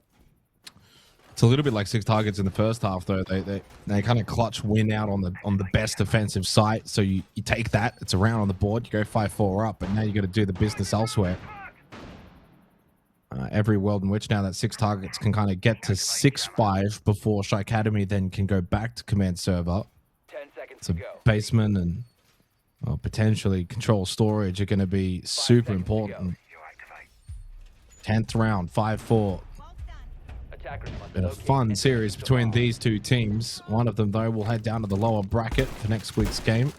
It's a little bit like 6 targets in the first half, though. They kind of clutch win out on the best defensive site. So you take that, it's a round on the board, you go 5-4 up, but now you got to do the business elsewhere. Every world in which now that 6 targets can kind of get to 6-5 before SHAIIKADEMY then can go back to command server. 10 seconds So basement and potentially control storage are going to be super important. 10th round, 5-4. Been a fun series between these 2 teams. One of them, though, will head down to the lower bracket for next week's game.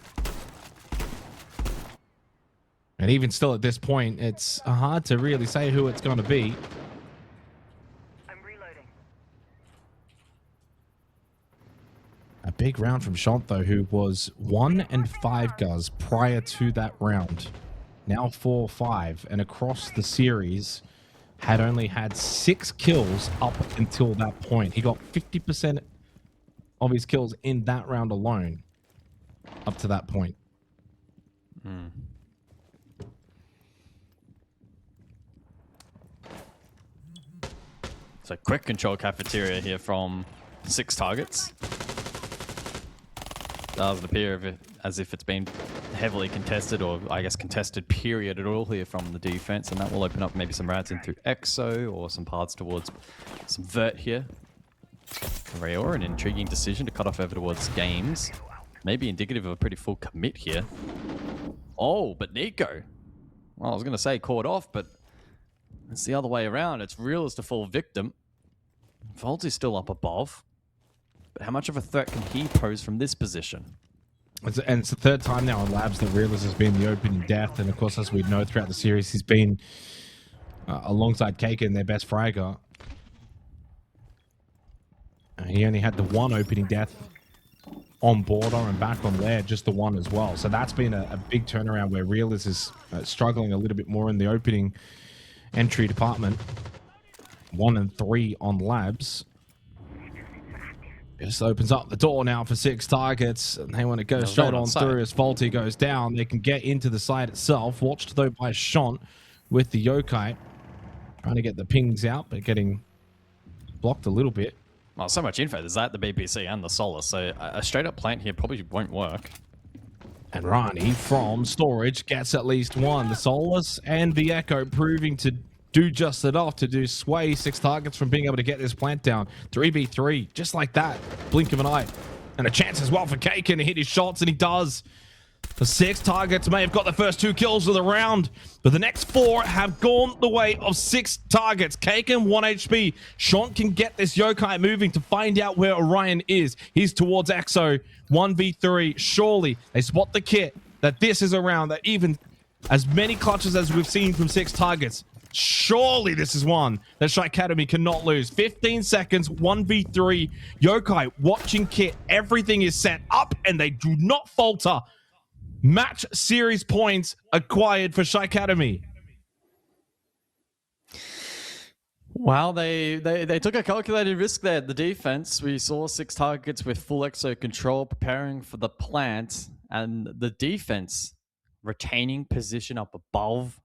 And even still at this point, it's hard to really say who it's going to be. big round from Shant, though, who was 1-5 guys prior to that round. Now 4-5, and across the series had only had 6 kills up until that point. He got 50% of his kills in that round alone up to that point. So quick control cafeteria here from 6TARGETS. Doesn't appear as if it's been heavily contested, or I guess contested period at all here from the defense, and that will open up maybe some routes in through EXO or some paths towards some Vert here. Rayor, an intriguing decision to cut off over towards games. Maybe indicative of a pretty full commit here. Oh, but Nico. Well, I was going to say caught off, but it's the other way around. It's Real as the full victim. Volty's still up above. But how much of a threat can he pose from this position? And it's the third time now on Labs that Realist has been the opening death. And of course, as we know throughout the series, he's been alongside Kaken, their best fragger. He only had the one opening death on border and back on lair, just the one as well. So that's been a big turnaround where Realist is struggling a little bit more in the opening entry department. 1-3 on Labs. This opens up the door now for 6TARGETS, and they want to go straight on through as Faulty goes down. They can get into the side itself. Watched though by Shant with the Yokai. Trying to get the pings out, but getting blocked a little bit. Well, so much info. There's that, the BPC, and the Solace. So a straight-up plant here probably won't work. And Rani from Storage gets at least one. The Solace and the Echo proving to do just enough to do sway 6TARGETS from being able to get this plant down. 3v3, just like that. Blink of an eye. And a chance as well for Kaken to hit his shots, and he does. The 6TARGETS may have got the first 2 kills of the round, but the next 4 have gone the way of 6TARGETS. Kaken 1 HP. Shant can get this Yokai moving to find out where Orion is. He's towards EXO. 1v3. Surely they spot the kit that this is a round that even as many clutches as we've seen from 6TARGETS, surely this is one that SHAIIKADEMY cannot lose. 15 seconds, 1v3. Yokai watching kit. Everything is set up and they do not falter. Match series points acquired for SHAIIKADEMY. Well, they took a calculated risk there. The defense, we saw 6TARGETS with full EXO control preparing for the plant, and the defense retaining position up above,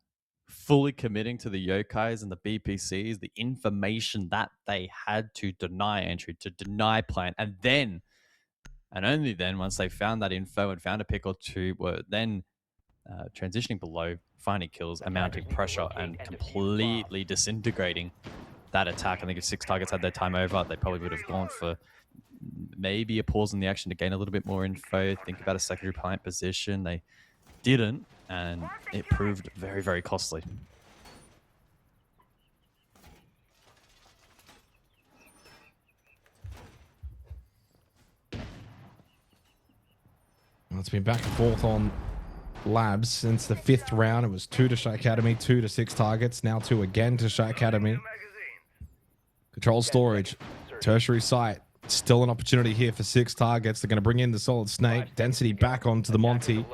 fully committing to the Yokais and the BPCs, the information that they had to deny entry, to deny plant, and then, and only then, once they found that info and found a pick or two, were then transitioning below, finding kills, and mounting pressure, and completely disintegrating that attack. I think if 6TARGETS had their time over, they probably would have gone for maybe a pause in the action to gain a little bit more info, think about a secondary plant position. They didn't, and it proved very, very costly. Well, it's been back and forth on Labs since the 5th round. It was 2 to SHAIIKADEMY, 2 to 6TARGETS, now 2 again to SHAIIKADEMY. Control Storage, tertiary site. Still an opportunity here for 6TARGETS. They're going to bring in the Solid Snake. Density back onto the Monty.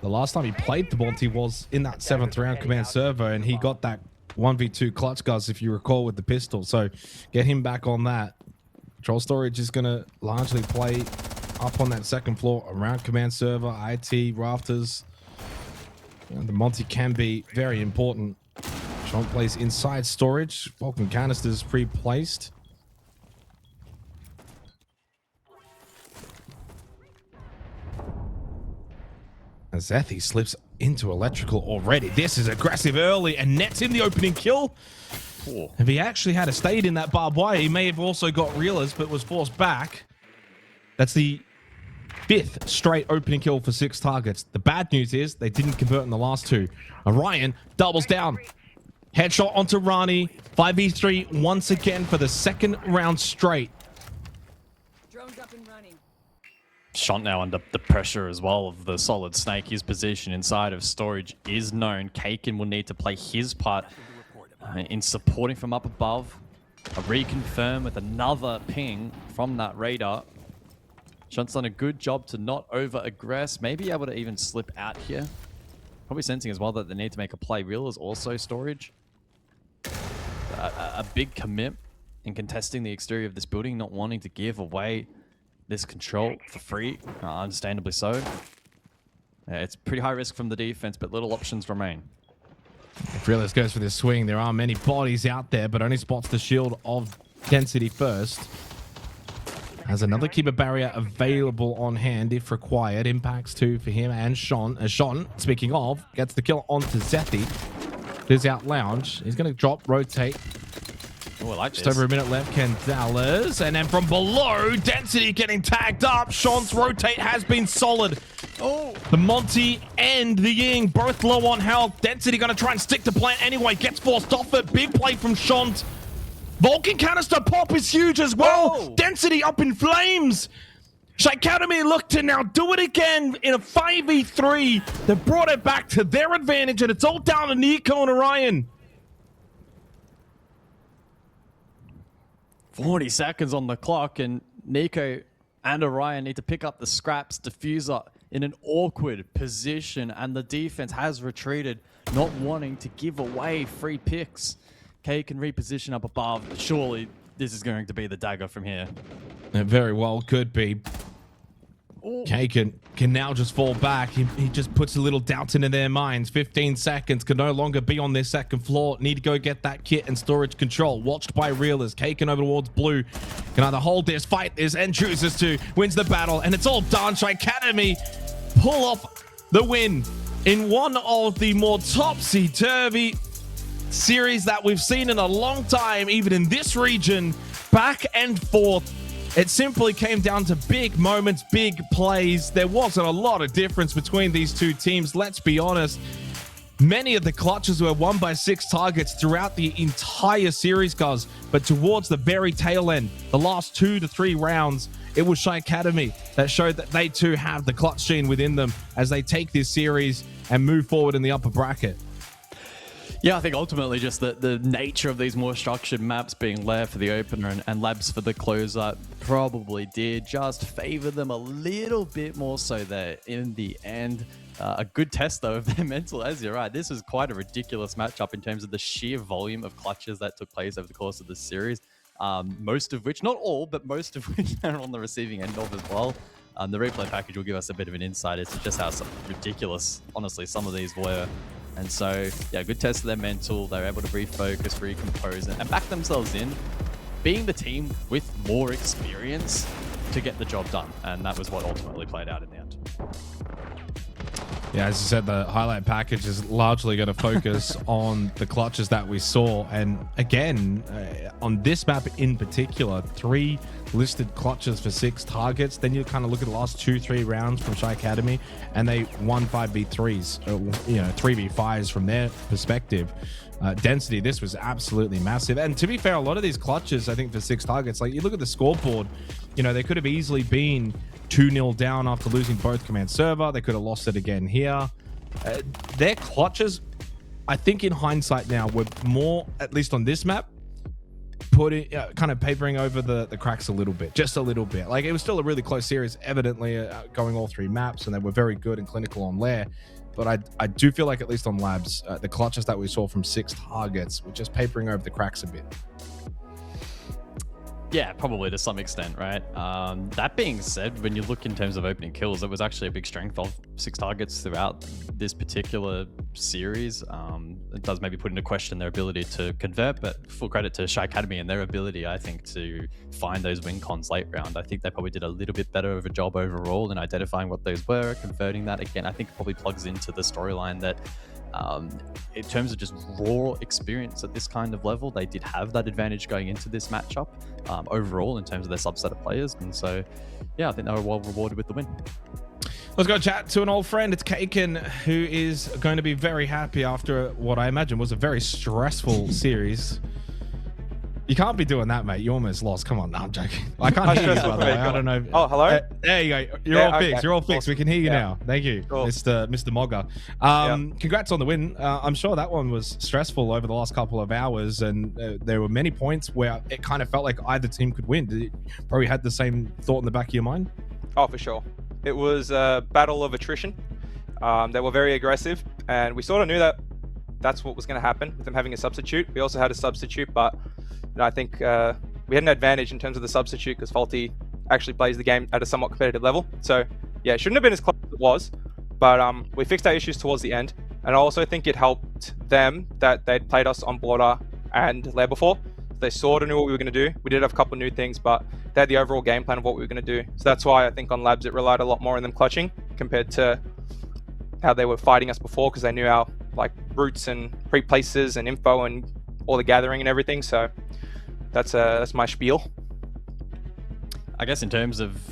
The last time he played the Monty was in that 7th round command servo, and he got that 1v2 clutch, guys, if you recall, with the pistol. So get him back on that. Control Storage is going to largely play up on that 2nd floor around command server, IT, rafters. And the Monty can be very important. Sean plays inside Storage. Vulcan canisters pre-placed. As Zethi slips into electrical already. This is aggressive early and nets in the opening kill. If he actually had stayed in that barbed wire, he may have also got reelers, but was forced back. That's the 5th straight opening kill for 6TARGETS. The bad news is they didn't convert in the last 2. Orion doubles down. Headshot onto Rani. 5v3 once again for the 2nd round straight. Drones up and running. Shant now under the pressure as well of the Solid Snake. His position inside of Storage is known. Kaken will need to play his part in supporting from up above. A reconfirm with another ping from that radar. Sean's done a good job to not over-aggress, maybe able to even slip out here. Probably sensing as well that they need to make a play. Real is also storage. A big commit in contesting the exterior of this building, not wanting to give away this control for free, understandably so. It's pretty high risk from the defense, but little options remain. If Realist goes for this swing, there are many bodies out there, but only spots the shield of Density first. Has another keeper barrier available on hand if required. Impacts too for him and Sean. Sean, speaking of, gets the kill onto Zethi. Clears out Lounge. He's going to drop, rotate. Oh, I like Just this. over a minute left, Candelas. And then from below, Density getting tagged up. Sean's rotate has been solid. Oh, the Monty and the Ying both low on health. Density going to try and stick to plant anyway. Gets forced off it. Big play from Sean. Vulcan canister pop is huge as well. Oh. Density up in flames. SHAIIKADEMY look to now do it again in a 5v3. They brought it back to their advantage, and it's all down to Nico and Orion. 40 seconds on the clock, and Nico and Orion need to pick up the scraps. Diffuser in an awkward position, and the defense has retreated, not wanting to give away free picks. K can reposition up above. Surely this is going to be the dagger from here. It very well could be. K can now just fall back. He just puts a little doubt into their minds. 15 seconds, can no longer be on their second floor. Need to go get that kit and storage control. Watched by Realers. K can over towards Blue. Can either hold this, fight this, and chooses to. Wins the battle, and it's all done. SHAIIKADEMY pull off the win in one of the more topsy-turvy series that we've seen in a long time, even in this region. Back and forth. It simply came down to big moments, big plays. There wasn't a lot of difference between these two teams, let's be honest. Many of the clutches were won by 6 targets throughout the entire series, guys. But towards the very tail end, the last 2 to 3 rounds, it was SHAIIKADEMY that showed that they too have the clutch gene within them as they take this series and move forward in the upper bracket. Yeah, I think ultimately just the nature of these more structured maps being Lair for the opener and Labs for the closer probably did just favor them a little bit more so there in the end. A good test, though, of their mental, as you're right. This was quite a ridiculous matchup in terms of the sheer volume of clutches that took place over the course of the series. Most of which, not all, but most of which are on the receiving end of as well. The replay package will give us a bit of an insight into just how ridiculous, honestly, some of these were. And so, yeah, good test of their mental. They're able to refocus, recompose, and back themselves in, being the team with more experience to get the job done. And that was what ultimately played out in the end. Yeah, as you said, the highlight package is largely going to focus on the clutches that we saw. And again, on this map in particular, 3 listed clutches for 6 targets. Then you kind of look at the last 2-3 rounds from SHAIIKADEMY, and they won 5v3s, 3v5s from their perspective. Density, this was absolutely massive. And to be fair, a lot of these clutches, I think for 6 targets, like you look at the scoreboard, they could have easily been 2-0 down after losing both command server. They could have lost it again here. Their clutches, I think in hindsight now, were more, at least on this map, kind of papering over the cracks a little bit, just a little bit. Like, it was still a really close series, evidently going all 3 maps, and they were very good and clinical on Lair. But I do feel like, at least on Labs, the clutches that we saw from 6 targets were just papering over the cracks a bit. Yeah, probably to some extent, right? That being said, when you look in terms of opening kills, it was actually a big strength of 6 targets throughout this particular series. It does maybe put into question their ability to convert, but full credit to SHAIIKADEMY and their ability, I think, to find those win cons late round. I think they probably did a little bit better of a job overall in identifying what those were, converting that. Again, I think it probably plugs into the storyline that in terms of just raw experience at this kind of level, they did have that advantage going into this matchup overall in terms of their subset of players. And so, yeah, I think they were well rewarded with the win. Let's go chat to an old friend. It's Kaken, who is going to be very happy after what I imagine was a very stressful series. You can't be doing that, mate. You almost lost. Come on. No, I'm joking. I can't hear you, by the way. I don't know. Oh, hello? There you go. You're all fixed. You're all fixed. We can hear you now. Thank you, cool. Mr. Mogger. Congrats on the win. I'm sure that one was stressful over the last couple of hours, and there were many points where it kind of felt like either team could win. Did you probably had the same thought in the back of your mind? Oh, for sure. It was a battle of attrition. They were very aggressive, and we sort of knew that that's what was going to happen with them having a substitute. We also had a substitute, but I think we had an advantage in terms of the substitute because Faulty actually plays the game at a somewhat competitive level. So yeah, it shouldn't have been as close as it was, but we fixed our issues towards the end. And I also think it helped them that they'd played us on Border and Lair before. They sort of knew what we were going to do. We did have a couple of new things, but they had the overall game plan of what we were going to do. So that's why I think on Labs it relied a lot more on them clutching compared to how they were fighting us before, because they knew our routes and pre-places and info and all the gathering and everything. So that's my spiel. I guess in terms of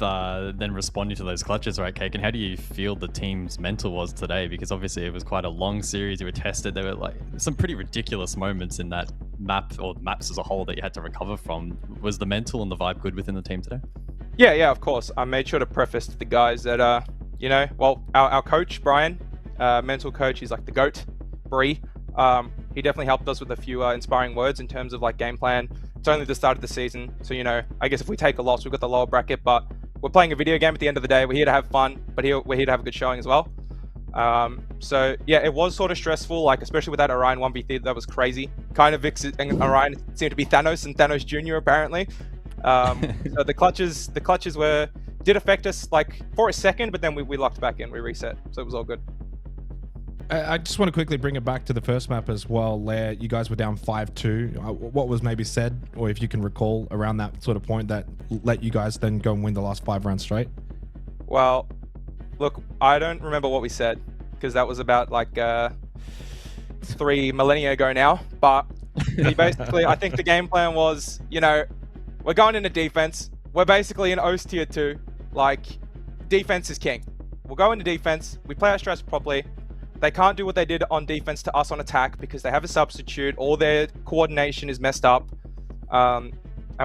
then responding to those clutches, right, Cake, and how do you feel the team's mental was today? Because obviously it was quite a long series. You were tested. There were some pretty ridiculous moments in that map, or maps as a whole, that you had to recover from. Was the mental and the vibe good within the team today? Yeah, of course. I made sure to preface to the guys that, our coach, Brian, mental coach, he's like the GOAT, Bree. He definitely helped us with a few inspiring words in terms of game plan. It's only the start of the season, so I guess if we take a loss, we've got the lower bracket, but we're playing a video game at the end of the day. We're here to have fun, but we're here to have a good showing as well. So yeah, it was sort of stressful, especially with that Orion 1v3, that was crazy. Kind of Vix and Orion seemed to be Thanos and Thanos Jr. apparently. So the clutches did affect us for a second, but then we locked back in, we reset, so it was all good. I just want to quickly bring it back to the first map as well, Lair. You guys were down 5-2. What was maybe said, or if you can recall, around that sort of point that let you guys then go and win the last 5 rounds straight? Well, look, I don't remember what we said, because that was about 3 millennia ago now. But basically, I think the game plan was, we're going into defense. We're basically in OCE tier 2. Defense is king. We'll go into defense. We play our strats properly. They can't do what they did on defense to us on attack because they have a substitute. All their coordination is messed up. And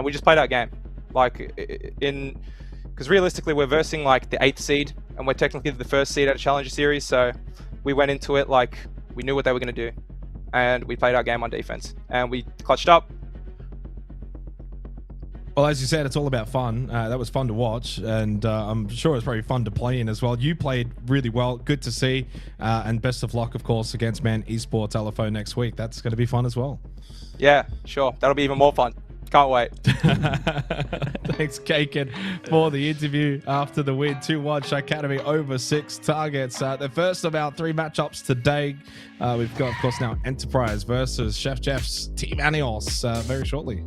we just played our game. Because realistically, we're versing the 8th seed, and we're technically the 1st seed at a Challenger Series. So we went into it we knew what they were going to do. And we played our game on defense. And we clutched up. Well, as you said, it's all about fun. That was fun to watch, and I'm sure it's probably fun to play in as well. You played really well. Good to see. And best of luck, of course, against Man Esports LFO next week. That's going to be fun as well. Yeah, sure. That'll be even more fun. Can't wait. Thanks, Kaken, for the interview after the win. 2-1 SHAIIKADEMY over 6 targets. The first of our 3 matchups today. We've got, of course, now Enterprise versus Chef Jeff's Team Anios very shortly.